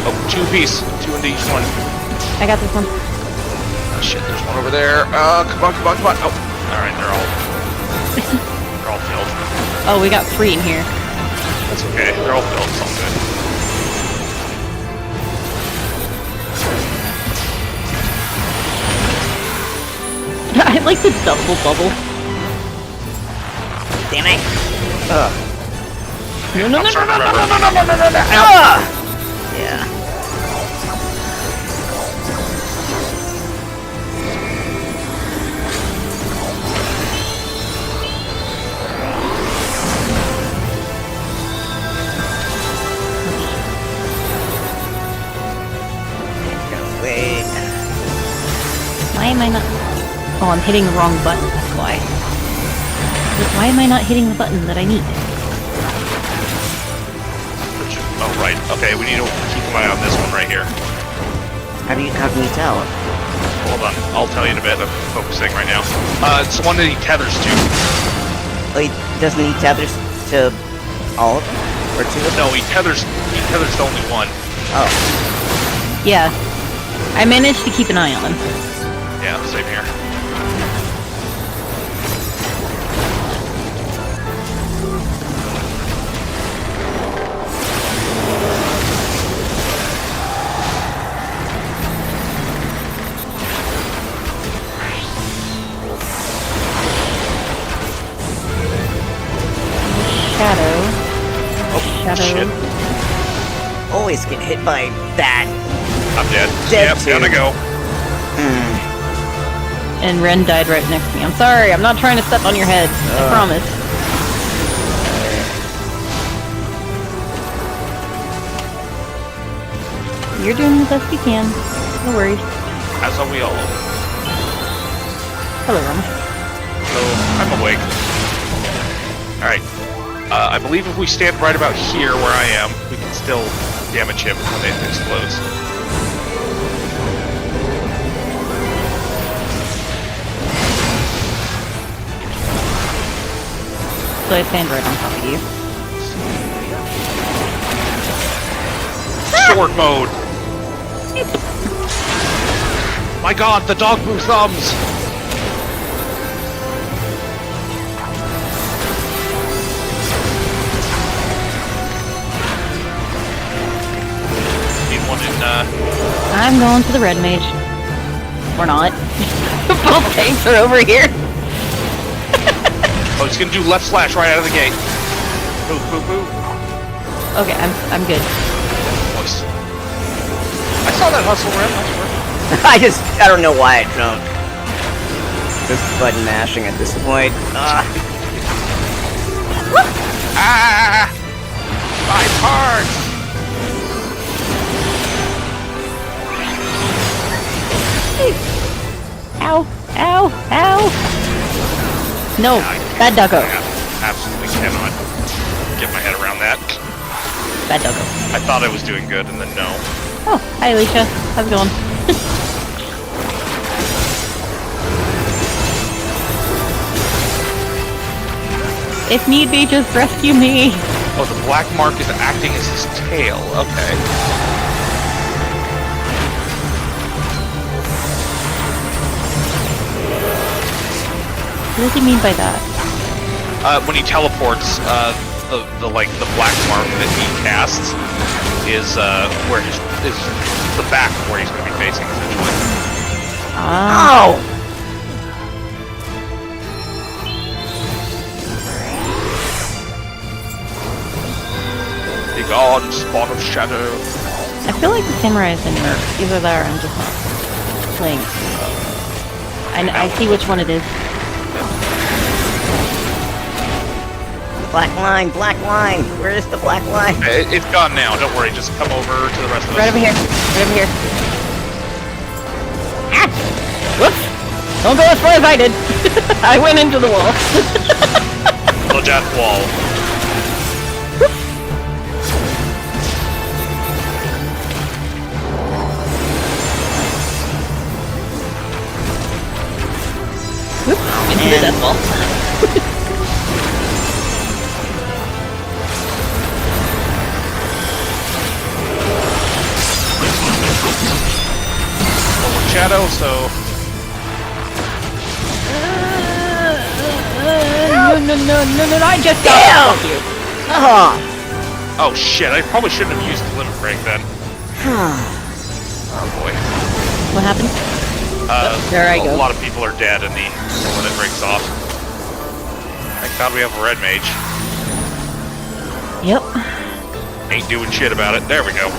Oh, 2 apiece. 2 into each one. I got this one. shit, there's one over there. Come on, come on, come on. Oh, alright, they're all filled. Oh, we got 3 in here. That's okay, they're all filled, it's all good. I like the double bubble. Damn it! Ugh. No, no, no, no, sorry, no, no, remember. no, no, no, no, no, no. Ah! Yeah. Wait. Why am I not... Oh, I'm hitting the wrong button, that's why. But why am I not hitting the button that I need? Oh, right. Okay, we need to keep an eye on this one right here. How can you tell? Hold on, I'll tell you in a bit. I'm focusing right now. It's the one that he tethers to. Wait, doesn't he tethers to all of them? Or 2 of them? No, he tethers to only one. Oh. Yeah. I managed to keep an eye on him. Yeah, same here. Shadow. Oh, Shadow. shit. Always get hit by that. I'm dead. Dead Yep, too. gotta go. And Ren died right next to me. I'm sorry, I'm not trying to step on your head. I promise. You're doing the best you can. No worries. As are we all. Hello, Rama. So, I'm awake. Alright. I believe if we stand right about here where I am, we can still damage him when it explodes. So I stand right on top of you. Sword mode! My god, the dog move thumbs! Need one in, I'm going to the red mage. Or not. Both tanks are over here. oh, he's gonna do left slash right out of the gate. Boo, boo, boo. Okay, I'm good. Nice. I saw that hustle, Ren. Nice work. I don't know why I jumped. Just button mashing at this point. Ah! My parts! Ow! Ow! Ow! No! Bad doggo. I absolutely cannot get my head around that. Bad doggo. I thought I was doing good, and then no. Oh, hi Alicia. How's it going? If need be, just rescue me. Oh, the black mark is acting as his tail. Okay. What does he mean by that? When he teleports, the black mark that he casts is where is the back of where he's going to be facing essentially. Ah. Ow! Big on spawn of shadow. I feel like the samurai is in nerfed. Either that or I'm just not playing. I see which one it is. Black line, black line. Where is the black line? It's gone now. Don't worry. Just come over to the rest of us. Right over here. Right over here. Ah! Whoops! Don't go as far as I did. I went into the wall. The death wall. Whoops! Into the death wall. Shadow, so I just Damn! fuck you. Oh! Oh shit, I probably shouldn't have used the limit break then. Oh boy. What happened? There I go. A lot of people are dead and the limit breaks off. Thank God we have a red mage. Yep. Ain't doing shit about it. There we go.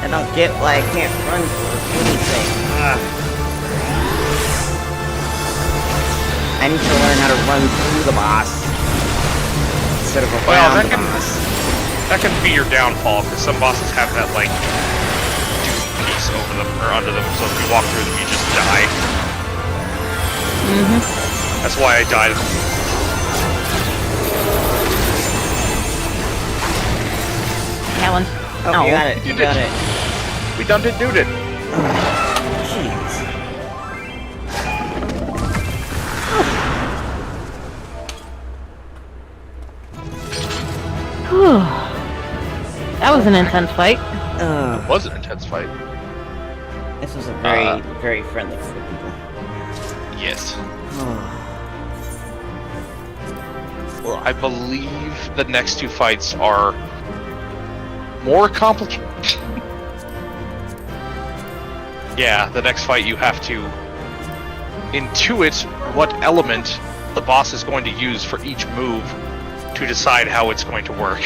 I don't get why I can't run for anything. I need to learn how to run through the boss instead of around the boss. That can be your downfall, because some bosses have that, like, doom piece over them, or under them, so if you walk through them, you just die. That's why I died. That one. Oh, you got it. You got it. We done it, dude it. Jeez. Whew. That was an intense fight. It was an intense fight. This was a very, very friendly group of people. Yes. Well, I believe the next two fights are more complicated. Yeah, the next fight you have to intuit what element the boss is going to use for each move to decide how it's going to work.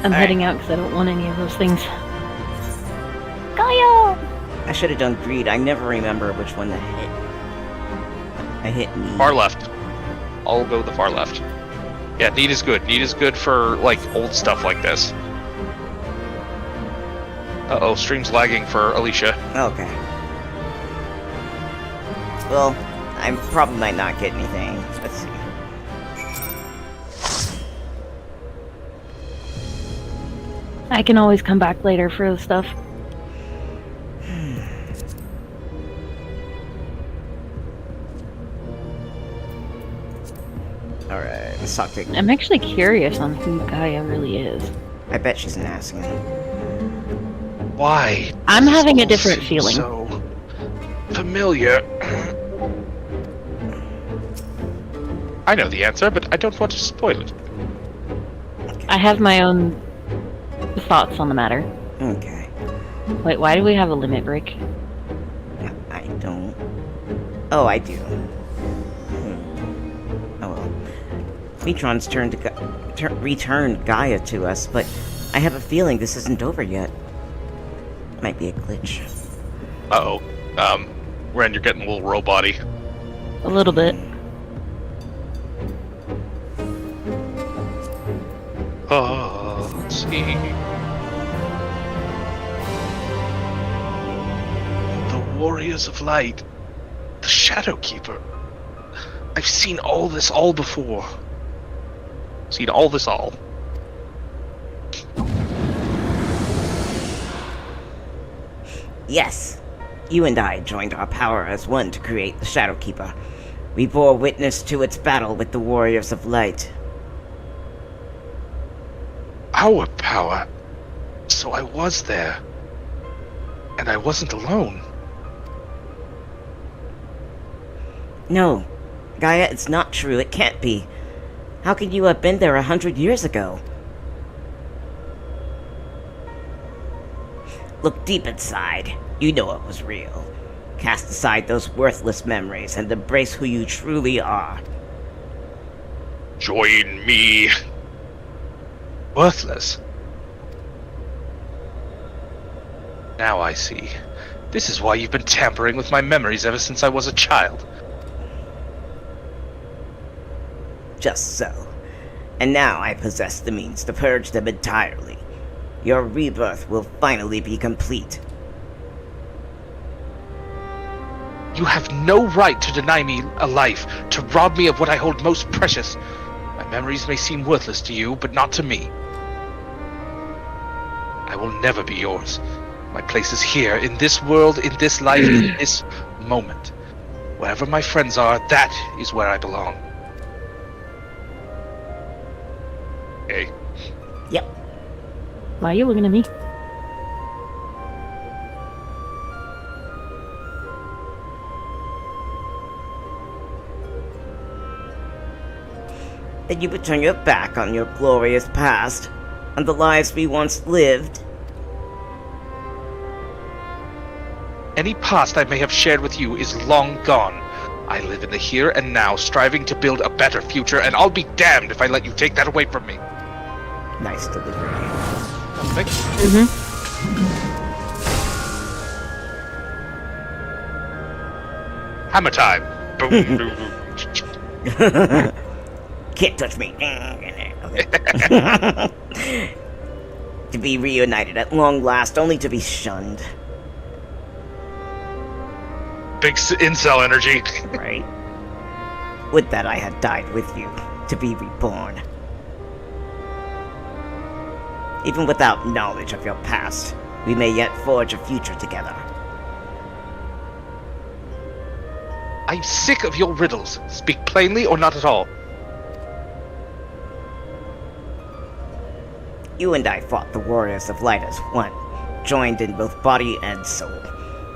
I'm heading out because I don't want any of those things. Gaia! I should have done greed. I never remember which one to hit. I hit need. Far left. I'll go the far left. Yeah, need is good. Need is good for, like, old stuff like this. Uh-oh, stream's lagging for Alicia. Okay. Well, I probably might not get anything. Let's see. I can always come back later for the stuff. Alright, let's talk to... I'm actually curious on who Gaia really is. I bet she's an asking. Why? I'm having a This different seems feeling. So familiar. I know the answer, but I don't want to spoil it. I have my own thoughts on the matter. Okay. Wait, why do we have a limit break? I don't... Oh, I do. Oh well. Metron's returned Gaia to us, but I have a feeling this isn't over yet. Might be a glitch. Uh-oh. Ren, you're getting a little robot-y. A little bit. Let's see. The Warriors of Light. The Shadow Keeper. I've seen all this all before. Seen all this all. Yes. You and I joined our power as one to create the Shadow Keeper. We bore witness to its battle with the Warriors of Light. Our power. So I was there. And I wasn't alone. No. Gaia, it's not true. It can't be. How could you have been there 100 years ago? Look deep inside. You know it was real. Cast aside those worthless memories and embrace who you truly are. Join me. Worthless. Now I see. This is why you've been tampering with my memories ever since I was a child. Just so. And now I possess the means to purge them entirely. Your rebirth will finally be complete. You have no right to deny me a life, to rob me of what I hold most precious. My memories may seem worthless to you, but not to me. I will never be yours. My place is here, in this world, in this life, in this moment. Wherever my friends are, that is where I belong. Okay. Yep. Why are you looking at me? That you would turn your back on your glorious past, on the lives we once lived. Any past I may have shared with you is long gone. I live in the here and now, striving to build a better future, and I'll be damned if I let you take that away from me. Nice delivery. Thank you. Mm-hmm. Hammer time. Boom, boom, boom. Can't touch me. To be reunited at long last, only to be shunned. Big incel energy. Right? Would that I had died with you, to be reborn. Even without knowledge of your past, we may yet forge a future together. I'm sick of your riddles. Speak plainly or not at all. You and I fought the warriors of light as one, joined in both body and soul.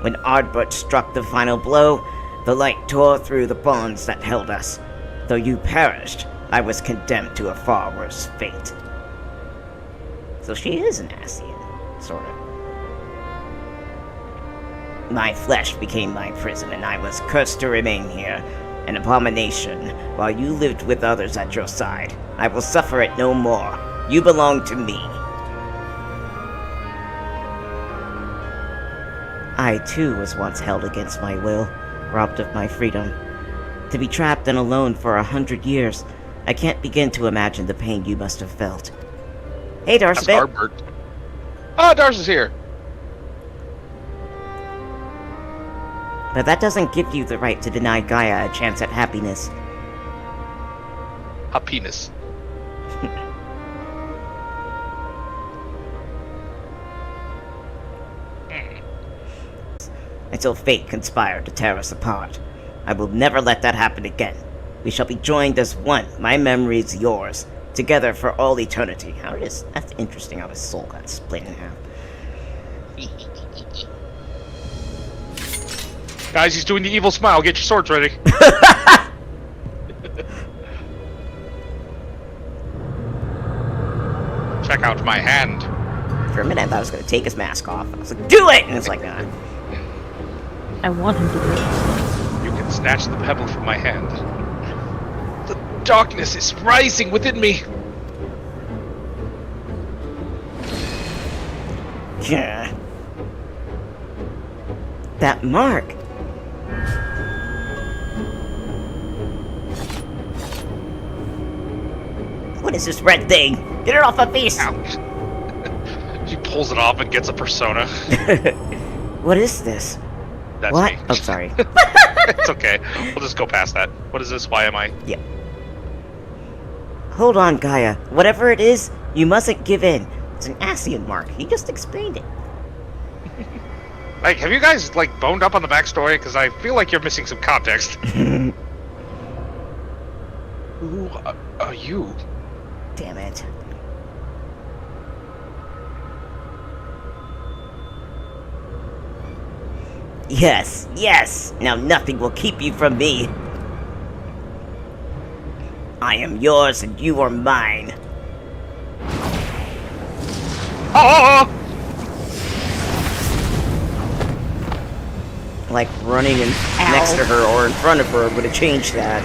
When Ardbert struck the final blow, the light tore through the bonds that held us. Though you perished, I was condemned to a far worse fate. So she is an Ascian, sort of. My flesh became my prison, and I was cursed to remain here, an abomination, while you lived with others at your side. I will suffer it no more. You belong to me. I, too, was once held against my will, robbed of my freedom. To be trapped and alone for 100 years, I can't begin to imagine the pain you must have felt. Hey, That's Darcy. Ardbert. Ah, Darcy's here. But that doesn't give you the right to deny Gaia a chance at happiness. A penis. Until fate conspired to tear us apart. I will never let that happen again. We shall be joined as one. My memory is yours. Together for all eternity. That's interesting how his soul got split in half. Guys, he's doing the evil smile. Get your swords ready. Check out my hand. For a minute, I thought I was going to take his mask off. I was like, do it! And it's like, nah. I want him to do it. You can snatch the pebble from my hand. The darkness is rising within me. Yeah. That mark. What is this red thing? Get it off my face! Ouch. She pulls it off and gets a persona. What is this? That's What? me. Oh, sorry. It's okay. We'll just go past that. What is this? Why am I? Yeah. Hold on, Gaia. Whatever it is, you mustn't give in. It's an Ascian mark. He just explained it. Like, have you guys, like, boned up on the backstory? Because I feel like you're missing some context. Who are you? Damn it. Yes, yes! Now nothing will keep you from me. I am yours and you are mine. Oh! Like running in next to her or in front of her would have changed that.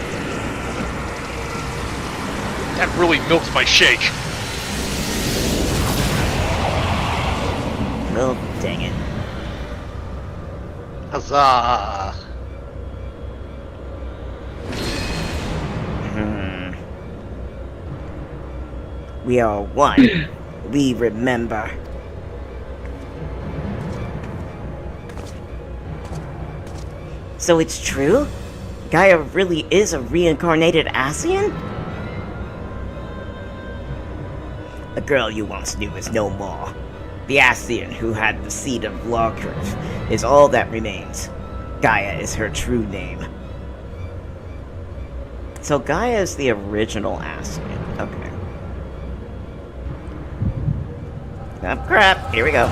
That really milks my shake. Well, dang it. Huzzah! We are one. We remember. So it's true? Gaia really is a reincarnated Ascian? The girl you once knew is no more. The Ascian who had the seed of Lawcurve is all that remains. Gaia is her true name. So Gaia is the original Ascian. Okay. Oh crap, here we go.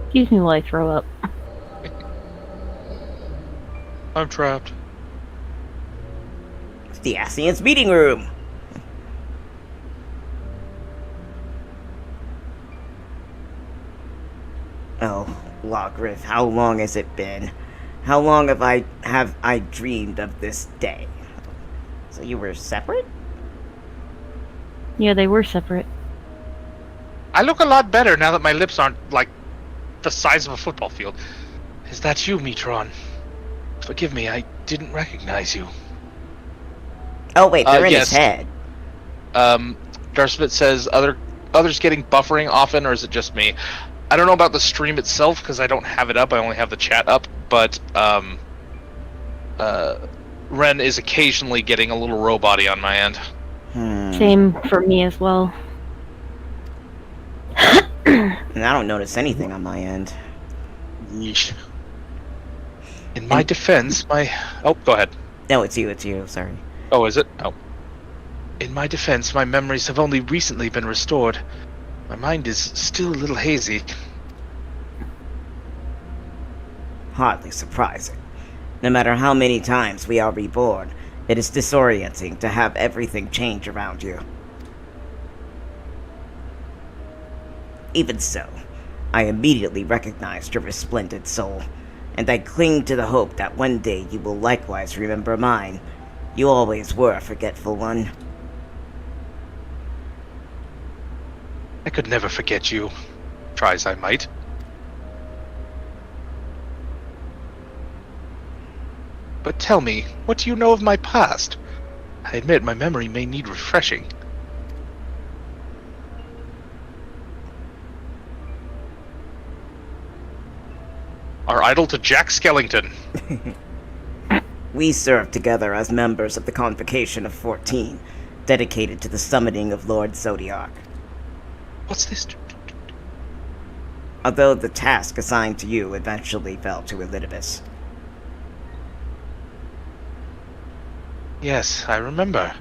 Excuse me while I throw up. I'm trapped. The Ascians meeting room! Oh, Logriff, how long has it been? How long have I dreamed of this day? So you were separate? Yeah, they were separate. I look a lot better now that my lips aren't, like, the size of a football field. Is that you, Metron? Forgive me, I didn't recognize you. Oh wait, they're in yes. his head. Darspit says, others getting buffering often, or is it just me? I don't know about the stream itself, because I don't have it up, I only have the chat up, but, Ren is occasionally getting a little robot-y on my end. Same for me as well. And I don't notice anything on my end. Yeesh. In my defense, Oh, go ahead. No, it's you, sorry. Oh, is it? Oh. In my defense, my memories have only recently been restored. My mind is still a little hazy. Hardly surprising. No matter how many times we are reborn, it is disorienting to have everything change around you. Even so, I immediately recognized your resplendent soul, and I cling to the hope that one day you will likewise remember mine. You always were a forgetful one. I could never forget you. Try as I might. But tell me, what do you know of my past? I admit my memory may need refreshing. Our idol to Jack Skellington. We served together as members of the Convocation of 14, dedicated to the summoning of Lord Zodiac. What's this? Although the task assigned to you eventually fell to Elidibus. Yes, I remember.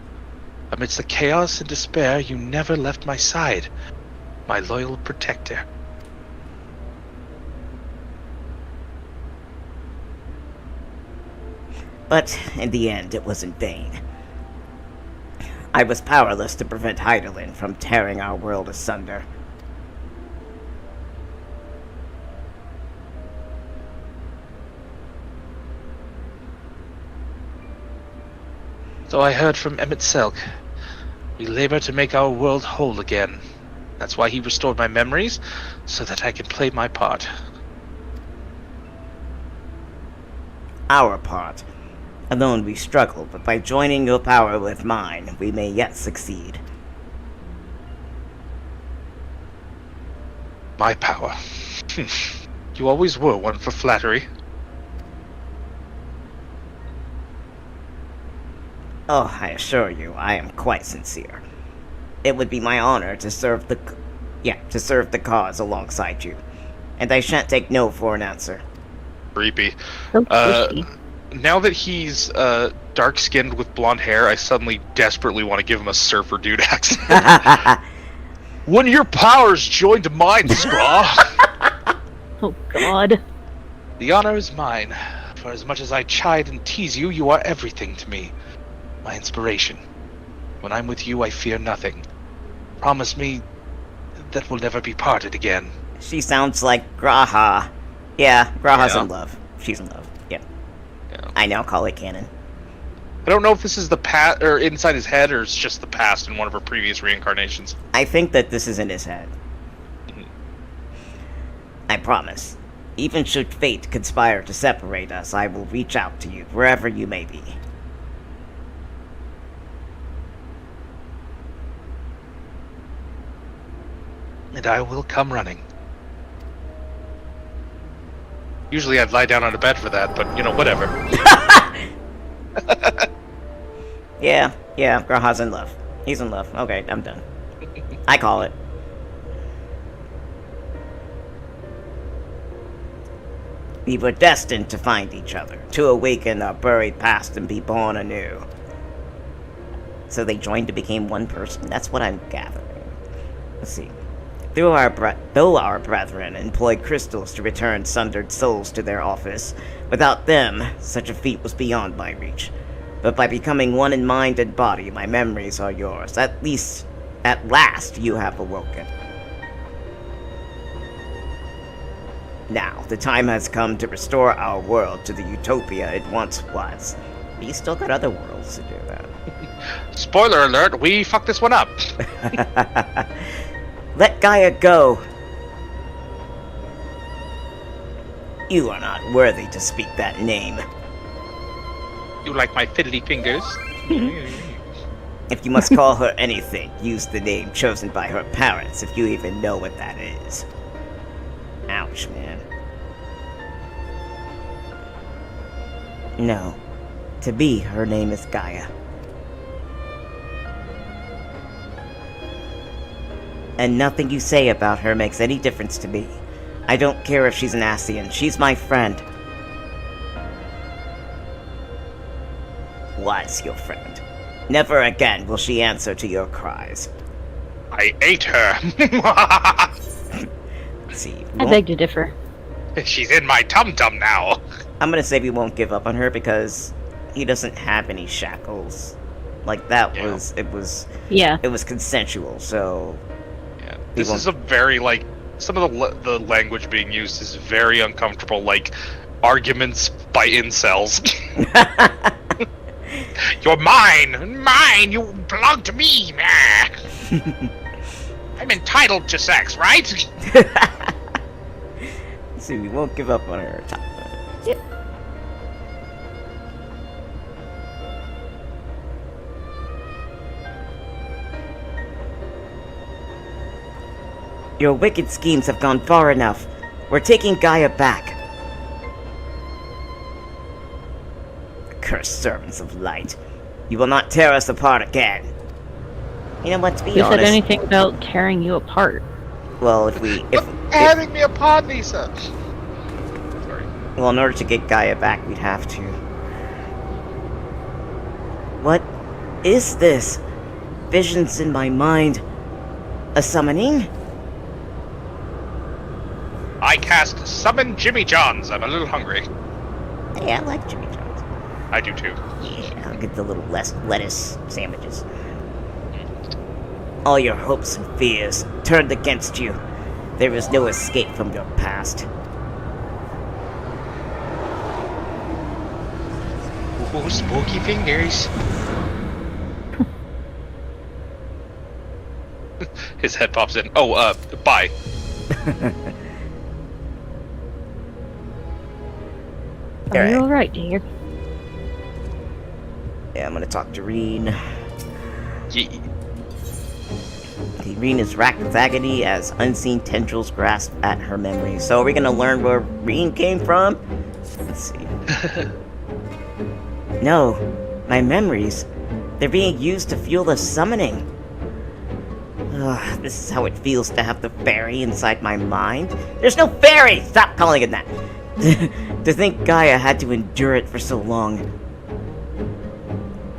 Amidst the chaos and despair, you never left my side. My loyal protector. But in the end, it was in vain. I was powerless to prevent Heidelin from tearing our world asunder. So I heard from Emmett Selk. We labor to make our world whole again. That's why he restored my memories, so that I can play my part. Our part. Alone we struggle, but by joining your power with mine, we may yet succeed. My power. You always were one for flattery. Oh, I assure you, I am quite sincere. It would be my honor to serve the cause alongside you. And I shan't take no for an answer. Creepy. So crispy. Now that he's dark-skinned with blonde hair, I suddenly desperately want to give him a surfer dude accent. When your powers joined mine, Scraw. Oh god. The honor is mine. For as much as I chide and tease you, you are everything to me. My inspiration. When I'm with you, I fear nothing. Promise me that we'll never be parted again. She sounds like Graha. Yeah, Graha's Yeah. in love. She's in love. Yeah. Yeah. I now call it canon. I don't know if this is the past, or inside his head, or it's just the past in one of her previous reincarnations. I think that this is in his head. Mhm. I promise. Even should fate conspire to separate us, I will reach out to you, wherever you may be. And I will come running. Usually I'd lie down on a bed for that, but, you know, whatever. Yeah, Graha's in love. He's in love. Okay, I'm done. I call it. We were destined to find each other, to awaken our buried past and be born anew. So they joined to become one person? That's what I'm gathering. Let's see. Though our brethren employed crystals to return sundered souls to their office, without them, such a feat was beyond my reach. But by becoming one in mind and body, my memories are yours. At last, you have awoken. Now, the time has come to restore our world to the utopia it once was. But you still got other worlds to do that. Spoiler alert, we fucked this one up. Let Gaia go. You are not worthy to speak that name. You like my fiddly fingers? If you must call her anything, use the name chosen by her parents, if you even know what that is. Ouch, man. No. To be, her name is Gaia. And nothing you say about her makes any difference to me. I don't care if she's an Ascian, she's my friend. Was your friend. Never again will she answer to your cries. I ate her. See, I beg to differ. She's in my tum-tum now. I'm gonna say we won't give up on her because he doesn't have any shackles. Like that Yeah. was it was Yeah. consensual, so Yeah. This is a very, like, some of the language being used is very uncomfortable, like, arguments by incels. You're mine! Mine! You belong to me! I'm entitled to sex, right? see, we won't give up on her. Yep. Your wicked schemes have gone far enough. We're taking Gaia back. Cursed servants of light. You will not tear us apart again. You know what, to be Who honest... said anything about tearing you apart? Well, if Having me upon, Lisa! Sorry. well, in order to get Gaia back, we'd have to... What is this? Visions in my mind. A summoning? I cast Summon Jimmy Johns. I'm a little hungry. Yeah, I like Jimmy John's. I do too. Yeah, I'll get the little lettuce sandwiches. All your hopes and fears turned against you. There is no escape from your past. Ooh, spooky fingers. His head pops in. Oh, bye. Are Alright. you alright, dear? Yeah, I'm gonna talk to Reen. Ye- Reen is racked with agony as unseen tendrils grasp at her memory. So are we gonna learn where Reen came from? Let's see. No, my memories. They're being used to fuel the summoning. Ugh, this is how it feels to have the fairy inside my mind. There's no fairy! Stop calling it that! To think Gaia had to endure it for so long.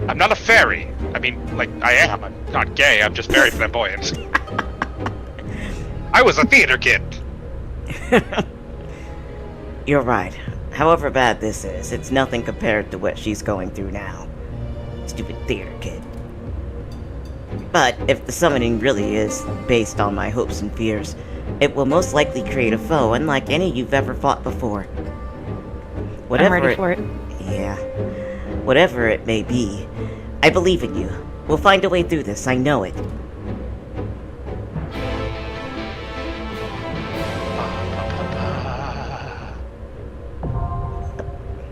I'm not a fairy. I mean, like, I am. I'm not gay. I'm just very flamboyant. I was a theater kid. You're right. However bad this is, it's nothing compared to what she's going through now. Stupid theater kid. But if the summoning really is based on my hopes and fears, it will most likely create a foe unlike any you've ever fought before. I'm ready for it. Yeah. Whatever it may be, I believe in you. We'll find a way through this, I know it.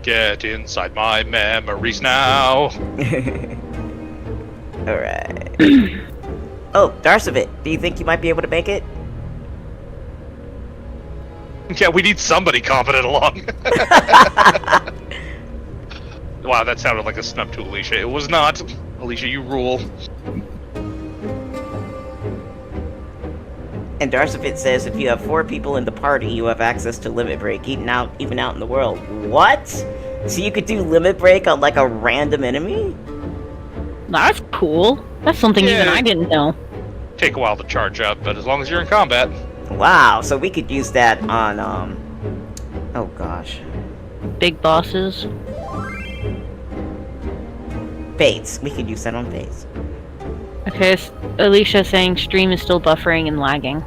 Get inside my memories now. Alright. Oh, Darsavit, do you think you might be able to make it? Yeah, we need somebody competent along. Wow, that sounded like a snub to Alicia. It was not. Alicia, you rule. And Darsavit says if you have 4 people in the party, you have access to Limit Break, even out in the world. What? So you could do Limit Break on like a random enemy? That's cool. That's something even Yeah. I didn't know. Take a while to charge up, but as long as you're in combat. Wow, so we could use that on, oh gosh. Big bosses. Fades. We could use that on fades. Okay, Alicia saying stream is still buffering and lagging.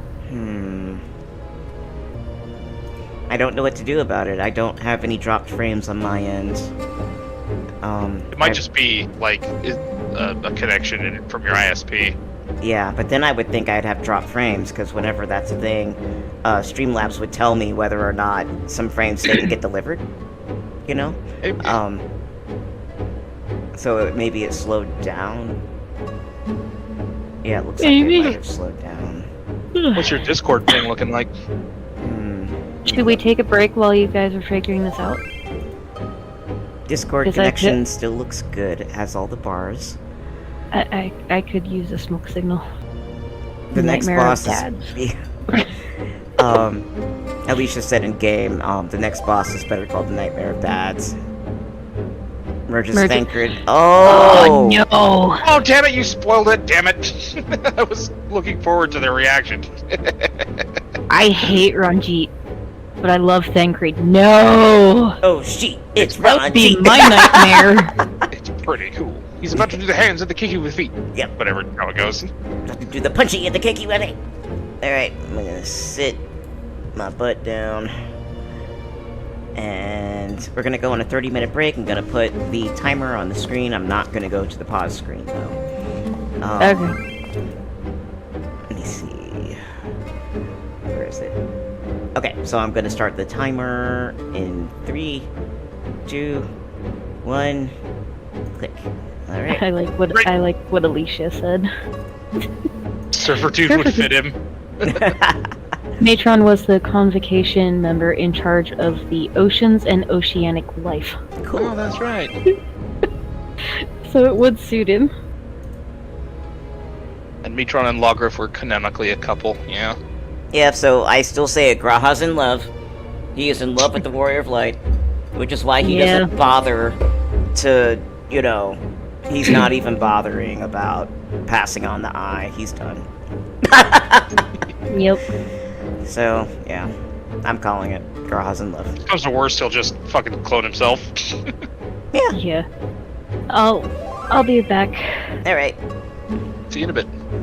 I don't know what to do about it. I don't have any dropped frames on my end. It might just be like a connection from your ISP. Yeah, but then I would think I'd have dropped frames, because whenever that's a thing, Streamlabs would tell me whether or not some frames didn't get delivered. You know? Maybe. So maybe it slowed down. Yeah, it looks like it might have slowed down. What's your Discord thing looking like? Should we take a break while you guys are figuring this out? Discord 'Cause connection still looks good. It has all the bars. I could use a smoke signal. The next Nightmare boss of is... Alicia said in game, the next boss is better called the Nightmare of Dads. Merges Thancred. Oh no! Oh damn it! You spoiled it. Damn it! I was looking forward to their reaction. I hate Ranjit, but I love Thancred. No! Oh shit! It's That'd be Ranjit. my nightmare. It's pretty cool. He's about to do the hands and the kicky with feet. Yep. Whatever, how it goes. Do the punchy and the kicky with it. Alright, I'm gonna sit my butt down. And we're gonna go on a 30-minute break. I'm gonna put the timer on the screen. I'm not gonna go to the pause screen though. Okay. Let me see. Where is it? Okay, so I'm gonna start the timer in 3, 2, 1. Click. All right. I like what Alicia said. Surfer would fit him. Matron was the convocation member in charge of the oceans and oceanic life. Cool. Oh, that's right. So it would suit him. And Metron and Logriff were canonically a couple, yeah. Yeah, so I still say it. Graha's in love. He is in love with the Warrior of Light, which is why he doesn't bother to, you know, he's not even bothering about passing on the eye. He's done. Yep. So, yeah. I'm calling it. Graha's in love. If it comes to worst, he'll just fucking clone himself. Yeah. Yeah. I'll be back. Alright. See you in a bit.